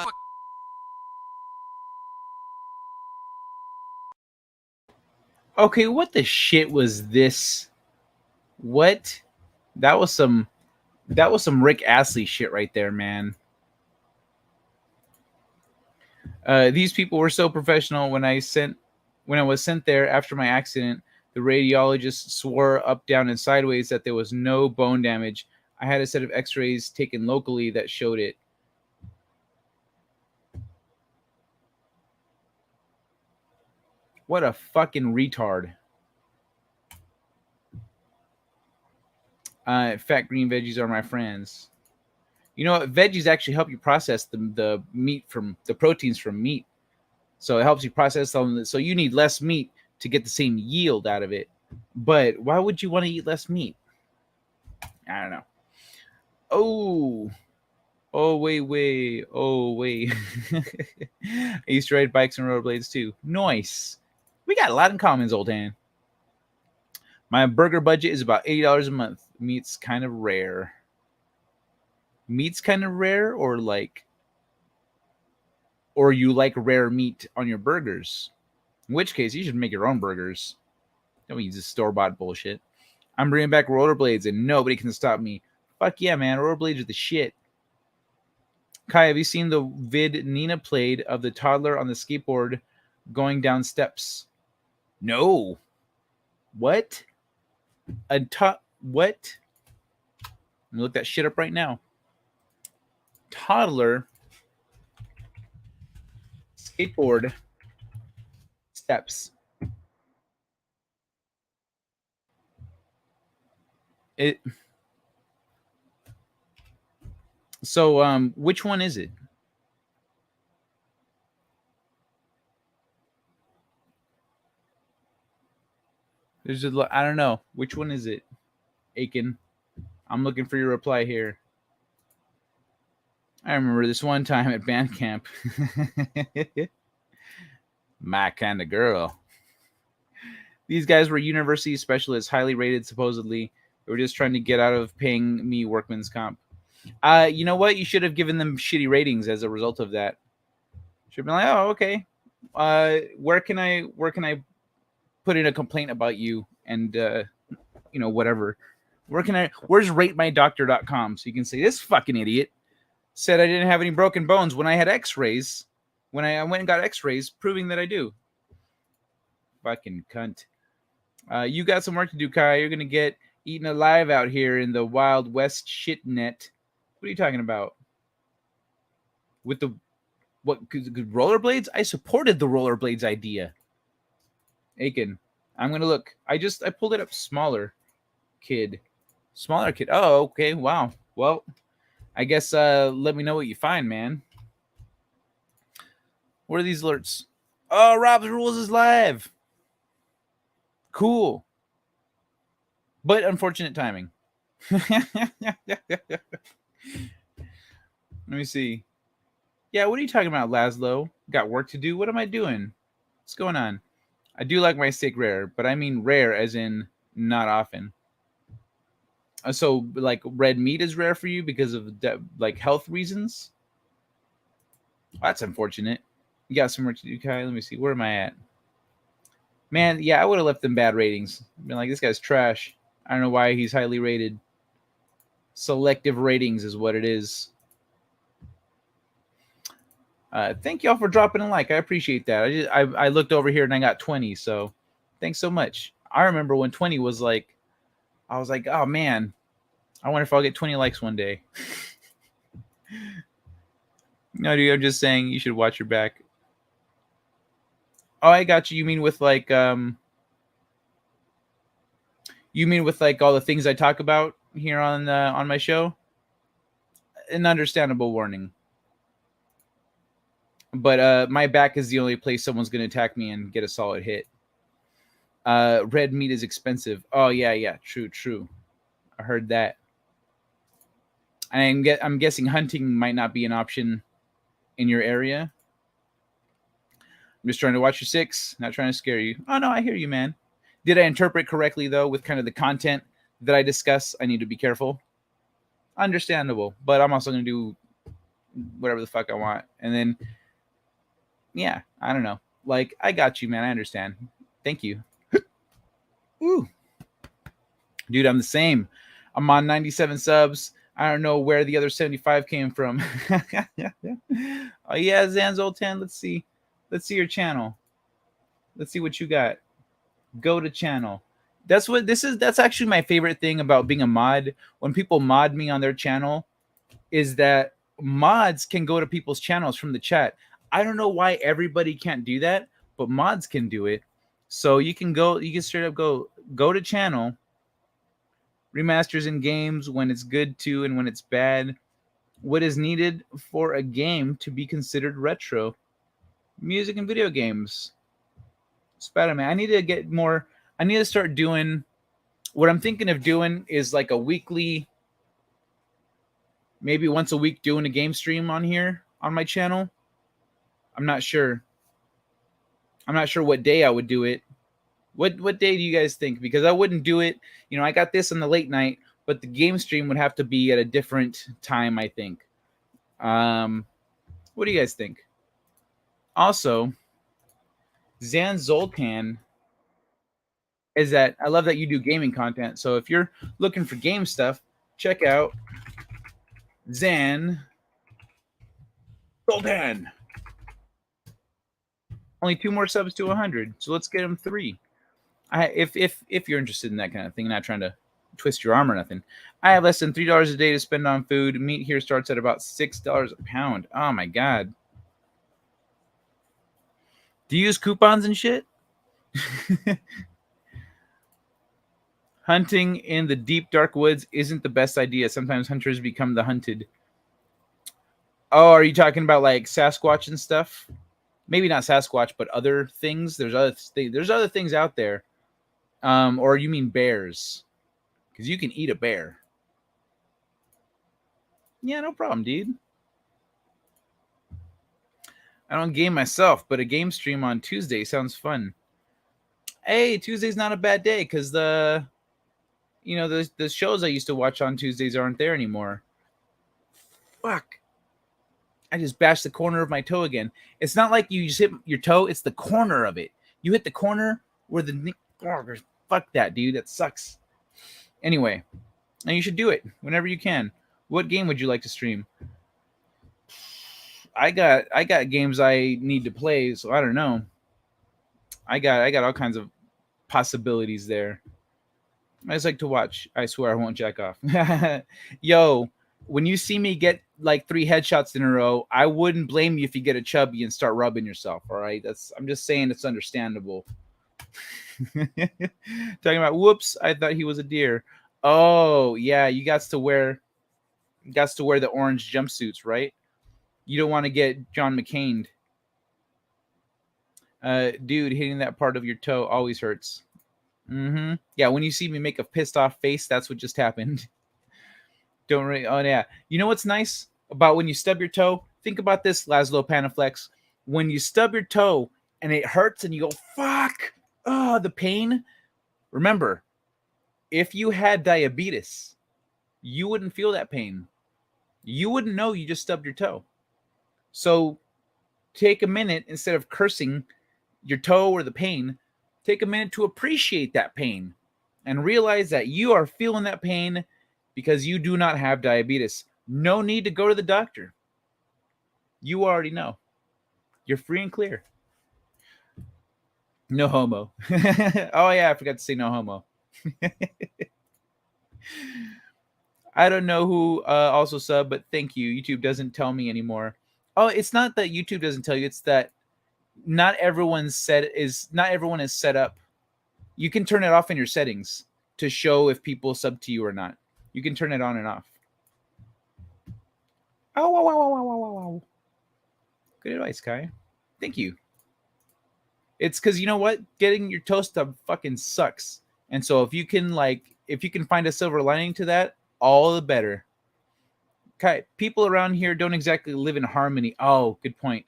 Okay, what the shit was this? What? That was some Rick Astley shit right there, man. These people were so professional. When I was sent there after my accident, the radiologist swore up, down, and sideways that there was no bone damage. I had a set of x-rays taken locally that showed it. What a fucking retard. Fat green veggies are my friends. You know what? Veggies actually help you process the meat from the proteins from meat. So it helps you process them. So you need less meat to get the same yield out of it. But why would you want to eat less meat? I don't know. Oh, wait. I used to ride bikes and rollerblades too. Nice. We got a lot in common, Zoltan. My burger budget is about $80 a month. Meat's kind of rare. Meat's kind of rare, or you like rare meat on your burgers. In which case, you should make your own burgers. Don't use this store-bought bullshit. I'm bringing back rollerblades, and nobody can stop me. Fuck yeah, man. Rollerblades are the shit. Kai, have you seen the vid Nina played of the toddler on the skateboard going down steps? No. What? What? Let me look that shit up right now. Toddler skateboard steps. So which one is it? I don't know. Which one is it? Aiken. I'm looking for your reply here. I remember this one time at band camp. My kind of girl. These guys were university specialists, highly rated, supposedly. They were just trying to get out of paying me workman's comp. You know what? You should have given them shitty ratings as a result of that. Should have been like, oh, okay. Where can I put in a complaint about you? And whatever. Where's ratemydoctor.com? So you can say, this fucking idiot said I didn't have any broken bones when I had x-rays. When I went and got x-rays proving that I do. Fucking cunt. You got some work to do, Kai. You're going to get eaten alive out here in the Wild West shit net. What are you talking about? With the rollerblades? I supported the rollerblades idea. Aiken, I'm going to look. I pulled it up. Smaller kid. Oh, okay. Wow. Well, I guess let me know what you find, man. What are these alerts? Oh, Rob's Rules is live. Cool. But unfortunate timing. Let me see. Yeah, what are you talking about, Laszlo? Got work to do? What am I doing? What's going on? I do like my steak rare, but I mean rare as in not often. So, like, red meat is rare for you because of, like, health reasons? That's unfortunate. You got some work to do, Kai. Let me see. Where am I at? Man, yeah, I would have left them bad ratings. Been like, this guy's trash. I don't know why he's highly rated. Selective ratings is what it is. Thank y'all for dropping a like. I appreciate that. I looked over here and I got 20, so thanks so much. I remember when 20 was like, I was like, oh man, I wonder if I'll get 20 likes one day. No, dude, I'm just saying you should watch your back. Oh, I got you. You mean with like all the things I talk about here on my show? An understandable warning. But my back is the only place someone's going to attack me and get a solid hit. Red meat is expensive. Oh, yeah. True. I heard that. I'm guessing hunting might not be an option in your area. I'm just trying to watch your six, not trying to scare you. Oh, no, I hear you, man. Did I interpret correctly, though, with kind of the content that I discuss? I need to be careful. Understandable. But I'm also going to do whatever the fuck I want. And then, yeah, I don't know. Like, I got you, man. I understand. Thank you. Ooh. Dude, I'm the same. I'm on 97 subs. I don't know where the other 75 came from. Oh, yeah, Zanzol10. Let's see your channel. Let's see what you got. Go to channel. That's what this is. That's actually my favorite thing about being a mod. When people mod me on their channel, is that mods can go to people's channels from the chat. I don't know why everybody can't do that, but mods can do it. So you can straight up go to channel, remasters in games when it's good to and when it's bad. What is needed for a game to be considered retro? Music and video games. Spider-Man. I need to get more. I need to start doing. What I'm thinking of doing is like a weekly, maybe once a week, doing a game stream on here on my channel. I'm not sure. I'm not sure what day I would do it. What day do you guys think? Because I wouldn't do it. You know, I got this in the late night, but the game stream would have to be at a different time, I think. What do you guys think? Also, Zan Zoltan is that I love that you do gaming content. So if you're looking for game stuff, check out Zan Zoltan. Only 2 more subs to 100, so let's get him 3. If you're interested in that kind of thing, not trying to twist your arm or nothing. I have less than $3 a day to spend on food. Meat here starts at about $6 a pound. Oh my god. Do you use coupons and shit? Hunting in the deep, dark woods isn't the best idea. Sometimes hunters become the hunted. Oh, are you talking about like Sasquatch and stuff? Maybe not Sasquatch, but other things. There's other things out there. Or you mean bears? Because you can eat a bear. Yeah, no problem, dude. I don't game myself, but a game stream on Tuesday sounds fun. Hey, Tuesday's not a bad day because the shows I used to watch on Tuesdays aren't there anymore. Fuck. I just bashed the corner of my toe again. It's not like you just hit your toe. It's the corner of it. You hit the corner where the... Oh, fuck that, dude. That sucks. Anyway, and you should do it whenever you can. What game would you like to stream? I got games I need to play, so I don't know. I got all kinds of possibilities there. I just like to watch. I swear I won't jack off. Yo, when you see me get like 3 headshots in a row, I wouldn't blame you if you get a chubby and start rubbing yourself. All right, I'm just saying it's understandable. Talking about whoops, I thought he was a deer. Oh yeah, you got to wear the orange jumpsuits, right? You don't want to get John McCain'd. Dude, hitting that part of your toe always hurts. Yeah, when you see me make a pissed off face, that's what just happened. Don't really. Oh yeah. You know what's nice about when you stub your toe? Think about this, Laszlo Panaflex. When you stub your toe and it hurts and you go, fuck, oh, the pain. Remember, if you had diabetes, you wouldn't feel that pain. You wouldn't know you just stubbed your toe. So take a minute, instead of cursing your toe or the pain, take a minute to appreciate that pain and realize that you are feeling that pain because you do not have diabetes. No need to go to the doctor. You already know. You're free and clear. No homo. Oh yeah, I forgot to say no homo. I don't know who also sub, but thank you. YouTube doesn't tell me anymore. Oh, it's not that YouTube doesn't tell you. It's that not everyone is set up. You can turn it off in your settings to show if people sub to you or not. You can turn it on and off. Oh, wow, wow, wow, wow, wow, wow. Good advice, Kai. Thank you. It's because you know what? Getting your toe stubbed fucking sucks. And so if you can find a silver lining to that, all the better. Kai, people around here don't exactly live in harmony. Oh, good point.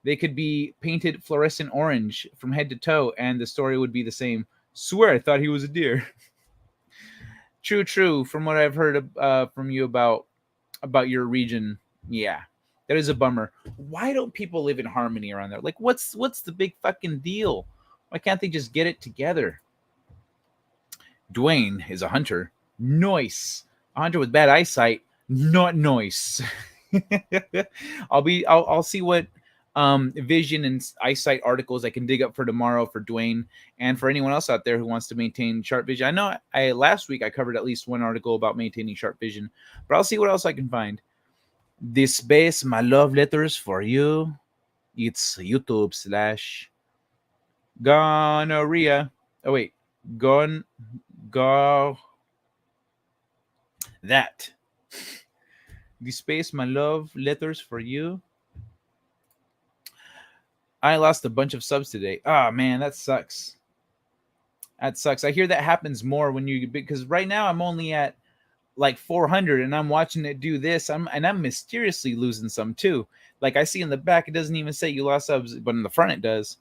They could be painted fluorescent orange from head to toe, and the story would be the same. Swear, I thought he was a deer. True. From what I've heard from you about your region, yeah, that is a bummer. Why don't people live in harmony around there? Like, what's the big fucking deal? Why can't they just get it together? Dwayne is a hunter. Noise. A hunter with bad eyesight. Not noise. I'll see what vision and eyesight articles I can dig up for tomorrow for Dwayne and for anyone else out there who wants to maintain sharp vision. I know last week I covered at least one article about maintaining sharp vision, but I'll see what else I can find. This space, my love letters for you. It's YouTube / gonorrhea. Oh wait, go that. The space, my love letters for you. I lost a bunch of subs today. Oh man, that sucks. That sucks. I hear that happens more when you, because right now I'm only at like 400 and I'm watching it do this. I'm mysteriously losing some too. Like I see in the back, it doesn't even say you lost subs, but in the front it does.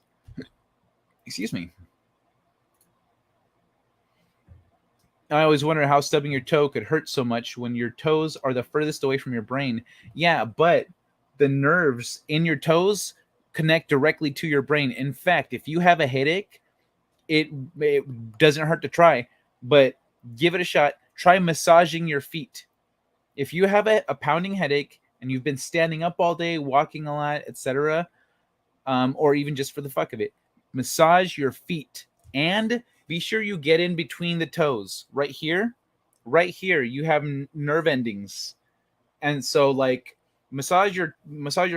Excuse me. I always wonder how stubbing your toe could hurt so much when your toes are the furthest away from your brain. Yeah, but the nerves in your toes connect directly to your brain. In fact, if you have a headache, it doesn't hurt to try, but give it a shot. Try massaging your feet. If you have a pounding headache and you've been standing up all day, walking a lot, etc., or even just for the fuck of it, massage your feet and be sure you get in between the toes. Right here, you have nerve endings, and so like massage your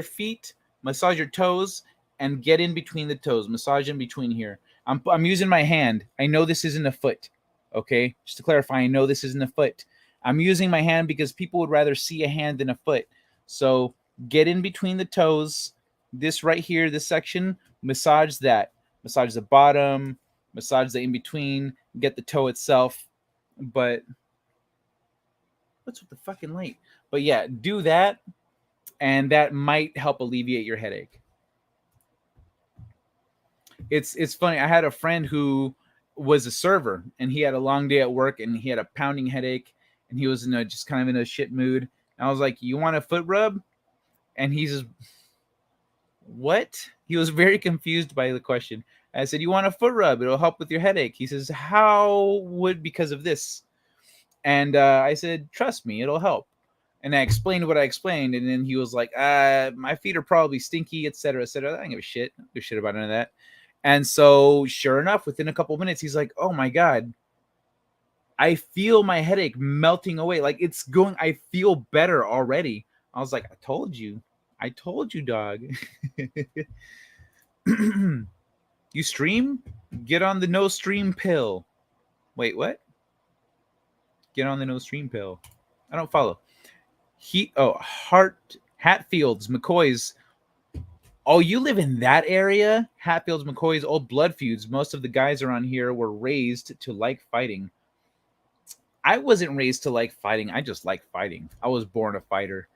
feet, massage your toes, and get in between the toes. Massage in between here. I'm using my hand. I know this isn't a foot. Okay, just to clarify, I know this isn't a foot. I'm using my hand because people would rather see a hand than a foot. So get in between the toes. This right here, this section, massage that. Massage the bottom, massage the in-between, get the toe itself. But what's with the fucking light? But yeah, do that, and that might help alleviate your headache. It's funny. I had a friend who was a server, and he had a long day at work, and he had a pounding headache, and he was just kind of in a shit mood. And I was like, "You want a foot rub?" And he says, "What?" He was very confused by the question. I said, "You want a foot rub? It'll help with your headache." He says, "How would because of this?" And I said, "Trust me, it'll help." And I explained what I explained, and then he was like, "My feet are probably stinky, etc., etc." I don't give a shit. I don't give a shit about none of that. And so, sure enough, within a couple of minutes, he's like, "Oh my god, I feel my headache melting away. Like it's going. I feel better already." I was like, "I told you, dog." You stream? Get on the no stream pill. Wait, what? Get on the no stream pill. I don't follow. Hatfields, McCoy's. Oh, you live in that area? Hatfields, McCoy's, old blood feuds. Most of the guys around here were raised to like fighting. I wasn't raised to like fighting. I just like fighting. I was born a fighter.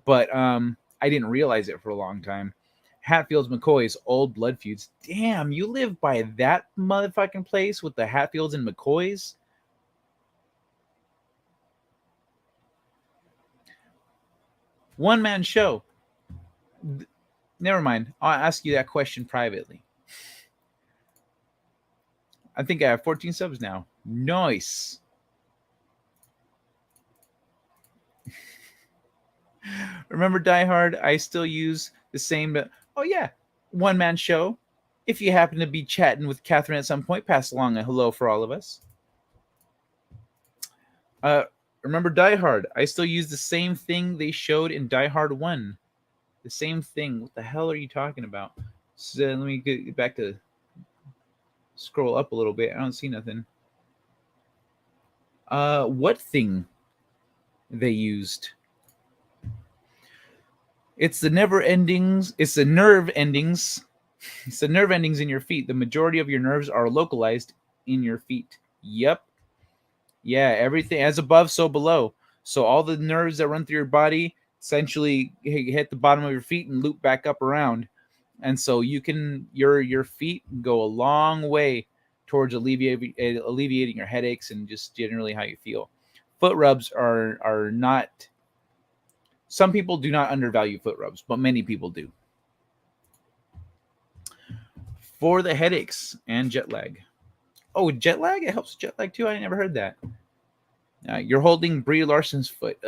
But I didn't realize it for a long time. Hatfields, McCoy's, old blood feuds. Damn, you live by that motherfucking place with the Hatfields and McCoy's? One-man show. Never mind. I'll ask you that question privately. I think I have 14 subs now. Nice. Remember Die Hard? I still use the same. Oh, yeah. One-man show. If you happen to be chatting with Catherine at some point, pass along a hello for all of us. Remember Die Hard? I still use the same thing they showed in Die Hard 1. The same thing. What the hell are you talking about? So let me get back to scroll up a little bit. I don't see nothing. What thing they used? It's the never endings. It's the nerve endings. It's the nerve endings in your feet. The majority of your nerves are localized in your feet. Yep. Yeah, everything as above, so below. So all the nerves that run through your body essentially hit the bottom of your feet and loop back up around. And so you can your feet go a long way towards alleviating your headaches and just generally how you feel. Foot rubs are not. Some people do not undervalue foot rubs, but many people do. For the headaches and jet lag. Oh, jet lag? It helps jet lag too? I never heard that. You're holding Brie Larson's foot.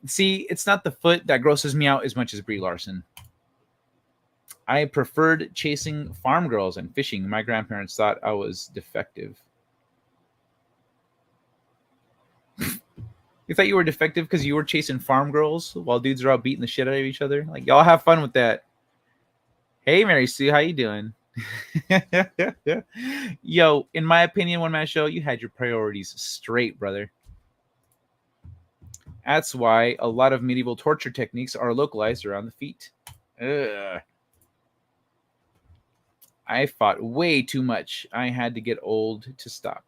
See, it's not the foot that grosses me out as much as Brie Larson. I preferred chasing farm girls and fishing. My grandparents thought I was defective. You thought you were defective because you were chasing farm girls while dudes are out beating the shit out of each other? Like, y'all have fun with that. Hey, Mary Sue, how you doing? Yo, in my opinion, one man show, you had your priorities straight, brother. That's why a lot of medieval torture techniques are localized around the feet. Ugh. I fought way too much. I had to get old to stop.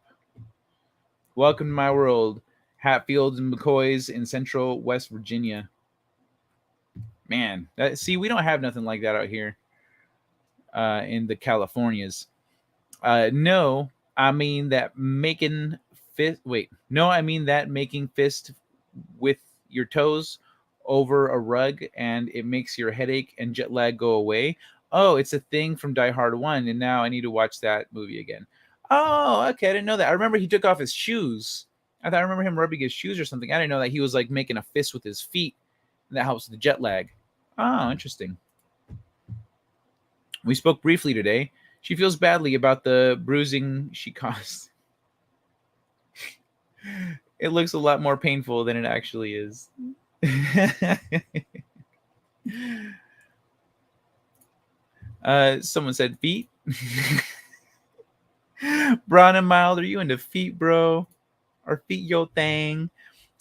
Welcome to my world. Hatfields and McCoys in Central West Virginia. Man, see, we don't have nothing like that out here in the Californias. No, I mean that making fist. Wait, no, I mean that making fist with your toes over a rug and it makes your headache and jet lag go away. Oh, it's a thing from Die Hard 1, and now I need to watch that movie again. Oh, okay, I didn't know that. I remember he took off his shoes. I remember him rubbing his shoes or something. I didn't know that he was like making a fist with his feet, and that helps with the jet lag. Oh, interesting. We spoke briefly today. She feels badly about the bruising she caused. It looks a lot more painful than it actually is. Someone said feet. Brown and Mild, are you into feet, bro? Or feet your thing?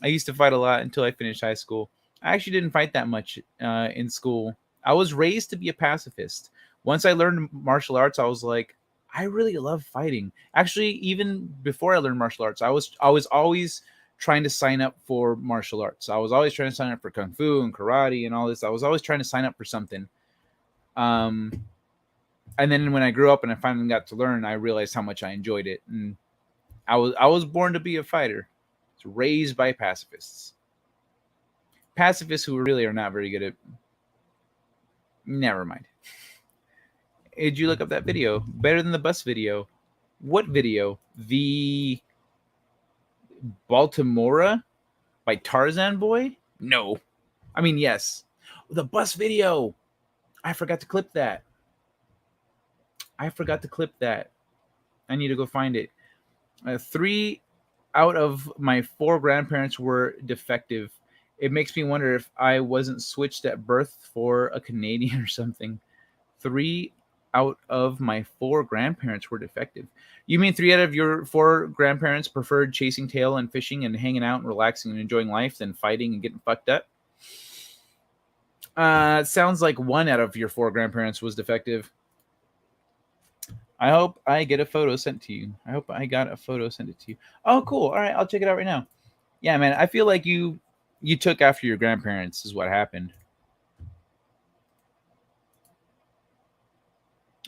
I used to fight a lot until I finished high school. I actually didn't fight that much in school. I was raised to be a pacifist. Once I learned martial arts, I was like, I really love fighting. Actually, even before I learned martial arts, I was always trying to sign up for martial arts. I was always trying to sign up for kung fu and karate and all this. I was always trying to sign up for something. And then when I grew up and I finally got to learn, I realized how much I enjoyed it. And I was born to be a fighter. I was raised by pacifists. Pacifists who really are not very good at. Never mind. Did you look up that video? Better than the bus video. What video? The Baltimora by Tarzan Boy? No. I mean, yes. The bus video. I forgot to clip that. I need to go find it. 3 out of my 4 grandparents were defective. It makes me wonder if I wasn't switched at birth for a Canadian or something. 3 out of my 4 grandparents were defective. You mean 3 out of your 4 grandparents preferred chasing tail and fishing and hanging out and relaxing and enjoying life than fighting and getting fucked up? It sounds like 1 out of your 4 grandparents was defective. I hope I get a photo sent to you. I hope I got a photo sent it to you. Oh, cool. All right, I'll check it out right now. Yeah, man, I feel like you took after your grandparents is what happened.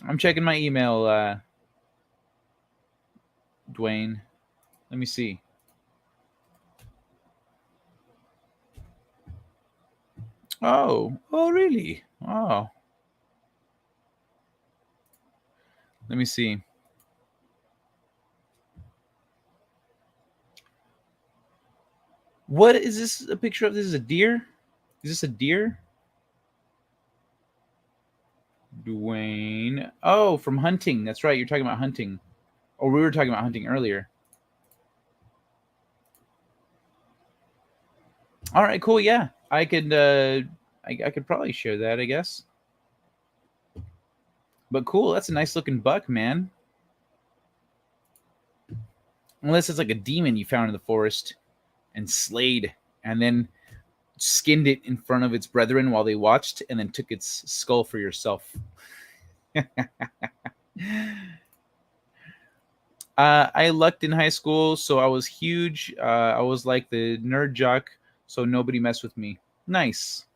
I'm checking my email, Dwayne. Let me see. Oh, really? Oh. Let me see. What is this a picture of? This is a deer? Is this a deer? Dwayne. Oh, from hunting. That's right. You're talking about hunting. Or we were talking about hunting earlier. All right, cool. Yeah. I could probably share that, I guess. But cool, that's a nice looking buck, man. Unless it's like a demon you found in the forest and slayed and then skinned it in front of its brethren while they watched and then took its skull for yourself. I lucked in high school, so I was huge. I was like the nerd jock, so nobody messed with me. Nice.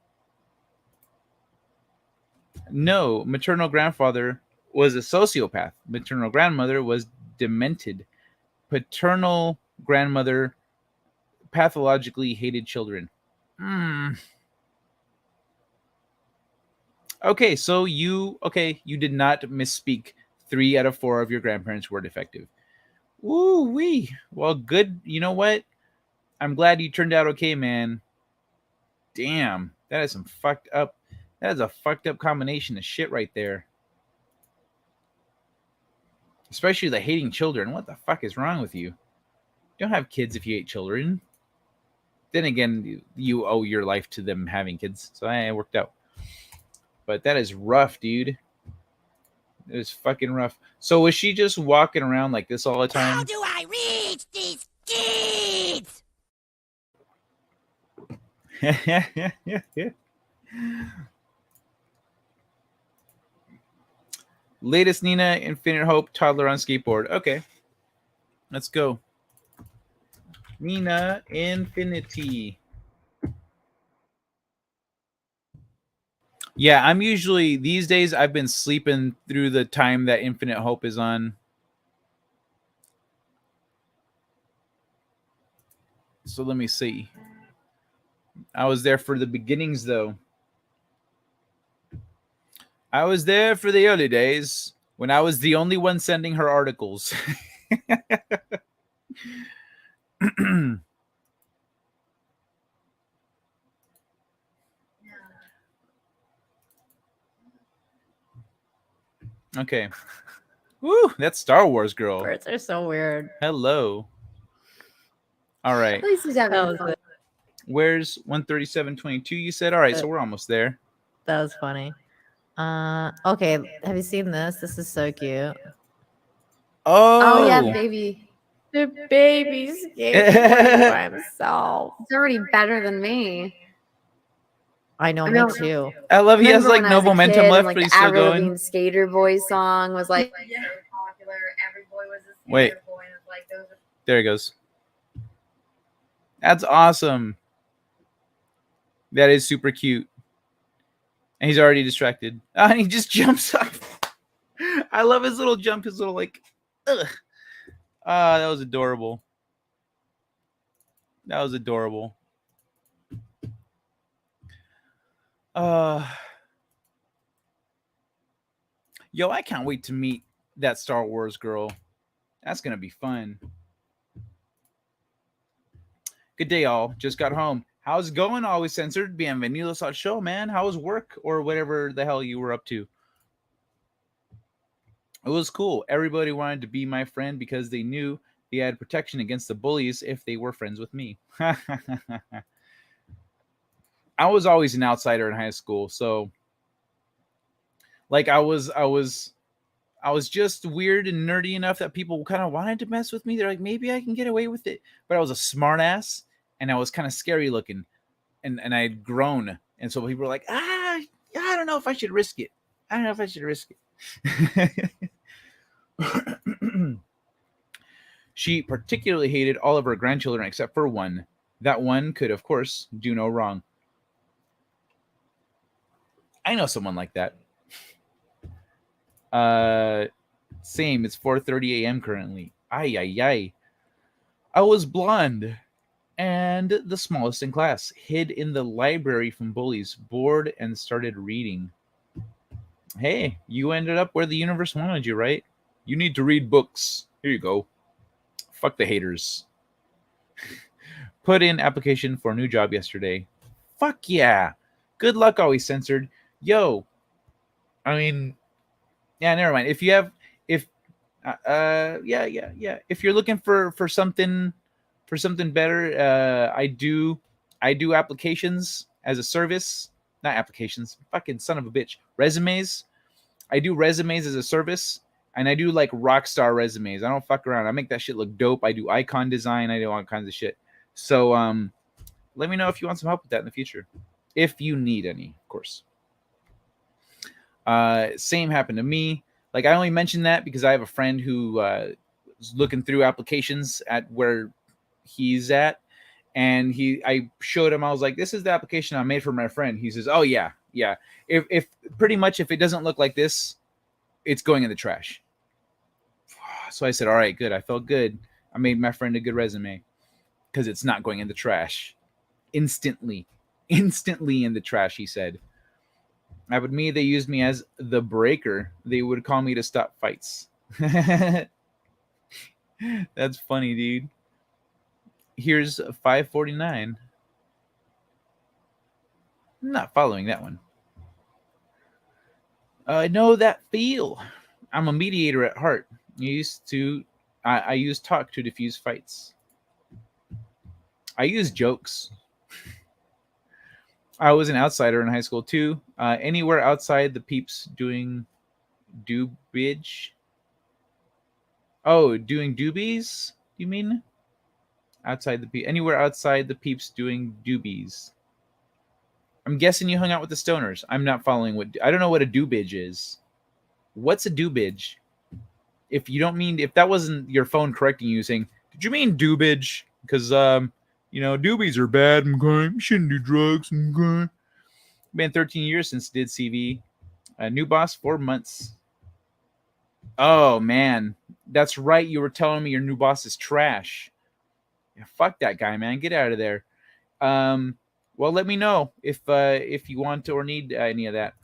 No, maternal grandfather was a sociopath. Maternal grandmother was demented. Paternal grandmother pathologically hated children. Okay, so you did not misspeak. 3 out of 4 of your grandparents were defective. Woo-wee. Well, good. You know what? I'm glad you turned out okay, man. Damn, that is some fucked up That is a fucked up combination of shit right there. Especially the hating children. What the fuck is wrong with you? You don't have kids if you hate children. Then again, you owe your life to them having kids. So it worked out. But that is rough, dude. It was fucking rough. So was she just walking around like this all the time? How do I reach these kids? Latest Nina, Infinite Hope, toddler on skateboard. Okay. Let's go. Nina Infinity. Yeah, I'm usually, these days, I've been sleeping through the time that Infinite Hope is on. So let me see. I was there for the beginnings, though. I was there for the early days when I was the only one sending her articles. Okay. Woo, that's Star Wars girl. Birds are so weird. Hello. All right. At least he's having fun. Where's 137.22 you said? All right, so we're almost there. That was funny. Okay, have you seen this? This is so cute. Oh, yeah, baby. The baby's skateboarding by himself. It's already better than me. I know, me too. I love he has like no momentum left, like, but he's the still Avril going. Lavigne Skater Boy song was like popular. Every boy was a Wait. skater boy. And like those are There he goes. That's awesome. That is super cute. And he's already distracted. And he just jumps up. I love his little jump, his little like, ugh. That was adorable. That was adorable. Yo, I can't wait to meet that Star Wars girl. That's gonna be fun. Good day, all. Just got home. How's it going? Always censored. Bienvenidos al show, man. How was work or whatever the hell you were up to? It was cool. Everybody wanted to be my friend because they knew they had protection against the bullies if they were friends with me. I was always an outsider in high school, so like I was just weird and nerdy enough that people kind of wanted to mess with me. They're like, maybe I can get away with it. But I was a smart ass and I was kind of scary looking and I had grown. And so people were like, I don't know if I should risk it. I don't know if I should risk it. She particularly hated all of her grandchildren except for one. That one could, of course, do no wrong. I know someone like that. Same. It's 4:30 a.m. currently. Ay, ay, ay. I was blonde and the smallest in class. Hid in the library from bullies. Bored and started reading. Hey, you ended up where the universe wanted you, right? You need to read books. Here you go. Fuck the haters. Put in application for a new job yesterday. Fuck yeah. Good luck, always censored. Yo. I mean, yeah, never mind. If you have, if you're looking for something better, I do applications as a service. Not applications. Fucking son of a bitch. Resumes. I do resumes as a service. And I do like rock star resumes. I don't fuck around. I make that shit look dope. I do icon design. I do all kinds of shit. So let me know if you want some help with that in the future. If you need any, of course. Same happened to me. Like, I only mentioned that because I have a friend who was looking through applications at where he's at. And I showed him, I was like, this is the application I made for my friend. He says, oh, yeah. If pretty much if it doesn't look like this, it's going in the trash. So I said, all right, good. I felt good. I made my friend a good resume because it's not going in the trash. Instantly in the trash, he said. With me, they used me as the breaker. They would call me to stop fights. That's funny, dude. Here's 549. I'm not following that one. I know that feel. I'm a mediator at heart. I use talk to diffuse fights. I use jokes. I was an outsider in high school too. Anywhere outside the peeps doing doobage. Oh, doing doobies? You mean outside the anywhere outside the peeps doing doobies? I'm guessing you hung out with the stoners. I'm not following what I don't know what a doobage is. What's a doobage? If you don't mean if that wasn't your phone correcting you saying, did you mean doobage? Because doobies are bad. Okay, you shouldn't do drugs. Okay. Been 13 years since did CV. New boss 4 months. Oh man, that's right. You were telling me your new boss is trash. Yeah, fuck that guy, man. Get out of there. Well, let me know if you want or need any of that.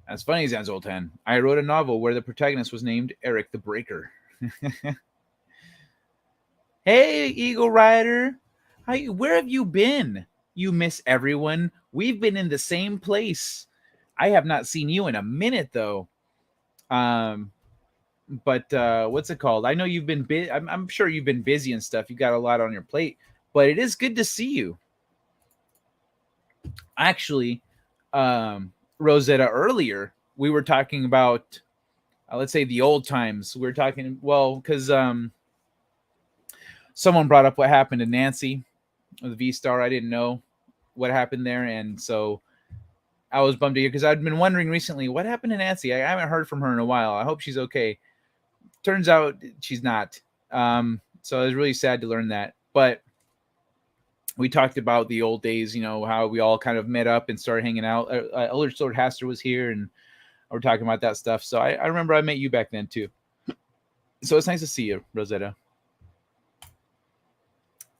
That's funny, Zanzoltan. I wrote a novel where the protagonist was named Eric the Breaker. Hey, Eagle Rider. Where have you been? You miss everyone. We've been in the same place. I have not seen you in a minute, though. But what's it called? I know you've been I'm sure you've been busy and stuff. You got a lot on your plate, but it is good to see you. Actually, Rosetta, earlier we were talking about, let's say, the old times. We were talking, well, because someone brought up what happened to Nancy with V-Star. I didn't know what happened there, and so I was bummed to hear because I'd been wondering recently what happened to Nancy. I haven't heard from her in a while. I hope she's okay. Turns out she's not. So I was really sad to learn that. But we talked about the old days, how we all kind of met up and started hanging out. Elder Sword Haster was here, and we're talking about that stuff. So I remember I met you back then too. So it's nice to see you, Rosetta.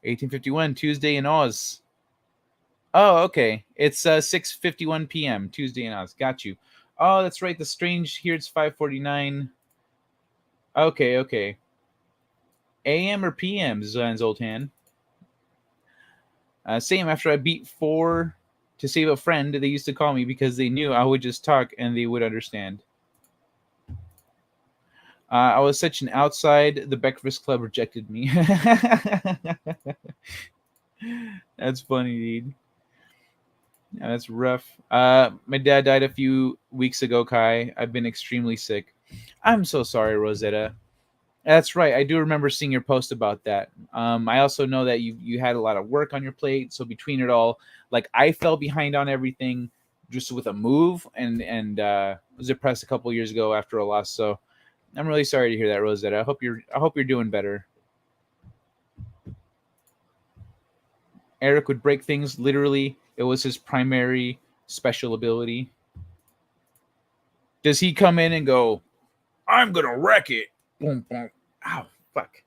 1851, Tuesday in Oz. Oh, okay. It's 6:51 p.m. Tuesday in Oz. Got you. Oh, that's right. The strange here it's 5:49. Okay. AM or PM, Zoltan? Same. After I beat 4 to save a friend, they used to call me because they knew I would just talk and they would understand. I was such an outside. The Breakfast Club rejected me. That's funny, dude. Yeah, that's rough. My dad died a few weeks ago, Kai. I've been extremely sick. I'm so sorry, Rosetta. That's right. I do remember seeing your post about that. I also know that you had a lot of work on your plate. So between it all, like I fell behind on everything just with a move and was depressed a couple years ago after a loss. So I'm really sorry to hear that, Rosetta. I hope you're doing better. Eric would break things literally. It was his primary special ability. Does he come in and go, I'm gonna wreck it? Boom, boom. Ow, fuck.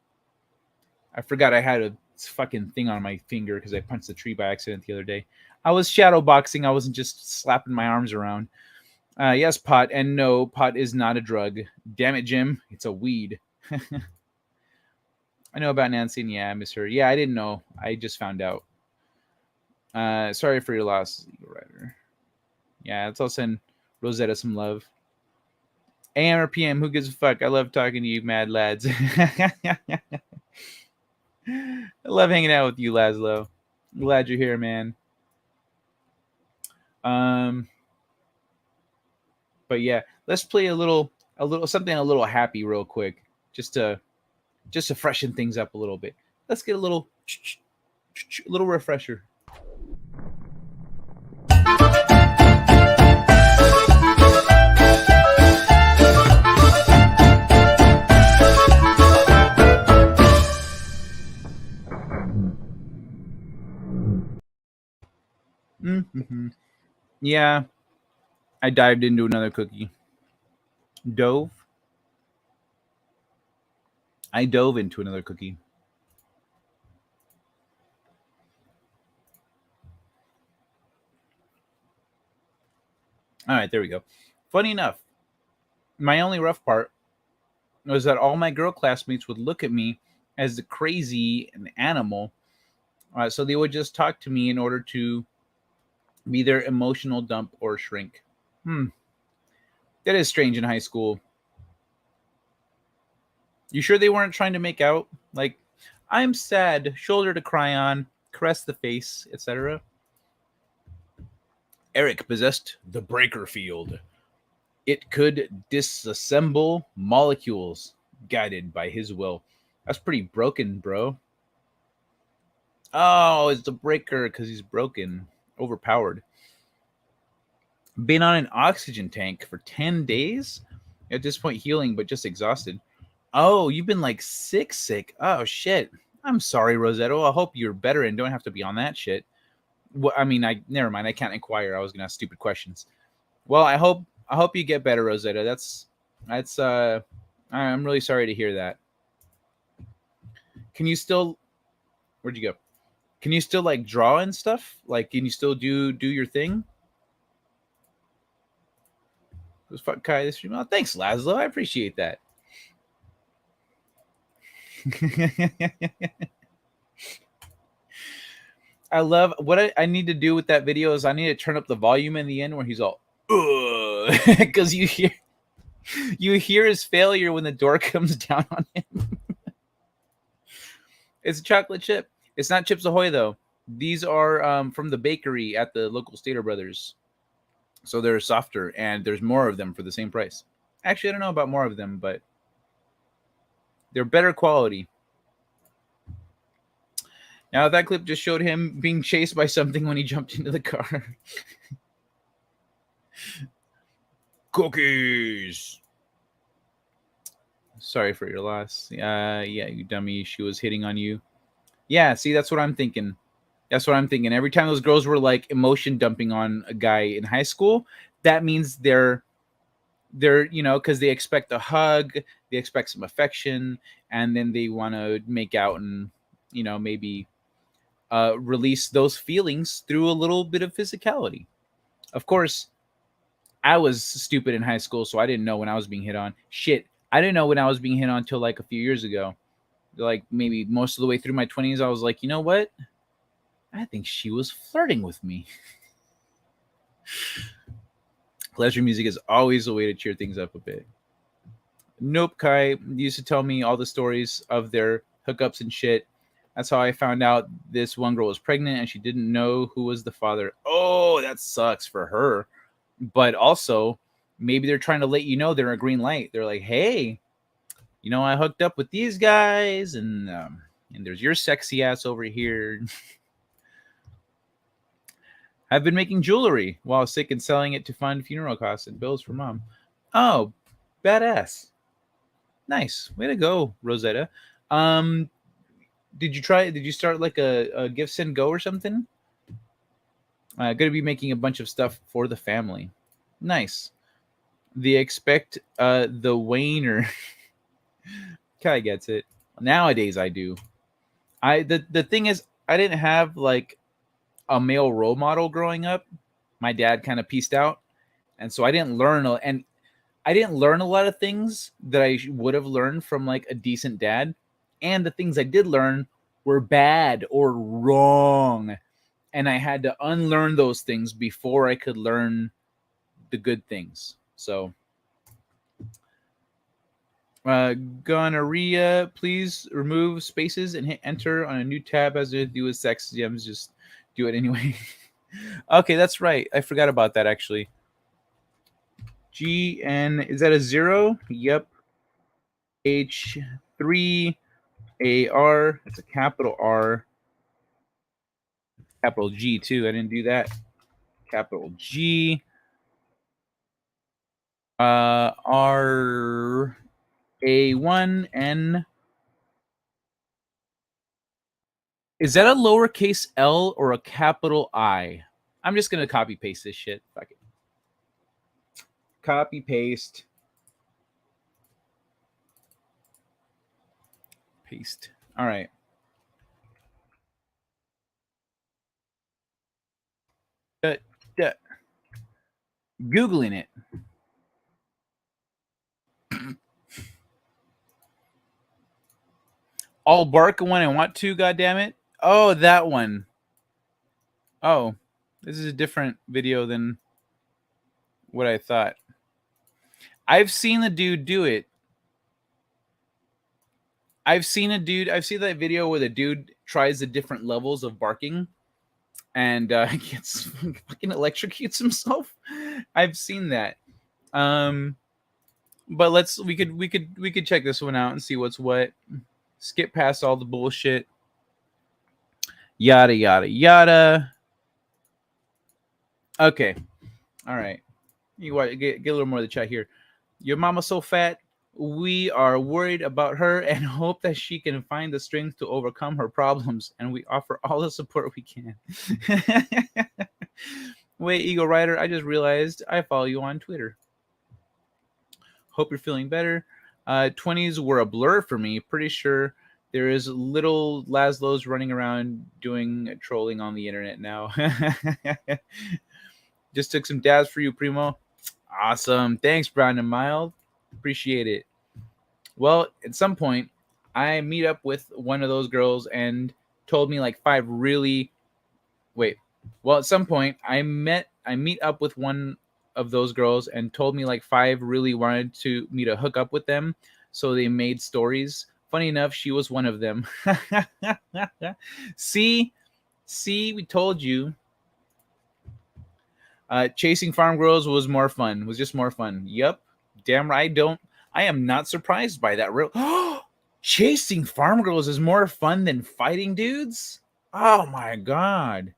I forgot I had a fucking thing on my finger because I punched the tree by accident the other day. I was shadow boxing. I wasn't just slapping my arms around. Yes, pot. And no, pot is not a drug. Damn it, Jim. It's a weed. I know about Nancy, and yeah, I miss her. Yeah, I didn't know. I just found out. Sorry for your loss, Eagle Rider. Yeah, let's all send Rosetta some love. AM or PM, who gives a fuck? I love talking to you, mad lads. I love hanging out with you, Laszlo. I'm glad you're here, man. But yeah, let's play a little something a little happy real quick, just to freshen things up a little bit. Let's get a little refresher. Mm-hmm. Yeah, I dived into another cookie. I dove into another cookie. All right, there we go. Funny enough, my only rough part was that all my girl classmates would look at me as the crazy animal. So they would just talk to me in order to be their emotional dump or shrink. That is strange in high school. You sure they weren't trying to make out? Like, I'm sad, shoulder to cry on, caress the face, etc. Eric possessed the breaker field. It could disassemble molecules guided by his will. That's pretty broken, bro. Oh, it's the breaker because he's broken, overpowered. Been on an oxygen tank for 10 days? At this point, healing, but just exhausted. Oh, you've been like sick. Oh, shit. I'm sorry, Rosetto. I hope you're better and don't have to be on that shit. Well, I mean, never mind. I can't inquire. I was gonna ask stupid questions. Well, I hope you get better, Rosetta. That's I'm really sorry to hear that. Can you still? Where'd you go? Can you still like draw and stuff? Like, can you still do your thing? It fuck Kai this stream. Oh, thanks, Laszlo. I appreciate that. I love what I need to do with that video is I need to turn up the volume in the end where he's all because you hear his failure when the door comes down on him. It's a chocolate chip. It's not Chips Ahoy though. These are from the bakery at the local Stater Brothers. So they're softer and there's more of them for the same price. Actually, I don't know about more of them, but they're better quality. Now, that clip just showed him being chased by something when he jumped into the car. Cookies! Sorry for your loss. Yeah, you dummy. She was hitting on you. Yeah, see, that's what I'm thinking. That's what I'm thinking. Every time those girls were like emotion dumping on a guy in high school, that means they're because they expect a hug, they expect some affection, and then they want to make out and, maybe release those feelings through a little bit of physicality. Of course, I was stupid in high school, so I didn't know when I was being hit on. Shit, I didn't know when I was being hit on until like a few years ago. Like maybe most of the way through my 20s, I was like, you know what? I think she was flirting with me. Pleasure music is always a way to cheer things up a bit. Nope, Kai used to tell me all the stories of their hookups and shit. That's how I found out this one girl was pregnant and she didn't know who was the father. Oh, that sucks for her. But also, maybe they're trying to let you know they're a green light. They're like, hey, I hooked up with these guys and there's your sexy ass over here. I've been making jewelry while sick and selling it to fund funeral costs and bills for mom. Oh, badass. Nice. Way to go, Rosetta. Did you start like a Give Send Go or something? Gonna be making a bunch of stuff for the family. Nice. The expect the Wayner. Kai gets it. Nowadays I do. The thing is I didn't have like a male role model growing up. My dad kind of pieced out. And so I didn't learn a lot of things that I would have learned from like a decent dad. And the things I did learn were bad or wrong. And I had to unlearn those things before I could learn the good things. So, gonorrhea, please remove spaces and hit enter on a new tab as if do with sex gems. Just do it anyway. Okay, that's right. I forgot about that actually. GN, is that a 0? Yep. H3 AR. That's a capital R. Capital G too. I didn't do that. Capital G. R A1 N. Is that a lowercase L or a capital I? I'm just gonna copy paste this shit. Fuck it. Copy paste. Paste. All right. Googling it. I'll bark when I want to, goddammit. Oh, that one. Oh, this is a different video than what I thought. I've seen the dude do it. I've seen that video where the dude tries the different levels of barking and gets fucking electrocutes himself. I've seen that. But we could check this one out and see what's what. Skip past all the bullshit. Yada yada yada. Okay. All right. You get a little more of the chat here. Your mama's so fat. We are worried about her and hope that she can find the strength to overcome her problems. And we offer all the support we can. Wait, Ego Rider, I just realized I follow you on Twitter. Hope you're feeling better. 20s were a blur for me. Pretty sure there is little Laszlo's running around doing trolling on the internet now. Just took some dabs for you, Primo. Awesome. Thanks, Brown and Mild. Appreciate it. Well, at some point, I meet up with one of those girls and told me like 5 really... Wait. Well, at some point, I meet up with one of those girls and told me like 5 really wanted me to hook up with them. So they made stories. Funny enough, she was one of them. See, we told you. Chasing farm girls was just more fun. Yep. Damn right. I am not surprised by that. Chasing farm girls is more fun than fighting dudes? Oh my God.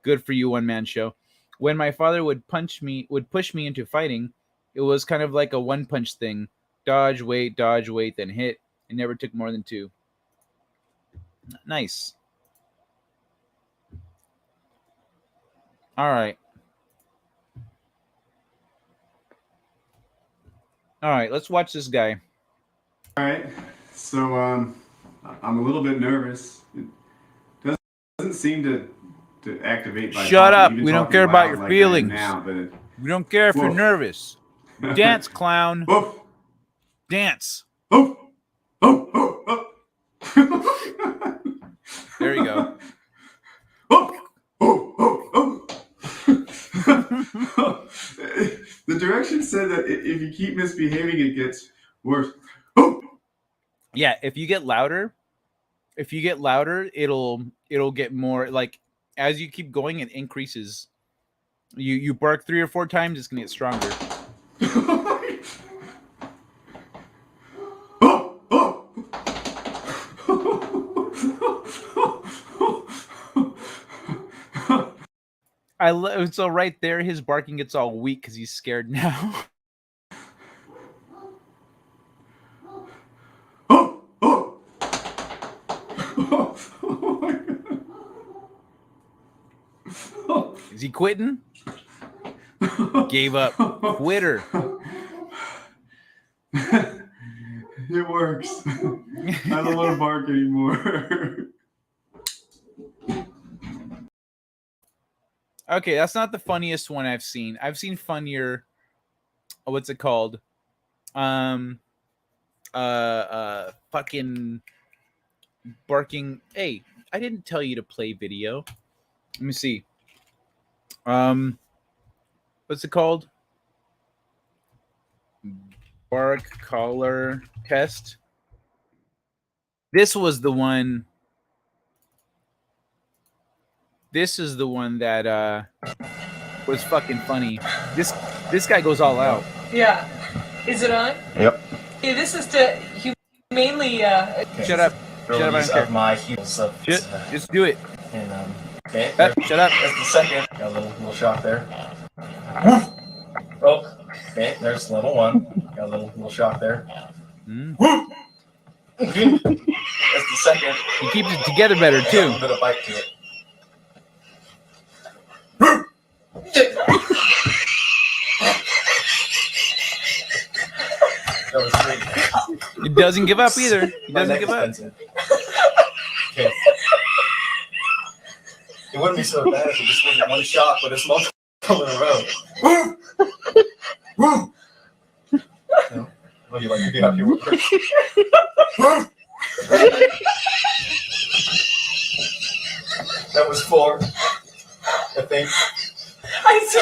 Good for you, one man show. When my father would push me into fighting, it was kind of like a one punch thing. Dodge, wait, then hit. It never took more than 2. Nice. All right. Let's watch this guy. All right. So I'm a little bit nervous. It doesn't seem to activate. Shut up. We don't care about your feelings. We don't care if you're nervous. Dance, clown. Dance. There you go. The directions said that if you keep misbehaving, it gets worse. Yeah, if you get louder, it'll get more, like, as you keep going, it increases. You bark 3 or 4 times, it's gonna get stronger. So right there, his barking gets all weak because he's scared now. Is he quitting? Gave up. Quitter. It works. I don't want to bark anymore. Okay, that's not the funniest one I've seen. I've seen funnier. What's it called? Fucking barking. Hey, I didn't tell you to play video. Let me see. What's it called? Bark collar test. This was the one. This is the one that was fucking funny. This guy goes all out. Yeah. Is it on? Yep. Hey, this is to humanely. Shut up. Shut up. I don't care. My heels of, just do it. And okay. Shut up. That's the second. Got a little shock there. Oh, okay. There's level 1. Got a little shock there. That's the second. He keeps it together better too. A bit of bite to it. That was 3. It doesn't give up either. He doesn't give up. Okay. It wouldn't be so bad if it just wasn't one shot, but it's multiple in a row. No? What do you like to get up here with? That was 4, I think. I saw.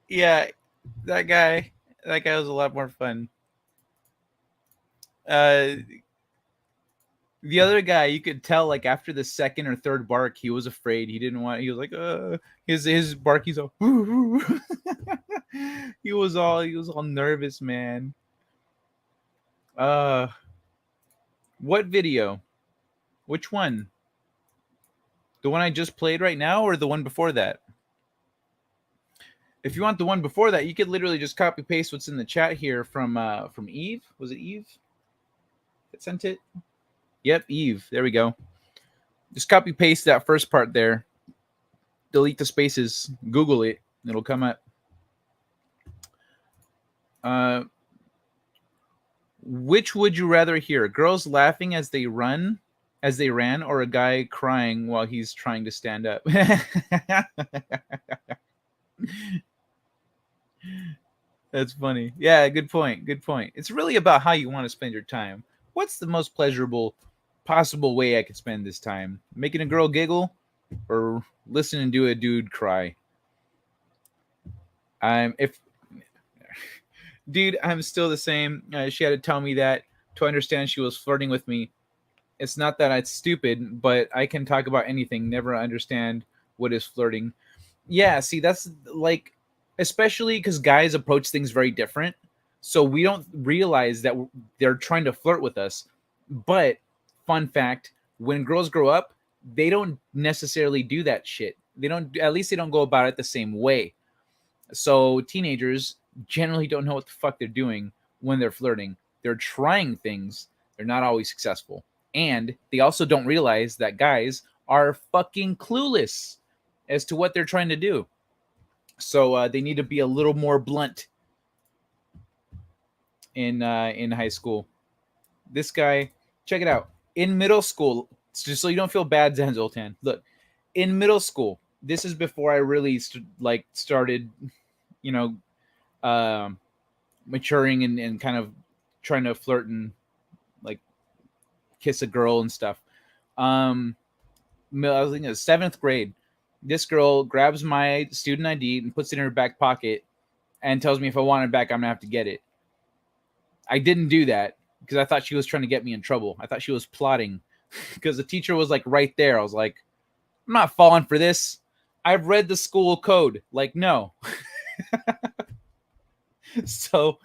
Yeah, that guy was a lot more fun. The other guy, you could tell, like, after the second or third bark, he was afraid. He didn't want. He was like, his bark. He's all. he was all nervous, man. What video? Which one? The one I just played right now, or the one before that? If you want the one before that, you could literally just copy paste what's in the chat here from Eve. Was it Eve that sent it? Yep, Eve. There we go. Just copy paste that first part there. Delete the spaces. Google it. It'll come up. Which would you rather hear? Girls laughing as they ran, or a guy crying while he's trying to stand up? That's funny. Yeah, good point. Good point. It's really about how you want to spend your time. What's the most pleasurable possible way I could spend this time? Making a girl giggle or listening to a dude cry? I'm still the same. She had to tell me that to understand she was flirting with me. It's not that it's stupid, but I can talk about anything, never understand what is flirting. Yeah, see, that's like, especially because guys approach things very different. So we don't realize that they're trying to flirt with us. But fun fact, when girls grow up, they don't necessarily do that shit. At least they don't go about it the same way. So teenagers generally don't know what the fuck they're doing when they're flirting. They're trying things. They're not always successful. And they also don't realize that guys are fucking clueless as to what they're trying to do. So they need to be a little more blunt in high school. This guy, check it out. In middle school, just so you don't feel bad, Zoltan. Look, in middle school, this is before I really started, maturing and kind of trying to flirt and like kiss a girl and stuff. I was thinking 7th grade. This girl grabs my student ID and puts it in her back pocket and tells me if I want it back, I'm gonna have to get it. I didn't do that because I thought she was trying to get me in trouble. I thought she was plotting because the teacher was like right there. I was like, I'm not falling for this. I've read the school code. Like, no. So,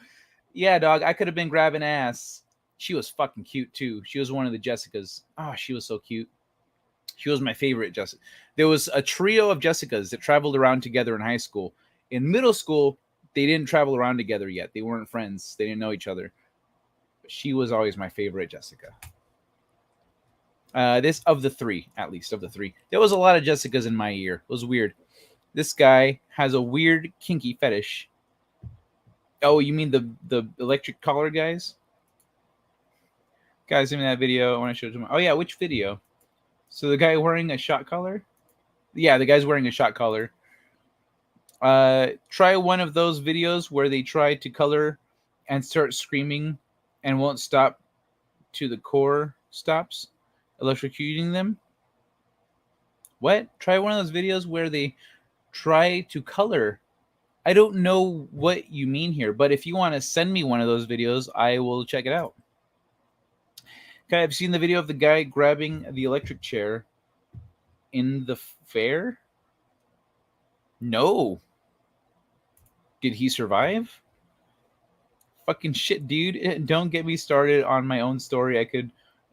yeah, dog, I could have been grabbing ass. She was fucking cute too. She was one of the Jessicas. Oh, she was so cute. She was my favorite Jessica. There was a trio of Jessicas that traveled around together in high school. In middle school, they didn't travel around together yet. They weren't friends. They didn't know each other. But she was always my favorite Jessica. This of the three, at least of the three. There was a lot of Jessicas in my year. It was weird. This guy has a weird kinky fetish. Oh, you mean the electric collar guys? Guys, in that video, I want to show it to them. Oh yeah, which video? So the guy wearing a shot collar? Yeah, the guy's wearing a shot collar. Try one of those videos where they try to color and start screaming and won't stop to the core stops, electrocuting them. What? Try one of those videos where they try to color. I don't know what you mean here, but if you want to send me one of those videos, I will check it out. Okay, I've seen the video of the guy grabbing the electric chair in the fair. No. Did he survive? Fucking shit, dude. Don't get me started on my own story. I could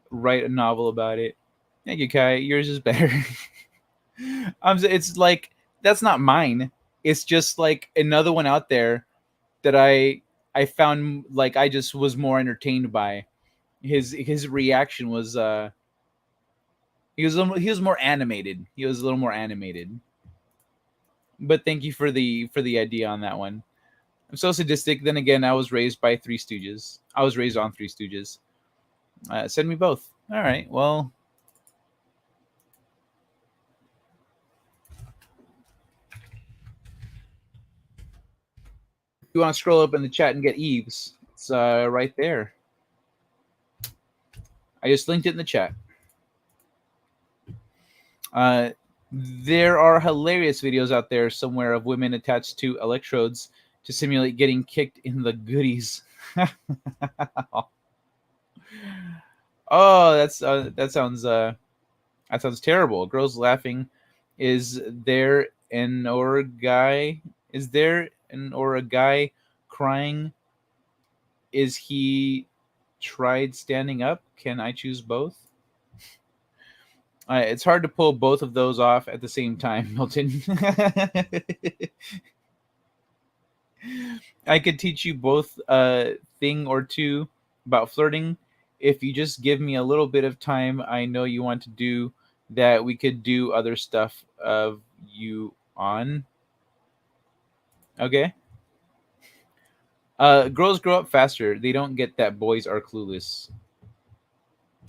write a novel about it. Thank you, Kai. Yours is better. It's like, that's not mine. It's just like another one out there that I found, like, I just was more entertained by. His reaction was he was more animated. He was a little more animated. But thank you for the idea on that one. I'm so sadistic. Then again, I was raised by Three Stooges. I was raised on Three Stooges. Send me both. All right. Well, if you want to scroll up in the chat and get Eve's, it's right there. I just linked it in the chat. There are hilarious videos out there somewhere of women attached to electrodes to simulate getting kicked in the goodies. Oh, that sounds terrible. Girls laughing. Is there an or a guy? Is there an or a guy crying? Is he tried standing up? Can I choose both? It's hard to pull both of those off at the same time, Milton. I could teach you both a thing or two about flirting. If you just give me a little bit of time, I know you want to do that. We could do other stuff of you on. Okay. Girls grow up faster. They don't get that boys are clueless.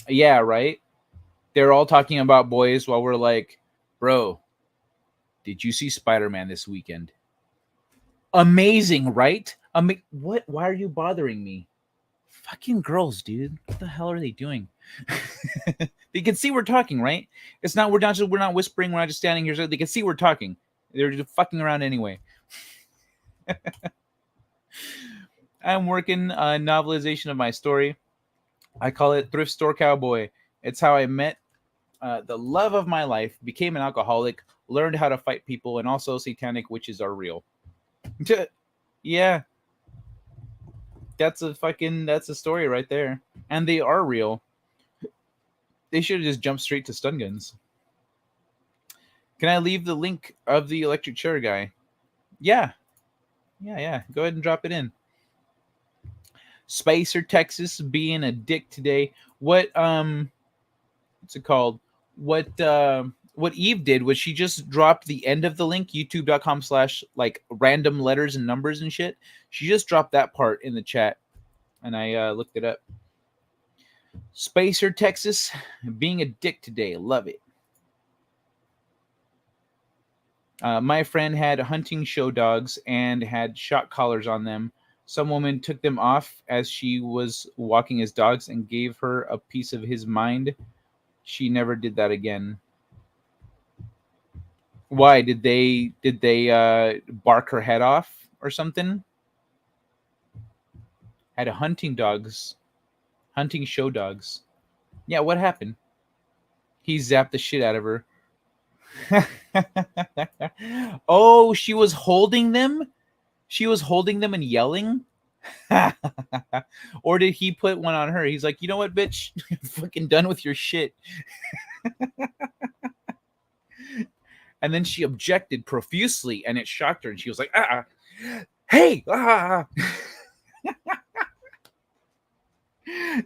Yeah, right? They're all talking about boys while we're like, bro, did you see Spider-Man this weekend? Amazing, right? What? Why are you bothering me? Fucking girls, dude. What the hell are they doing? They can see we're talking, right? It's not we're not whispering, we're not just standing here. So they can see we're talking. They're just fucking around anyway. I'm working a novelization of my story. I call it Thrift Store Cowboy. It's how I met the love of my life, became an alcoholic, learned how to fight people, and also satanic witches are real. Yeah, that's a story right there, and they are real. They should have just jumped straight to stun guns. Can I leave the link of the electric chair guy? Yeah, yeah. Go ahead and drop it in. Spacer, Texas, being a dick today. What's it called? What Eve did was she just dropped the end of the link, youtube.com/ like random letters and numbers and shit. She just dropped that part in the chat, and I looked it up. Spacer, Texas, being a dick today. Love it. My friend had hunting show dogs and had shock collars on them. Some woman took them off as she was walking his dogs and gave her a piece of his mind. She never did that again. Why did they bark her head off or something? Had a hunting show dogs. Yeah, what happened? He zapped the shit out of her. Oh, she was holding them? She was holding them and yelling? Or did he put one on her? He's like, you know what, bitch? I'm fucking done with your shit. And then she objected profusely, and it shocked her, and she was like, hey,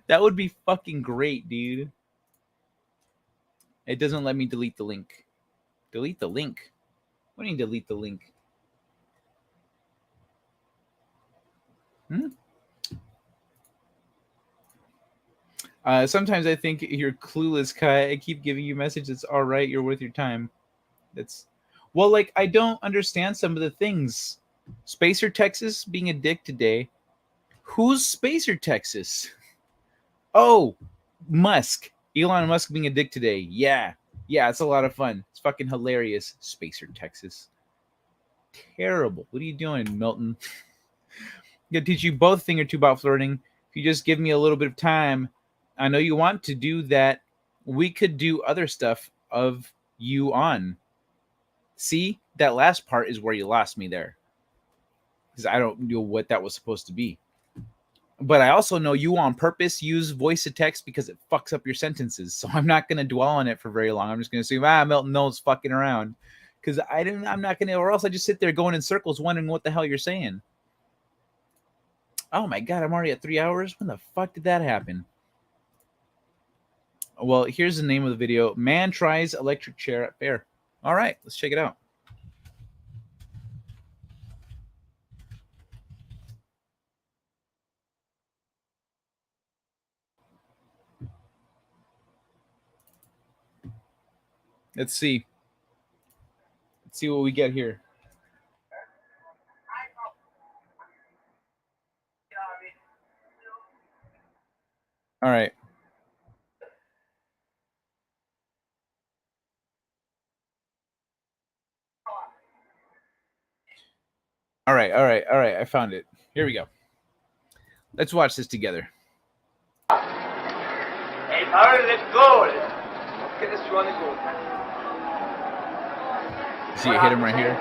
That would be fucking great, dude. It doesn't let me delete the link. Delete the link? What do you mean delete the link? Sometimes I think you're clueless, Kai. I keep giving you a message that's all right. You're worth your time. Well, like, I don't understand some of the things. Spacer Texas being a dick today. Who's Spacer Texas? Oh, Musk. Elon Musk being a dick today. Yeah, it's a lot of fun. It's fucking hilarious. Spacer Texas. Terrible. What are you doing, Milton? I'm gonna teach you both a thing or two about flirting. If you just give me a little bit of time, I know you want to do that. We could do other stuff of you on. See, that last part is where you lost me there, because I don't know what that was supposed to be. But I also know you on purpose use voice to text because it fucks up your sentences. So I'm not going to dwell on it for very long. I'm just going to say, Milton knows fucking around, because I'm not going to, or else I just sit there going in circles wondering what the hell you're saying. Oh my God, I'm already at 3 hours. When the fuck did that happen? Well, here's the name of the video. Man tries electric chair at fair. All right, let's check it out. Let's see. Let's see what we get here. All right. All right. I found it. Here we go. Let's watch this together. Hey, hurry, let's go. Let's get this running going. See, you hit him right here.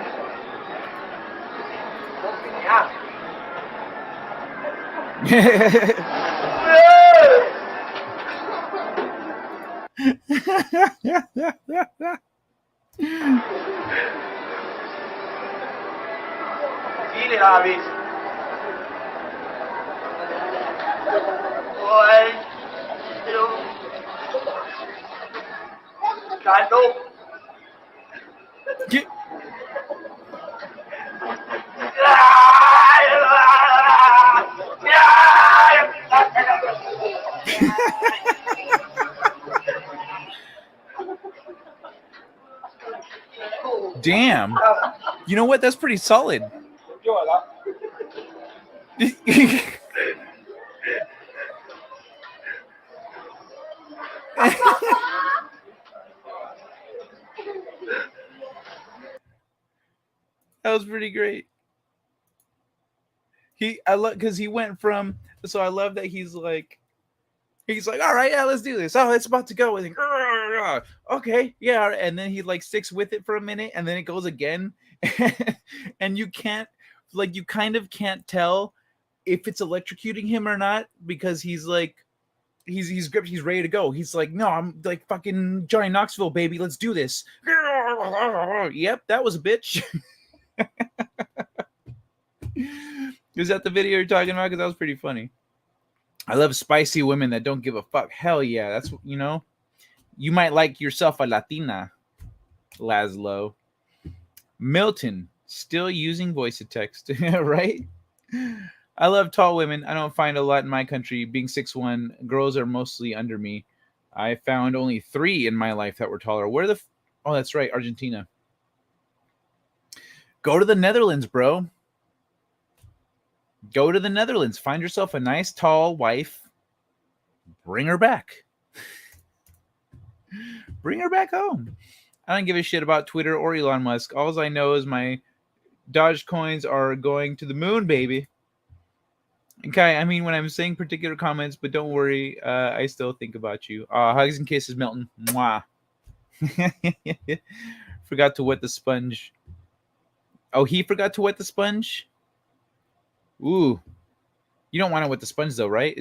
Feel it, Harvey. One, two. Stand up. Get. Damn. You know what? That's pretty solid. That was pretty great. I love because he went from. So I love that he's like, all right, yeah, let's do this. Oh, it's about to go. Like, okay, yeah, and then he like sticks with it for a minute, and then it goes again, and you can't, like, you kind of can't tell if it's electrocuting him or not because he's like, he's gripped, he's ready to go. He's like, no, I'm like fucking Johnny Knoxville, baby, let's do this. Yep, that was a bitch. Is that the video you're talking about? Because that was pretty funny. I love spicy women that don't give a fuck. Hell yeah. That's, you know, you might like yourself a Latina, Laszlo. Milton, still using voice to text, right? I love tall women. I don't find a lot in my country. Being 6'1", girls are mostly under me. I found only 3 in my life that were taller. Where the... Oh, that's right. Argentina. Go to the Netherlands, bro. Go to the Netherlands. Find yourself a nice, tall wife. Bring her back. Bring her back home. I don't give a shit about Twitter or Elon Musk. All I know is my Doge coins are going to the moon, baby. Okay, I mean, when I'm saying particular comments, but don't worry, I still think about you. Hugs and kisses, Milton. Mwah. Forgot to wet the sponge. Oh, he forgot to wet the sponge? Ooh. You don't want to wet the sponge though, right?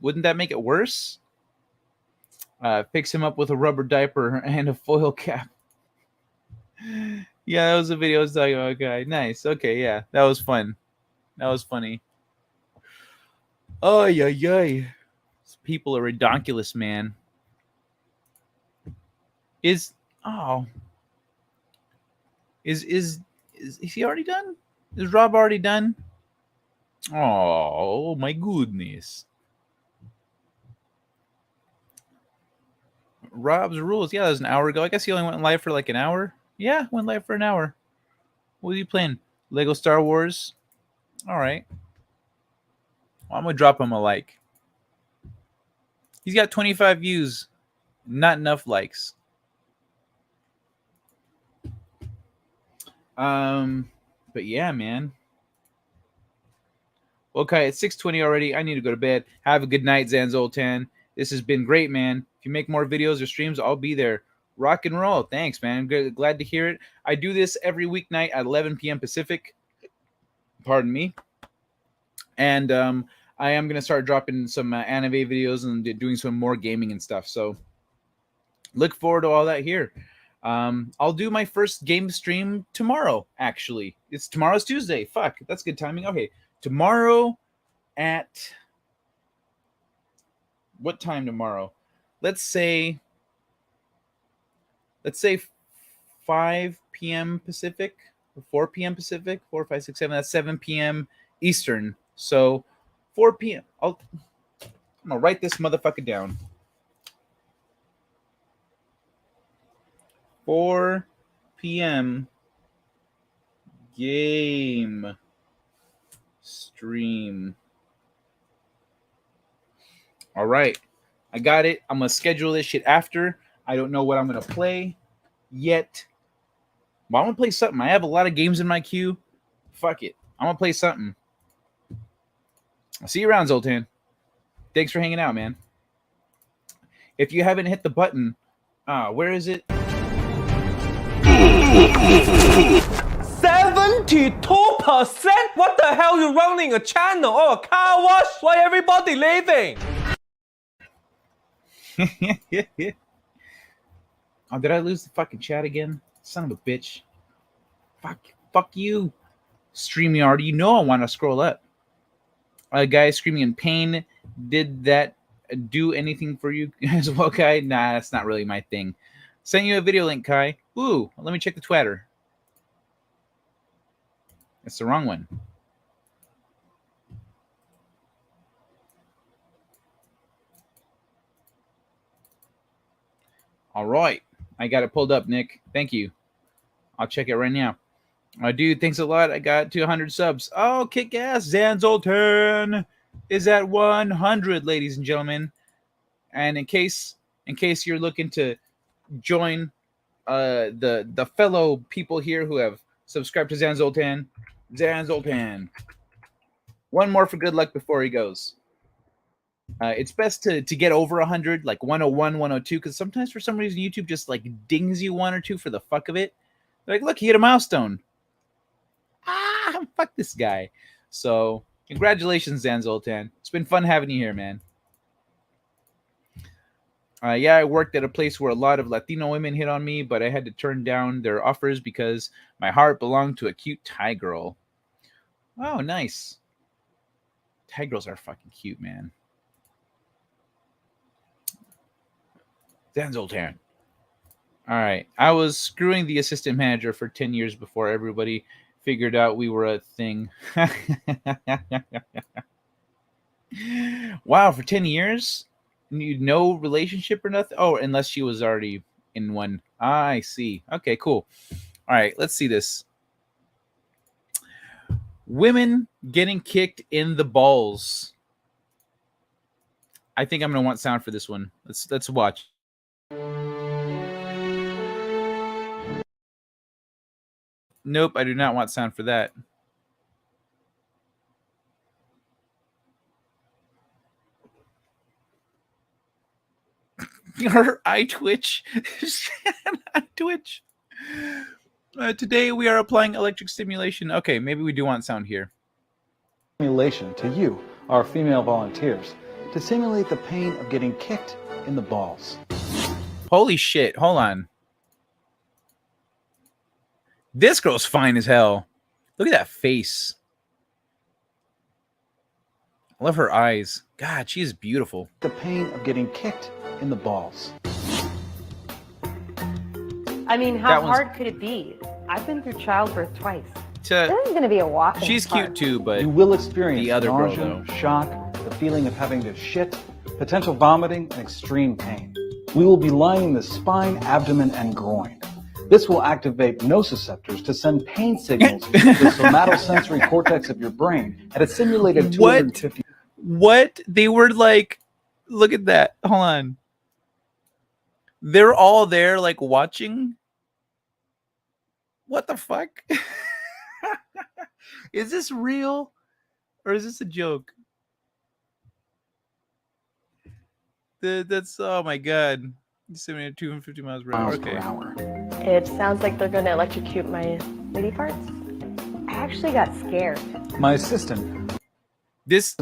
Wouldn't that make it worse? Picks him up with a rubber diaper and a foil cap. Yeah, that was the video I was talking about. Okay, nice. Okay, yeah. That was fun. That was funny. Oh, yeah. These people are redonkulous, man. Is he already done? Is Rob already done? Oh my goodness. Rob's rules. Yeah, that was an hour ago. I guess he only went live for like an hour. Yeah, went live for an hour. What are you playing? Lego Star Wars? All right. Well, I'm going to drop him a like. He's got 25 views. Not enough likes. But yeah, man. Okay, it's 6:20 already. I need to go to bed. Have a good night, Zanzoltan. This has been great, man. If you make more videos or streams, I'll be there. Rock and roll. Thanks, man. Glad to hear it. I do this every weeknight at 11 p.m. Pacific. Pardon me. And I am going to start dropping some anime videos and doing some more gaming and stuff. So look forward to all that here. I'll do my first game stream tomorrow, actually. Tomorrow's Tuesday. Fuck, that's good timing. Okay, tomorrow at... What time tomorrow? Let's say 5 p.m. Pacific or 4 p.m. Pacific. 4, 5, 6, 7. That's 7 p.m. Eastern. So 4 p.m. I'm gonna write this motherfucker down. 4 p.m. game stream. All right. I got it. I'm going to schedule this shit after. I don't know what I'm going to play yet. Well, I'm going to play something. I have a lot of games in my queue. Fuck it. I'm gonna play something. I'll see you around, Zoltan. Thanks for hanging out, man. If you haven't hit the button, where is it? 72%? What the hell? You running a channel or a car wash? Why everybody leaving? Oh, did I lose the fucking chat again? Son of a bitch. Fuck you, StreamYard. You know I want to scroll up. A guy screaming in pain. Did that do anything for you as well, Kai? Nah, that's not really my thing. Sent you a video link, Kai. Ooh, let me check the Twitter. It's the wrong one. All right. I got it pulled up, Nick. Thank you. I'll check it right now. Dude, thanks a lot. I got 200 subs. Oh, kick ass. Zanzoltan is at 100, ladies and gentlemen. And in case you're looking to join the fellow people here who have subscribed to Zanzoltan, one more for good luck before he goes. It's best to get over 100, like 101, 102, because sometimes for some reason YouTube just like dings you one or two for the fuck of it. They're like, look, he hit a milestone. Fuck this guy. So congratulations, Zanzoltan. It's been fun having you here, man. Yeah, I worked at a place where a lot of Latino women hit on me, but I had to turn down their offers because my heart belonged to a cute Thai girl. Oh, nice. Thai girls are fucking cute, man. Zanzoltan. All right. I was screwing the assistant manager for 10 years before everybody figured out we were a thing. Wow, for 10 years? No relationship or nothing? Oh, unless she was already in one. I see. Okay, cool. All right, let's see this. Women getting kicked in the balls. I think I'm going to want sound for this one. Let's watch. Nope, I do not want sound for that. Her eye twitch. Eye twitch. Today we are applying electric stimulation. Okay, maybe we do want sound here. Stimulation to you, our female volunteers, to simulate the pain of getting kicked in the balls. Holy shit, hold on. This girl's fine as hell. Look at that face. I love her eyes. God, she is beautiful. The pain of getting kicked in the balls. I mean, how hard could it be? I've been through childbirth twice. This is going to be a walk. She's cute too, but you will experience the other nausea, girl, though. shock, the feeling of having to shit, potential vomiting, and extreme pain. We will be lining the spine, abdomen, and groin. This will activate nociceptors to send pain signals to the somatosensory cortex of your brain at a simulated 250. What? They were like, look at that. Hold on. They're all there like watching. What the fuck? Is this real or is this a joke? That's, oh my God. 250 miles per hour. Okay. It sounds like they're going to electrocute my lady parts. I actually got scared. My assistant. This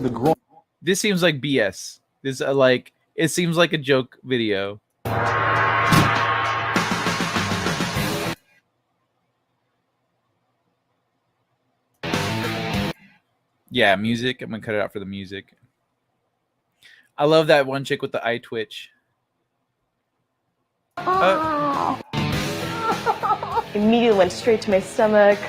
seems like BS. This like it seems like a joke video. Yeah, music. I'm gonna cut it out for the music. I love that one chick with the eye twitch. Immediately went straight to my stomach.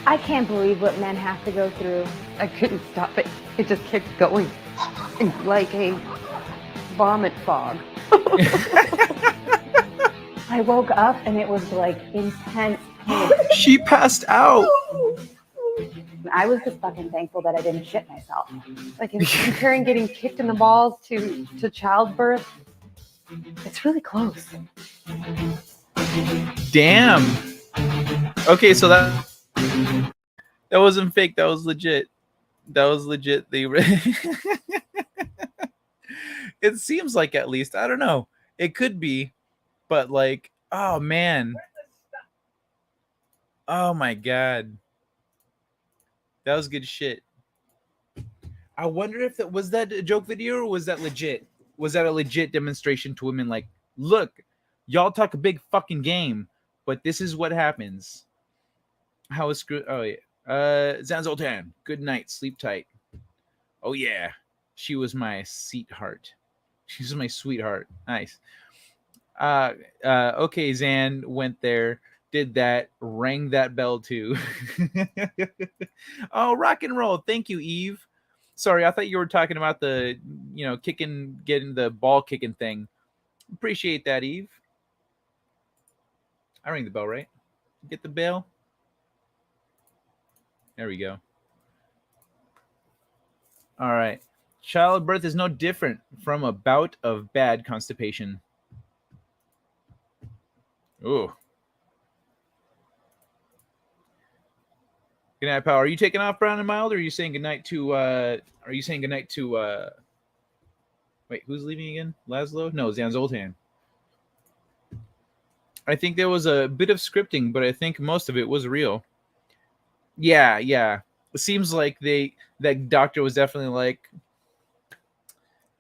I can't believe what men have to go through. I couldn't stop it. It just kept going. Like a vomit fog. I woke up and it was like intense pain. She passed out. I was just fucking thankful that I didn't shit myself. Like comparing getting kicked in the balls to childbirth, it's really close. Damn. Okay, so that That wasn't fake. That was legit. That was legit. It seems like, at least. I don't know. It could be, but like, oh man. Oh my god. That was good shit. I wonder if that was that a joke video or was that legit? Was that a legit demonstration to women? Like, look, y'all talk a big fucking game, but this is what happens. How is screw? Oh yeah. Zanzoltan. Good night. Sleep tight. Oh yeah. She was my sweetheart. She's my sweetheart. Nice. Okay, Zan went there, did that, rang that bell too. Oh, rock and roll. Thank you, Eve. Sorry, I thought you were talking about the, kicking, getting the ball kicking thing. Appreciate that, Eve. I rang the bell, right? Get the bell. There we go. All right. Childbirth is no different from a bout of bad constipation. Ooh. Good night, pal. Are you taking off, Brown and Mild, or are you saying goodnight to wait, who's leaving again? Laszlo? No, Zanzoltan. I think there was a bit of scripting, but I think most of it was real. Yeah. It seems like that doctor was definitely like,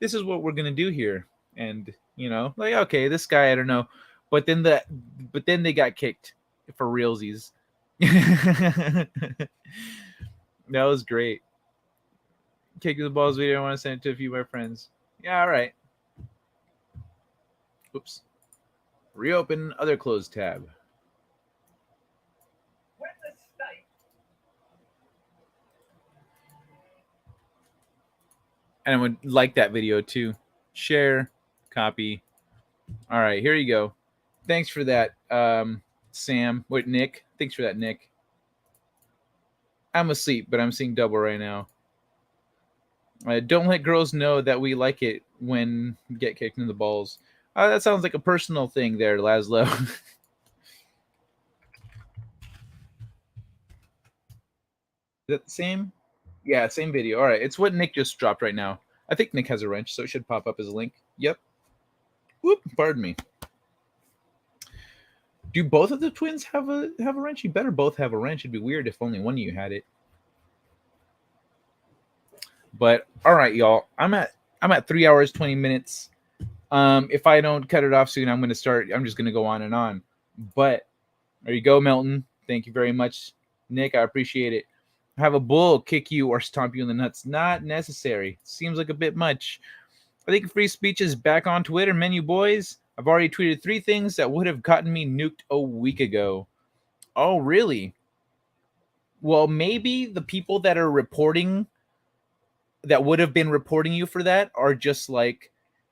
this is what we're gonna do here. And like, okay, this guy, I don't know. But then they got kicked for realsies. That was great. Kicking the balls video. I want to send it to a few of my friends. Yeah, all right. Oops. Reopen other closed tab. And I would like that video too. Share, copy. All right, here you go. Thanks for that, Sam. Wait, Nick. Thanks for that, Nick. I'm asleep, but I'm seeing double right now. Don't let girls know that we like it when we get kicked in the balls. That sounds like a personal thing there, Laszlo. Is that the same? Yeah, same video. All right, it's what Nick just dropped right now. I think Nick has a wrench, so it should pop up as a link. Yep. Whoop, pardon me. Do both of the twins have a wrench? You better both have a wrench. It'd be weird if only one of you had it. But all right, y'all. I'm at 3 hours 20 minutes. If I don't cut it off soon, I'm just gonna go on and on. But there you go, Melton. Thank you very much, Nick. I appreciate it. Have a bull kick you or stomp you in the nuts. Not necessary. Seems like a bit much. I think free speech is back on Twitter, menu boys. I've already tweeted 3 things that would have gotten me nuked a week ago. Oh, really? Well, maybe the people that are reporting, that would have been reporting you for that, are just like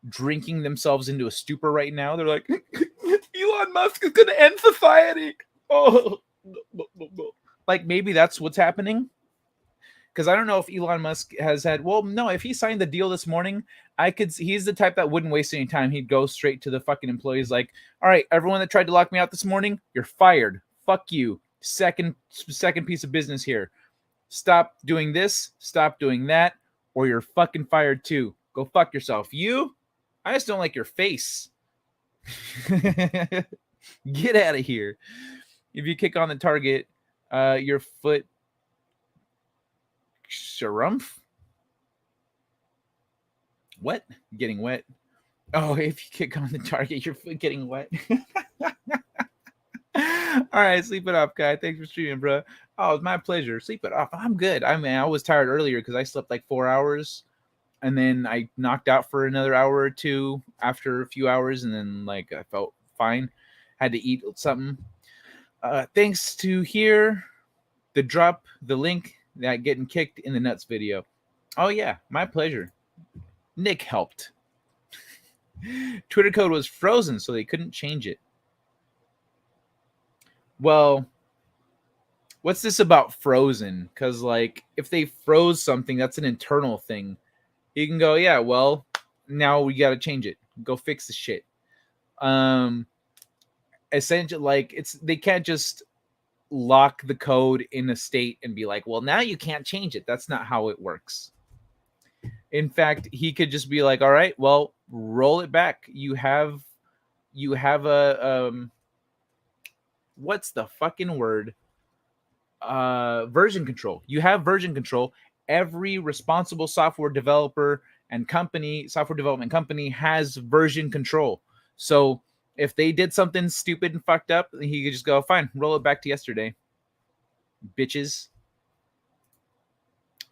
drinking themselves into a stupor right now. They're like, Elon Musk is going to end society. Oh, no. Like maybe that's what's happening. Because I don't know if Elon Musk has had. Well, no. If he signed the deal this morning, he's the type that wouldn't waste any time. He'd go straight to the fucking employees. Like, all right, everyone that tried to lock me out this morning, you're fired. Fuck you. Second piece of business here. Stop doing this. Stop doing that, or you're fucking fired too. Go fuck yourself. You? I just don't like your face. Get out of here. If you kick on the target, your foot. Sharumph? What? Getting wet? Oh, if you kick on the target, your foot getting wet. All right, sleep it off, Kai. Thanks for streaming, bro. Oh, it's my pleasure. Sleep it off. I'm good. I mean, I was tired earlier because I slept like 4 hours, and then I knocked out for another hour or two after a few hours, and then like I felt fine. Had to eat something. Thanks to here, the link that getting kicked in the nuts video. Oh yeah, my pleasure. Nick helped. Twitter code was frozen, so they couldn't change it. Well, what's this about frozen? Because like if they froze something, that's an internal thing. You can go, yeah, well, now we got to change it. Go fix the shit. Essentially, like they can't just lock the code in a state and be like, well, now you can't change it. That's not how it works. In fact, he could just be like, all right, well, roll it back. You have a what's the fucking word? Version control. You have version control. Every responsible software developer and software development company has version control. So if they did something stupid and fucked up, he could just go, fine, roll it back to yesterday. Bitches.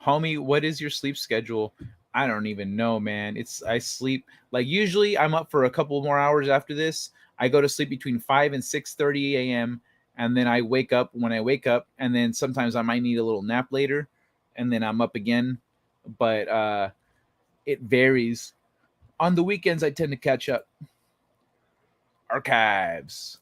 Homie, what is your sleep schedule? I don't even know, man. I sleep, like, usually I'm up for a couple more hours after this. I go to sleep between 5 and 6:30 a.m. and then I wake up when I wake up, and then sometimes I might need a little nap later, and then I'm up again. But it varies. On the weekends, I tend to catch up. Archives.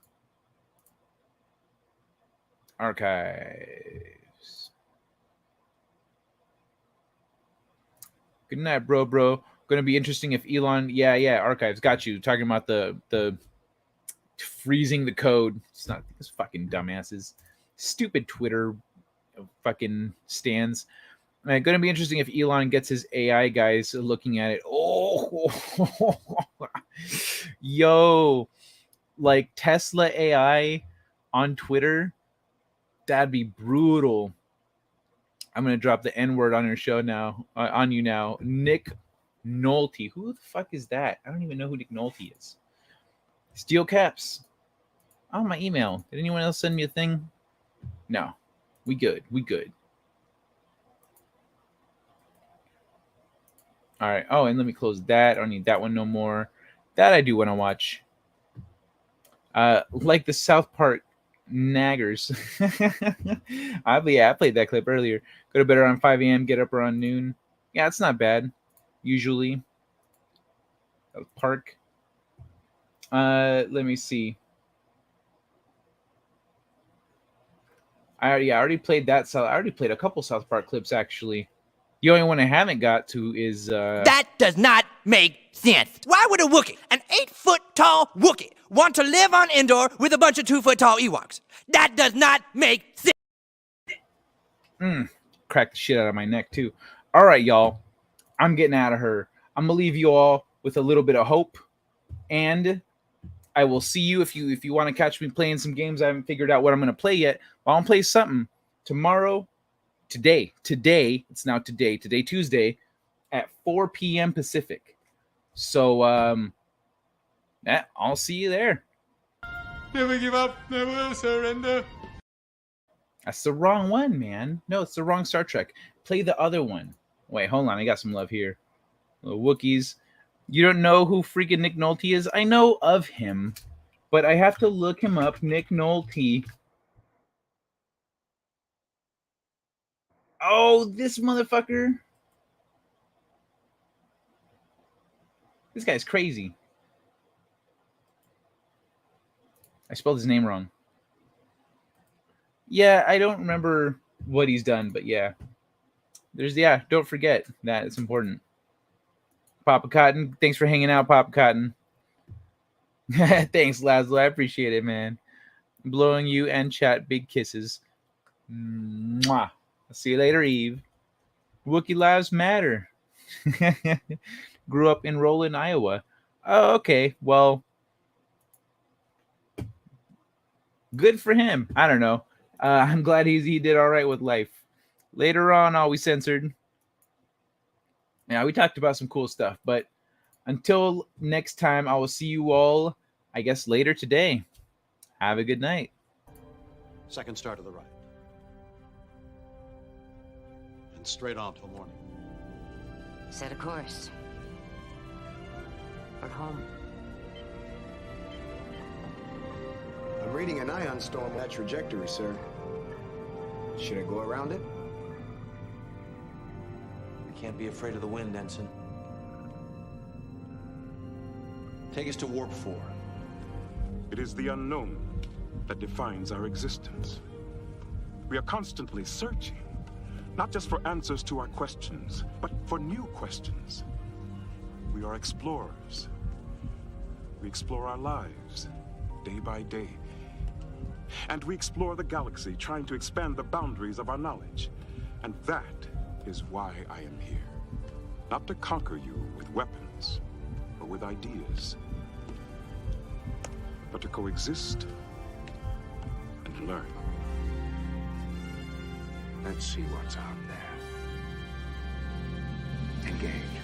Good night, bro. Gonna be interesting if Elon. Yeah. Archives. Got you. Talking about the freezing the code. It's not these fucking dumbasses. Stupid Twitter fucking stands. Gonna be interesting if Elon gets his AI guys looking at it. Oh, yo, like Tesla AI on Twitter. That'd be brutal. I'm gonna drop the N-word on your show now. On you now, Nick Nolte. Who the fuck is that? I don't even know who Nick Nolte is. Steel caps. Oh, my email. Did anyone else send me a thing? No. We good. All right. Oh, and let me close that. I don't need that one no more. That I do want to watch. Like the South Park naggers. I played that clip earlier. Go to bed around 5 a.m., get up around noon. Yeah, it's not bad. Usually. Park. Let me see. I already played that. I already played a couple South Park clips, actually. The only one I haven't got to is... That does not make sense. Why would a Wookiee, an 8-foot-tall Wookiee, want to live on Endor with a bunch of 2-foot-tall Ewoks? That does not make sense. Cracked the shit out of my neck, too. All right, y'all. I'm getting out of her. I'm going to leave you all with a little bit of hope. And I will see you if you want to catch me playing some games. I haven't figured out what I'm going to play yet. Well, I'm going to play something tomorrow. Today, it's now today, Tuesday, at 4 p.m. Pacific. So, I'll see you there. Never give up, never surrender. That's the wrong one, man. No, it's the wrong Star Trek. Play the other one. Wait, hold on. I got some love here. Little Wookiees. You don't know who freaking Nick Nolte is? I know of him, but I have to look him up. Nick Nolte. Oh, this motherfucker. This guy's crazy. I spelled his name wrong. Yeah, I don't remember what he's done, but yeah. Don't forget that. It's important. Papa Cotton, thanks for hanging out, Papa Cotton. Thanks, Laszlo. I appreciate it, man. Blowing you and chat big kisses. Mwah. I'll see you later, Eve. Wookiee lives matter. Grew up in Roland, Iowa. Oh, okay. Well, good for him. I don't know. I'm glad he did all right with life. Later on, all we censored. Yeah, we talked about some cool stuff. But until next time, I will see you all, I guess, later today. Have a good night. Second star to the right. And straight on till morning. Set a course. For home. I'm reading an ion storm on that trajectory, sir. Should I go around it? We can't be afraid of the wind, Ensign. Take us to Warp 4. It is the unknown that defines our existence. We are constantly searching, not just for answers to our questions, but for new questions. We are explorers. We explore our lives, day by day. And we explore the galaxy, trying to expand the boundaries of our knowledge. And that is why I am here. Not to conquer you with weapons or with ideas, but to coexist and learn. Let's see what's out there. Engage.